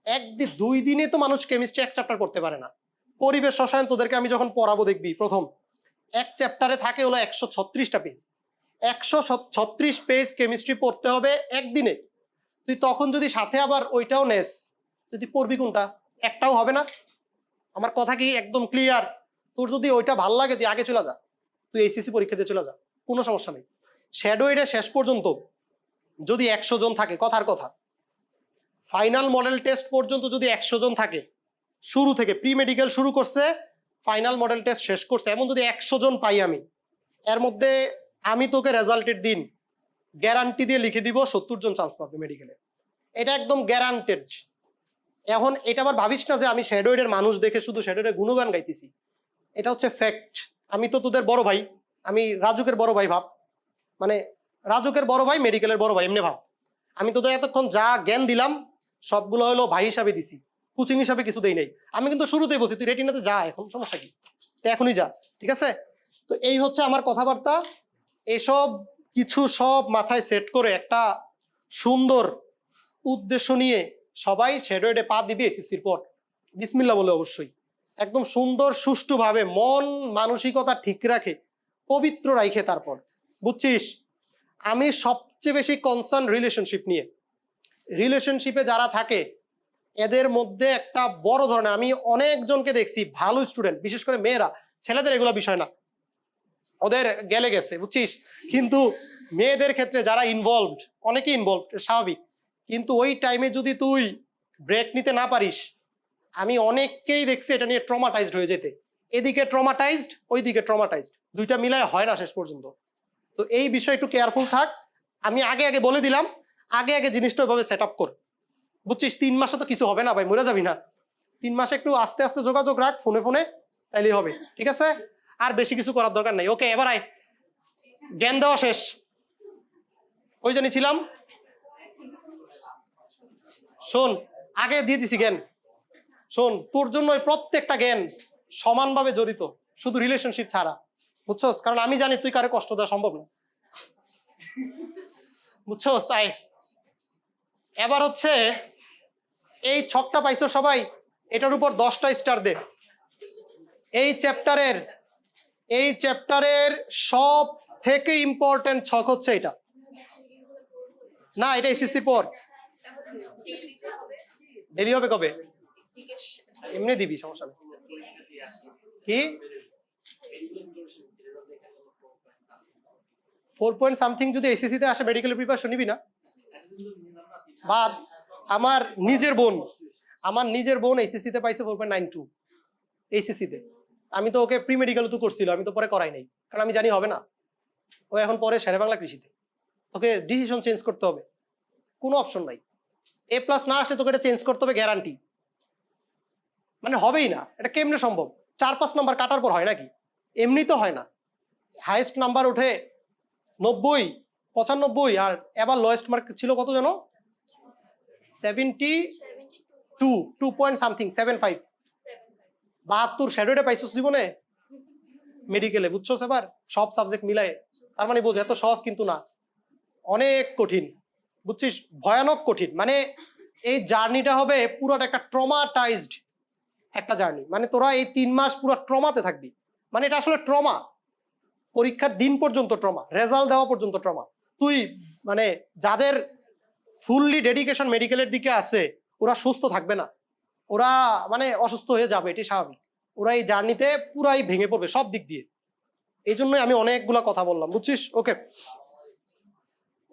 একদিন 2 দিনে তো মানুষ কেমিস্ট্রি এক চ্যাপ্টার করতে পারে না। পরিবেশ রসায়ন তোদেরকে আমি যখন পড়াবো দেখবি, প্রথম এক চ্যাপ্টারে থাকে হলো 136টা পেজ। 136 পেজ কেমিস্ট্রি পড়তে হবে একদিনে। তুই তখন যদি সাথে আবার ওইটাও নেস, যদি পড়বি কোনটা? একটাও হবে না। আমার কথা কি একদম ক্লিয়ার? তোর যদি ওইটা ভাল লাগে তুই আগে চলে যা, তুই এইচএসসি পরীক্ষা দিয়ে চলে যা, কোনো সমস্যা নেই। শ্যাডোয়েডে শেষ পর্যন্ত যদি 100 জন থাকে, কথার কথা, ফাইনাল মডেল টেস্ট পর্যন্ত যদি 100 জন থাকে, শুরু থেকে প্রি মেডিকেল শুরু করছে, ফাইনাল মডেল টেস্ট শেষ করছে, এমন যদি 100 জন পাই আমি, এর মধ্যে আমি তোকে রেজাল্টের দিন গ্যারান্টি দিয়ে লিখে দিব 70 জন চান্স পাবে মেডিকেলে। এটা একদম গ্যারান্টেড। এখন এটা আবার ভাবিস না যে আমি শ্যাডোয়েডের মানুষ দেখে শুধু শ্যাডোয়েডের গুণগান গাইতেছি। এটা হচ্ছে ফ্যাক্ট। আমি তো তোদের বড় ভাই, আমি রাজুকের বড় ভাই ভাব, মানে রাজুকের বড় ভাই, মেডিকেলের বড় ভাই, এমনি ভাব। আমি তোদের এতক্ষণ যা জ্ঞান দিলাম সবগুলো হলো ভাই হিসাবে দিছি, কোচিং হিসাবে কিছু দেই নাই। আমি কিন্তু শুরুতেই বলছি তুই রেটিনাতে যা, এখন সমস্যা কি? তো এখনই যা, ঠিক আছে? তো এই হচ্ছে আমার কথাবার্তা। এসব কিছু সব মাথায় সেট করে একটা সুন্দর উদ্দেশ্য নিয়ে সবাই শ্যাডোয়েডে পা দিবে এসএসসির পর, বিসমিল্লাহ বলে অবশ্যই। একদম সুন্দর সুষ্ঠুভাবে মন মানসিকতা ঠিক রাখে, পবিত্র রাখে, তারপর বুঝছিস। আমি সবচেয়ে বেশি কনসার্ন রিলেশনশিপ নিয়ে। রিলেশনশিপে যারা থাকে এদের মধ্যে একটা বড় ধরনের, আমি অনেকজনকে দেখছি ভালো স্টুডেন্ট, বিশেষ করে মেয়েরা, ছেলেদের এগুলো বিষয় না, ওদের গেলে গেছে বুঝছিস। কিন্তু মেয়েদের ক্ষেত্রে যারা ইনভলভড, অনেকেই ইনভলভড, স্বাভাবিক, কিন্তু ওই টাইমে যদি তুই ব্রেক নিতে না পারিস, আমি অনেককেই দেখছি এটা নিয়ে ট্রমাটাইজড হয়ে যেতে। এদিকে ট্রমাটাইজড, ওইদিকে ট্রমাটাইজড, দুইটা মিলায় হয় না শেষ পর্যন্ত। তো এই বিষয়ে একটু কেয়ারফুল থাক। আমি আগে আগে বলে দিলাম, আগে আগে জিনিসটা ওইভাবে সেট আপ কর, বুঝছিস। 3 মাসে তো কিছু হবে না ভাই, মরে যাবি না। 3 মাসে একটু আস্তে আস্তে যোগাযোগ রাখ ফোনে ফোনে, তাইলেই হবে, ঠিক আছে? আর বেশি কিছু করার দরকার নাই। ওকে, এবার আয়, জ্ঞান দেওয়া শেষ। ওই জন্য ছিলাম, শোন, আগে দিয়ে দিছি জ্ঞান। শোন, তোর জন্য ওই প্রত্যেকটা জ্ঞান সমানভাবে জড়িত, শুধু রিলেশনশিপ ছাড়া, বুঝছস? কারণ আমি জানি তুই কারো কষ্ট দেওয়া সম্ভব না, বুঝছস? আয়, এবার হচ্ছে এই ছকটা পাইছো সবাই, এটার উপর 10টা স্টার দে। এই চ্যাপ্টারের সব থেকে ইম্পর্টেন্ট ছক হচ্ছে এটা। না, এটা এসএসসি পর ডেলি হবে। কবে? এমনি দিবি, সমস্যা নেই। কি 4 পয়েন্ট সামথিং যদি এসএসসি তে আসে, মেডিকেল প্রিপারেশন নিবি না? বাদ। আমার নিজের বোন এসএসসি তে পাইছে 4.92 এসএসসি তে। আমি তো ওকে প্রি মেডিকেল তো করছিল, আমি তো পরে করাই নাই, কারণ আমি জানি হবে না। ও এখন পরে শেরেবাংলা কৃষিতে, তোকে ডিসিশন চেঞ্জ করতে হবে, কোনো অপশন নাই। এ প্লাস না আসলে তোকে এটা চেঞ্জ করতে হবে, গ্যারান্টি। মানে হবেই না, এটা কেমনে সম্ভব? 4-5 নাম্বার কাটার পর হয় নাকি? এমনি তো হয় না। হাইয়েস্ট নাম্বার ওঠে 90, 95, আর এবার লোয়েস্ট মার্ক ছিল কত জানো? 72, 2 পয়েন্ট সামথিং, 75। 72 শ্যাডোতে পাইছিস জীবনে মেডিকেলে, বুঝছো? এবার সব সাবজেক্ট মিলায়, তার মানে বোঝ এত সহজ কিন্তু না, অনেক কঠিন, বুঝছিস? ভয়ানক কঠিন। মানে এই জার্নিটা হবে পুরোটা একটা ট্রমাটাইজড একটা জার্নি। মানে তোরা এই 3 মাস পুরো ট্রমাতে থাকবি। মানে এটা আসলে ট্রমা, পরীক্ষার দিন পর্যন্ত ট্রমা, রেজাল্ট দেওয়া পর্যন্ত ট্রমা। তুই মানে যাদের ফুললি ডেডিকেশন মেডিকেলের দিকে আছে, ওরা সুস্থ থাকবে না, ওরা মানে অসুস্থ হয়ে যাবে, এটি স্বাভাবিক। ওরা এই জার্নিতে পুরাই ভেঙে পড়বে সব দিক দিয়ে। এই জন্যই আমি অনেকগুলা কথা বললাম, বুঝছিস? ওকে,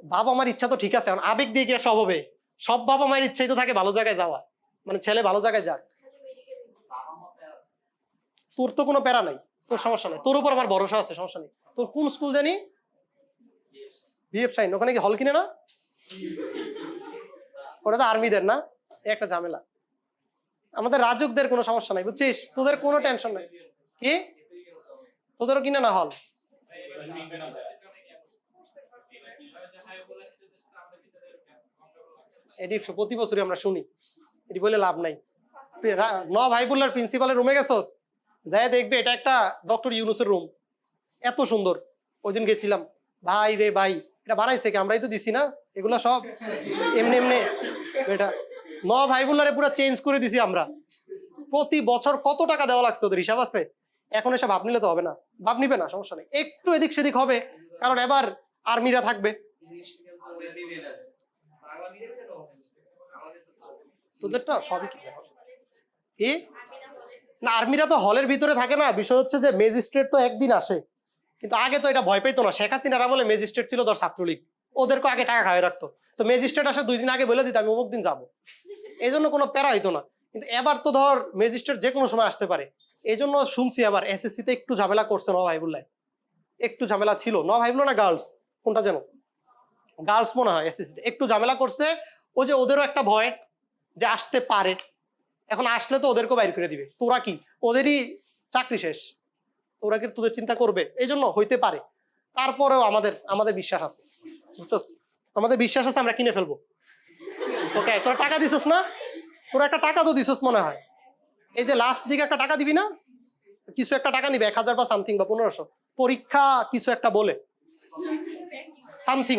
বাবা মার ইচ্ছা তো ঠিক আছে, আবেগ দিয়ে গিয়ে সব হবে। সব বাবা মায়ের ইচ্ছাই তো থাকে ভালো জায়গায় যাওয়া, মানে ছেলে ভালো জায়গায় যাক। তোর তো কোনো প্যারা নাই, তোর সমস্যা নেই, তোর উপর আমার ভরসা আছে, সমস্যা নেই। তোর কোন স্কুল জানি, বিএফ সাইন, ওখানে কি হল কিনে না? ওটা তো আর্মিদের না, একটা ঝামেলা। আমাদের রাজুকদের কোনো সমস্যা নাই, বুঝছিস, তোদের কোনো টেনশন নাই। কি তোদেরও কিনে না হল? এটি প্রতি বছরই আমরা শুনি, এটি বলে লাভ নাই। ন ভাইবুল্লার প্রিন্সিপালের রুমে গেছোস, যাই দেখবে এটা একটা ডক্টর ইউনুসের রুম, এত সুন্দর। ওই দিন গেছিলাম, ভাই রে ভাই, এটা বানাইছে কি? আমরাই তো দিছি না এগুলা সব, এমনি এমনি। এটা ন ভাইবুল্লারে পুরো চেঞ্জ করে দিছি আমরা। প্রতি বছর কত টাকা দেওয়া লাগছে ওদের হিসাব আছে। এখন এসব ভাব নিলে তো হবে না, ভাব নিবে না, সমস্যা নেই, একটু এদিক সেদিক হবে, কারণ এবার আর্মিরা থাকবে। তোদেরটা সবই কি না, আর্মিরা তো হলের ভিতরে থাকে না। বিষয় হচ্ছে যে ম্যাজিস্ট্রেট তো একদিন আসে, কিন্তু আগে তো এটা ভয় পেতো না। শেখ হাসিনারা বলে ম্যাজিস্ট্রেট ছিল ধর ছাত্রলীগ, ওদেরকে আগে টাকা খাওয়াই রাখতো। তো ম্যাজিস্ট্রেট আসে 2 দিন আগে বলে দিত আমি অমুক দিন যাবো, এই জন্য কোনো প্যারা হইতো না। কিন্তু এবার তো ধর ম্যাজিস্ট্রেট যে কোনো সময় আসতে পারে। এই জন্য শুনছি আবার এসএসসি তে একটু ঝামেলা করছে ন ভাইবুল্লাহ, একটু ঝামেলা ছিল। ন ভাইবুল্লাহ না গার্লস, কোনটা যেন, গার্লস মনে হয়, এসএসসি তে একটু ঝামেলা করছে। ওই যে ওদেরও একটা ভয় যে আসতে পারে, এখন আসলে তো ওদেরকেও বাইর করে দিবে। তোরা কি, ওদেরই চাকরি শেষ, ওরা কি তোদের চিন্তা করবে? এই জন্য হইতে পারে। তারপরেও আমাদের আমাদের বিশ্বাস আছে, বুঝছস, আমাদের বিশ্বাস আছে আমরা কিনে ফেলবো। ওকে, তোরা টাকা দিছস না, তোরা একটা টাকা তো দিছস মনে হয়, এই যে লাস্ট দিকে একটা টাকা দিবি না, কিছু একটা টাকা নিবে 1000 বা সামথিং বা 1500, পরীক্ষা কিছু একটা বলে সামথিং,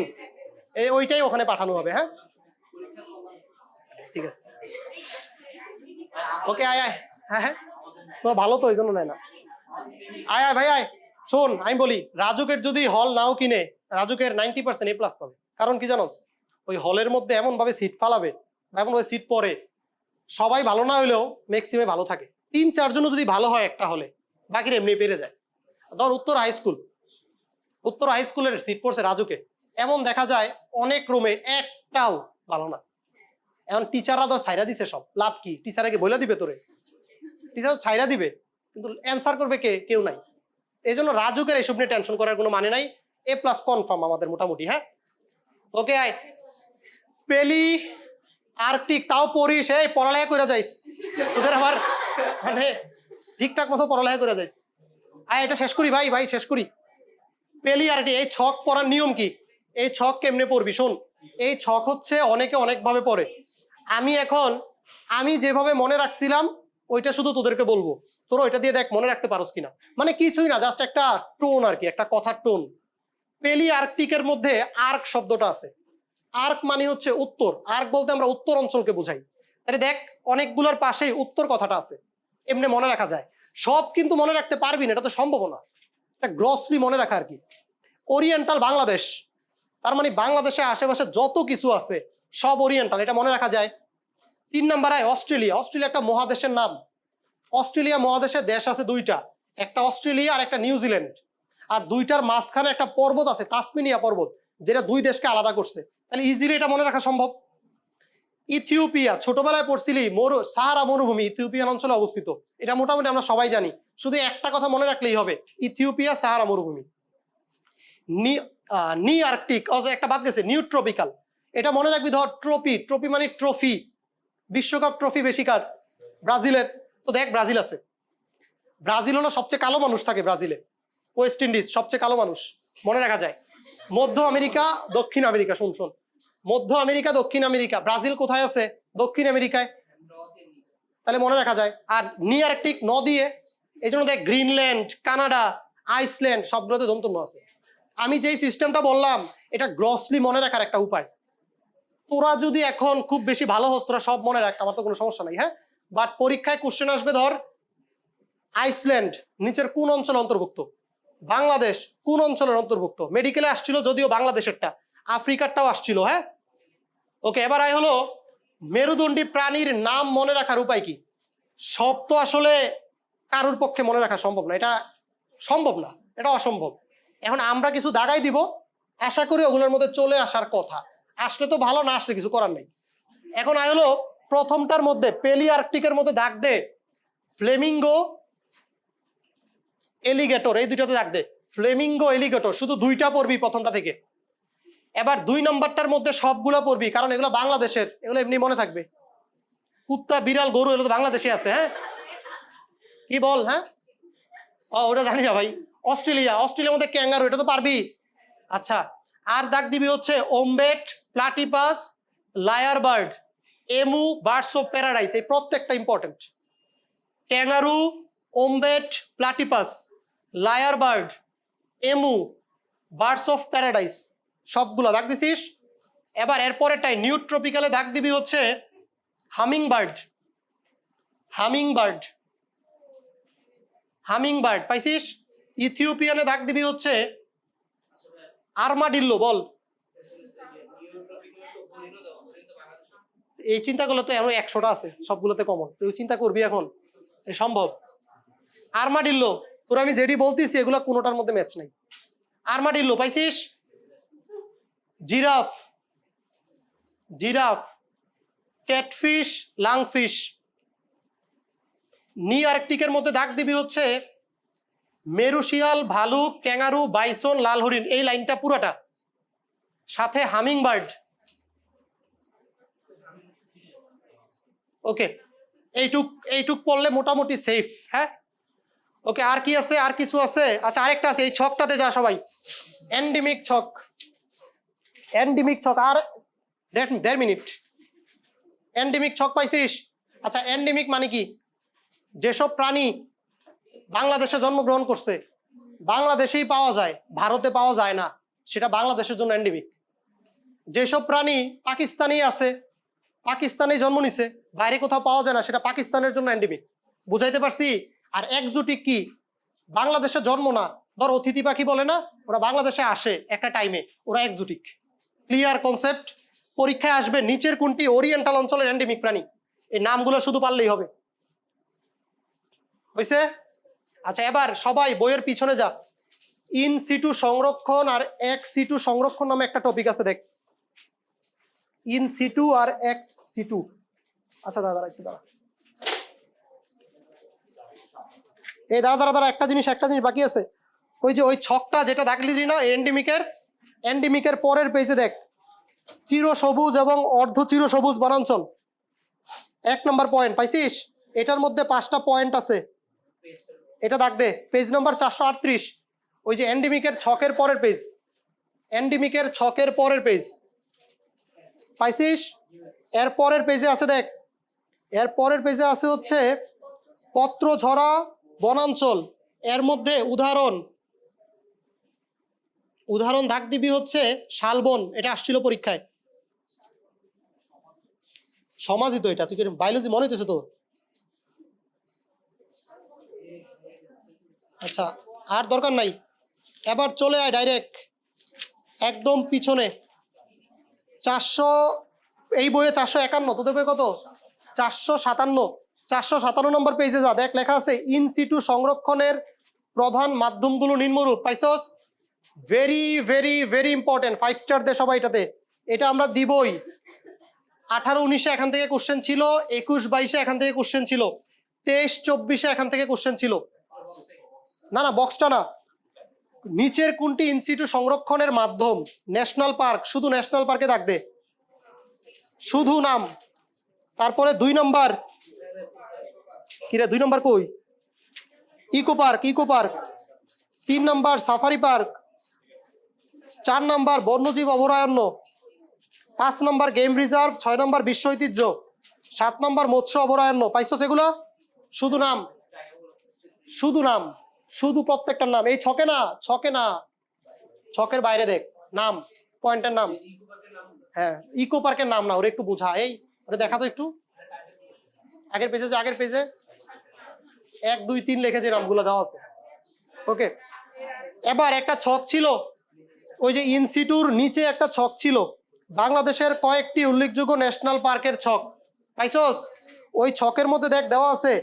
ওইটাই ওখানে পাঠানো হবে। হ্যাঁ ঠিক আছে, ওকে আয় আয়। হ্যাঁ হ্যাঁ, তোর ভালো তো, ওই জন্য নেয় না। আয় আয় ভাই আয়। শোন আমি বলি, রাজুকের যদি হল নাও কিনে, রাজুকের 90% A+ পাবে। কারণ কি জানোস, ওই হলের মধ্যে এমন ভাবে সিট ফালাবে, এমন ভাবে সিট পরে, সবাই ভালো না হইলেও ম্যাক্সিমাম ভালো থাকে। 3-4 জন যদি ভালো হয় একটা হলে, বাকিরা এমনি পেরে যায়। ধর উত্তর হাই স্কুল, উত্তর হাই স্কুলের সিট পড়ছে রাজুকে, এমন দেখা যায় অনেক রুমে একটাও ভালো না। এখন টিচাররা ধর ছাইরা দিছে সব, লাভ কি? টিচারকে বলে দিবে তোরে, টিচার ছাইরা দিবে, কিন্তু অ্যান্সার করবে কে? কেউ নাই। এই জন্য রাজুকের এসব নিয়ে টেনশন করার কোনো মানে নাই। A+ কনফার্ম আমাদের মোটামুটি। হ্যাঁ ওকে আয়। পেলি আর্কটিক তাও পড়িস, এই পড়ালেখা করে যাইস, তোদের আবার মানে ঠিকঠাক মতো পড়ালেখা করে যাইস। আয় এটা শেষ করি ভাই, ভাই শেষ করি। পেলি আর্কটিক, এই ছক পড়ার নিয়ম কি? এই ছক কেমনে পড়বি শোন। এই ছক হচ্ছে অনেকে অনেকভাবে পড়ে। আমি যেভাবে মনে রাখছিলাম ওইটা শুধু তোদেরকে বলবো, তোরা ওইটা দিয়ে দেখ মনে রাখতে পারোস কিনা। মানে কিছুই না, জাস্ট একটা টোন আর কি, একটা কথার টোন। পেলি আর্কটিকের মধ্যে আর্ক শব্দটা আছে। আর্ক মানে হচ্ছে উত্তর, আর্ক বলতে আমরা উত্তর অঞ্চলকে বোঝাই। তাহলে দেখ অনেকগুলোর পাশেই উত্তর কথাটা আছে, এমনি মনে রাখা যায়। সব কিন্তু মনে রাখতে পারবি না, এটা তো সম্ভব না। একটা গ্রসলি মনে রাখা আর কি। ওরিয়েন্টাল বাংলাদেশ, তার মানে বাংলাদেশে আশেপাশে যত কিছু আছে সব ওরিয়েন্টাল, এটা মনে রাখা যায়। 3 নাম্বার আয় অস্ট্রেলিয়া। অস্ট্রেলিয়া একটা মহাদেশের নাম। অস্ট্রেলিয়া মহাদেশের দেশ আছে 2টা, একটা অস্ট্রেলিয়া আর একটা নিউজিল্যান্ড। আর 2টার মাঝখানে একটা পর্বত আছে, তাসমানিয়া পর্বত, যেটা 2 দেশকে আলাদা করছে। তাহলে ইজিলি এটা মনে রাখা সম্ভব। ইথিওপিয়া, ছোটবেলায় পড়ছিলি, সাহারা মরুভূমি ইথিওপিয়ান অঞ্চলে অবস্থিত, এটা মোটামুটি আমরা সবাই জানি। শুধু একটা কথা মনে রাখলেই হবে, ইথিওপিয়া সাহারা মরুভূমি। নি আর্কটিক, একটা বাদ গেছে, নিউ ট্রপিক্যাল, এটা মনে রাখবি। ধর ট্রপি, ট্রপি মানে ট্রফি, বিশ্বকাপ ট্রফি বেশি কার? ব্রাজিলের। তো দেখ ব্রাজিল আছে, ব্রাজিল হলো সবচেয়ে কালো মানুষ থাকে ব্রাজিলে। ওয়েস্ট ইন্ডিজ সবচেয়ে কালো মানুষ, মনে রাখা যায়। মধ্য আমেরিকা, দক্ষিণ আমেরিকা, শুন শোন, মধ্য আমেরিকা, দক্ষিণ আমেরিকা, ব্রাজিল কোথায় আছে? দক্ষিণ আমেরিকায়, তাহলে মনে রাখা যায়। আর নিউ আর্কটিক ন দিয়ে, এই জন্য দেখ গ্রিনল্যান্ড, কানাডা, আইসল্যান্ড সবগুলোতে দন্তন্য আছে। আমি যেই সিস্টেমটা বললাম এটা গ্রসলি মনে রাখার একটা উপায়। তোরা যদি এখন খুব বেশি ভালো হস, তোরা সব মনে রাখ, আমার তো কোনো সমস্যা নাই। হ্যাঁ, বাট পরীক্ষায় কোশ্চেন আসবে, ধর আইসল্যান্ড নিচের কোন অঞ্চলে অন্তর্ভুক্ত, বাংলাদেশ কোন অঞ্চলের অন্তর্ভুক্ত। মেডিকেলে আসছিল যদিও বাংলাদেশেরটা, আফ্রিকারটাও আসছিল। হ্যাঁ ওকে, এবার আয় হলো মেরুদণ্ডী প্রাণীর নাম মনে রাখার উপায় কি? সব তো আসলে কারোর পক্ষে মনে রাখা সম্ভব না, এটা সম্ভব না, এটা অসম্ভব। এখন আমরা কিছু দাগাই দিব, আশা করি ওগুলোর মধ্যে চলে আসার কথা। আসলে তো ভালো, না আসলে কিছু করার নেই। এখন আয় হলো প্রথমটার মধ্যে, পেলি আর্কটিকের মধ্যে দাগ দে ফ্লেমিঙ্গো, এলিগেটর, এই দুইটাতে দাগ দে। ফ্লেমিঙ্গো, এলিগেটর, শুধু দুইটা পড়বি প্রথমটা থেকে। এবার 2 নম্বরটার মধ্যে সবগুলা পড়বি, কারণ এগুলো বাংলাদেশের, এগুলো এমনি মনে থাকবে। কুত্তা, বিড়াল, গরু এগুলো তো বাংলাদেশে আছে। হ্যাঁ কি বল? হ্যাঁ ওটা জানি না ভাই। অস্ট্রেলিয়া, অস্ট্রেলিয়ার মধ্যে ক্যাঙ্গারু, এটা তো পারবি। আচ্ছা, আর দাগ দিবি হচ্ছে wombat, platypus, lyre bird, emu, birds of paradise. এই প্রত্যেকটা important. Kangaroo, wombat, platypus, lyre bird, emu, birds of paradise, সবগুলো দাগ দিছিস। এবার এরপরেরটাই নিউট্রপিক্যালে দাগ দিবি হচ্ছে humming bird. Humming bird, humming bird পাইছিস। ইথিওপিয়ানে দাগ দিবি হচ্ছে আর্মাডিল্লো। বল, এই চিন্তা করলে তো এমন 100টা আছে, সবগুলোতে কমন। তুই চিন্তা করবি এখন, সম্ভব? আর্মাডিল্লো, তোর আমি যেটি বলতেছি এগুলো কোনোটার মধ্যে ম্যাচ নাই। আর্মাডিল্লো পাইছিস। Giraffe, giraffe, catfish, lungfish. নি আর্কটিকের মধ্যে দাগ দিবি হচ্ছে মেরুশিয়াল, ভালুক, ক্যাঙ্গারু, বাইসন, লাল হরিণ, এই লাইনটা পুরাটা, সাথে হামিং বার্ড। ওকে, এইটুক পড়লে মোটামুটি সেফ। হ্যাঁ ওকে, আর কি আছে? আর কিছু আছে? আচ্ছা, আরেকটা আছে, এই ছকটাতে যা সবাই। এন্ডেমিক ছক, এন্ডেমিক ছক। আর 1.5 মিনিট। এন্ডেমিক ছক পাইছিস? আচ্ছা, এন্ডেমিক মানে কি? যেসব প্রাণী বাংলাদেশে জন্মগ্রহণ করছে, বাংলাদেশেই পাওয়া যায়, ভারতে পাওয়া যায় না, সেটা বাংলাদেশের জন্য এন্ডেমিক। যেসব প্রাণী পাকিস্তানি আছে, পাকিস্তানে জন্ম নিছে, বাইরে কোথাও পাওয়া যায় না, সেটা পাকিস্তানের জন্য এন্ডেমিক। বুঝাইতে পারছি? আর এক্সোটিক কি? বাংলাদেশে জন্ম না, ধর অতিথি পাখি বলে না, ওরা বাংলাদেশে আসে একটা টাইমে, ওরা এক্সোটিক। Clear concept? পরীক্ষায় আসবে নিচের কোনটি ওরিয়েন্টাল অঞ্চলের এন্ডেমিক প্রাণী, এই নামগুলো শুধু পারলেই হবে। হয়েছে? আচ্ছা, এবার সবাই বইয়ের পিছনে যা। ইন সিটু সংরক্ষণ আর এক্স সিটু সংরক্ষণ নামে একটা টপিক আছে, দেখ। ইন সিটু আর এক্স সিটু। আচ্ছা দাদা, একটু দাঁড়া, এই দাঁড়া, একটা জিনিস বাকি আছে। ওই যে ওই ছকটা যেটা দাগলি না এন্ডেমিকের, এন্ডেমিকের পরের পেজে দেখ, চিরসবুজ এবং অর্ধ চিরসবুজ বনাঞ্চল। 1 নম্বর পয়েন্ট পাইছিস? এটার মধ্যে 5টা পয়েন্ট আছে, এটা দাগ দে। পেজ নাম্বার 438, ওই যে এন্ডেমিকের ছকের পরের পেজ, এন্ডেমিকের ছকের পরের পেজ পাইছিস? এর পরের পেজে আছে, দেখ, এর পরের পেজে আছে হচ্ছে পত্রঝরা বনাঞ্চল। এর মধ্যে উদাহরণ দাগ দিবি হচ্ছে শালবন। এটা আসছিল পরীক্ষায়, সমাজই তো এটা। তুই বায়োলজি মনে হইতেছে তো? আচ্ছা, আর দরকার নাই। এবার চলে আয় ডাইরেক্ট একদম পিছনে। 400, এই বইয়ে 451, তোদের বই কত? 457 নম্বর পেজে যা, দেখ লেখা আছে ইন সিটু সংরক্ষণের প্রধান মাধ্যমগুলো নিম্নরূপ। পাইছস? Very very very important, 5 star দে সবাই এটাতে। এটা আমরা দিবই। 18-19-এ এখান থেকে কোশ্চেন ছিল, 21-22-এ এখান থেকে কোশ্চেন ছিল, 23-24-এ এখান থেকে কোশ্চেন ছিল। না বক্সটা না, নিচের কোনটি ইনসিটু সংরক্ষণের মাধ্যম? ন্যাশনাল পার্ক, শুধু ন্যাশনাল পার্কে দাগ দে, শুধু নাম। তারপরে 2 নম্বর, কিরে 2 নম্বর কই? Eco park, eco park. 3 নম্বর সাফারি পার্ক। 4 নম্বর বন্যজীব অভয়ারণ্য। 5 নম্বর গেম রিজার্ভ। 6 নম্বর বিশ্ব ঐতিহ্য। 7 নম্বর মৎস্য অভয়ারণ্য। পাইছো সেগুলো? শুধু নাম, শুধু নাম, শুধু প্রত্যেকটার নাম। এই ছকে না, ছকে না, ছকের বাইরে দেখ নাম, পয়েন্টের নাম। হ্যাঁ, ইকো পার্কের নাম না, ওরা একটু বোঝা। এই ওরা দেখা তো একটু আগের পেজে, আগের পেজে 1 2 3 লিখে যে নামগুলো দেওয়া আছে। ওকে, এবার একটা ছক ছিল, ওই যে ইনসিটুর নিচে একটা ছক ছিল, বাংলাদেশের কয়েকটি উল্লেখযোগ্য ন্যাশনাল পার্কের ছক। পাইছস? ওই ছকের মধ্যে দেখ দেওয়া আছে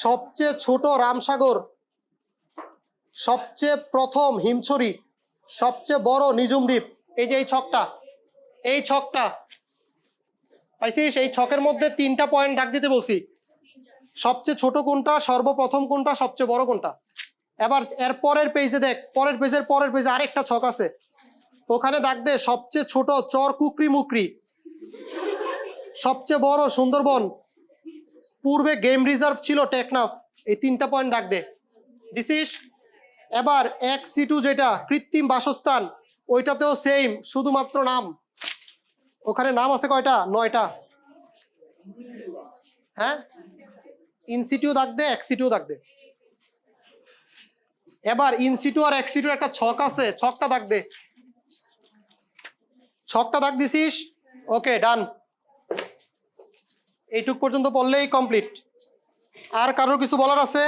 সবচেয়ে ছোট রামসাগর, সবচেয়ে প্রথম হিমছড়ি, সবচেয়ে বড় নিঝুম দ্বীপ। এই যে এই ছকটা, এই ছকটা পাইছিস? এই ছকের মধ্যে 3টা পয়েন্ট দাগ দিতে বলছি। সবচেয়ে ছোট কোনটা, সর্বপ্রথম কোনটা, সবচেয়ে বড় কোনটা। এবার এর পরের পেজে দেখ, পরের পেজে আরেকটা ছক আছে, ওখানে দাগ দে সবচেয়ে ছোট চর কুকরি মুকরি, সবচেয়ে বড় সুন্দরবন, পূর্বে গেম রিজার্ভ ছিল টেকনাফ। এই 3টা পয়েন্ট দাগ দে, দিছিস? এবার XC2 যেটা কৃত্রিম বাসস্থান, ওইটাতেও সেম, শুধুমাত্র নাম। ওখানে নাম আছে কয়টা? 9টা। হ্যাঁ, ইনসিটিউ দাগ দে, XC2 দাগ দে। এবার ইনসিটু আর XC2 একটা ছক আছে, ছকটা দাগ দে। ছকটা দাগ দিছিস? ওকে, ডান। এইটুক পর্যন্ত পড়লেই কমপ্লিট। আর কারোর কিছু বলার আছে?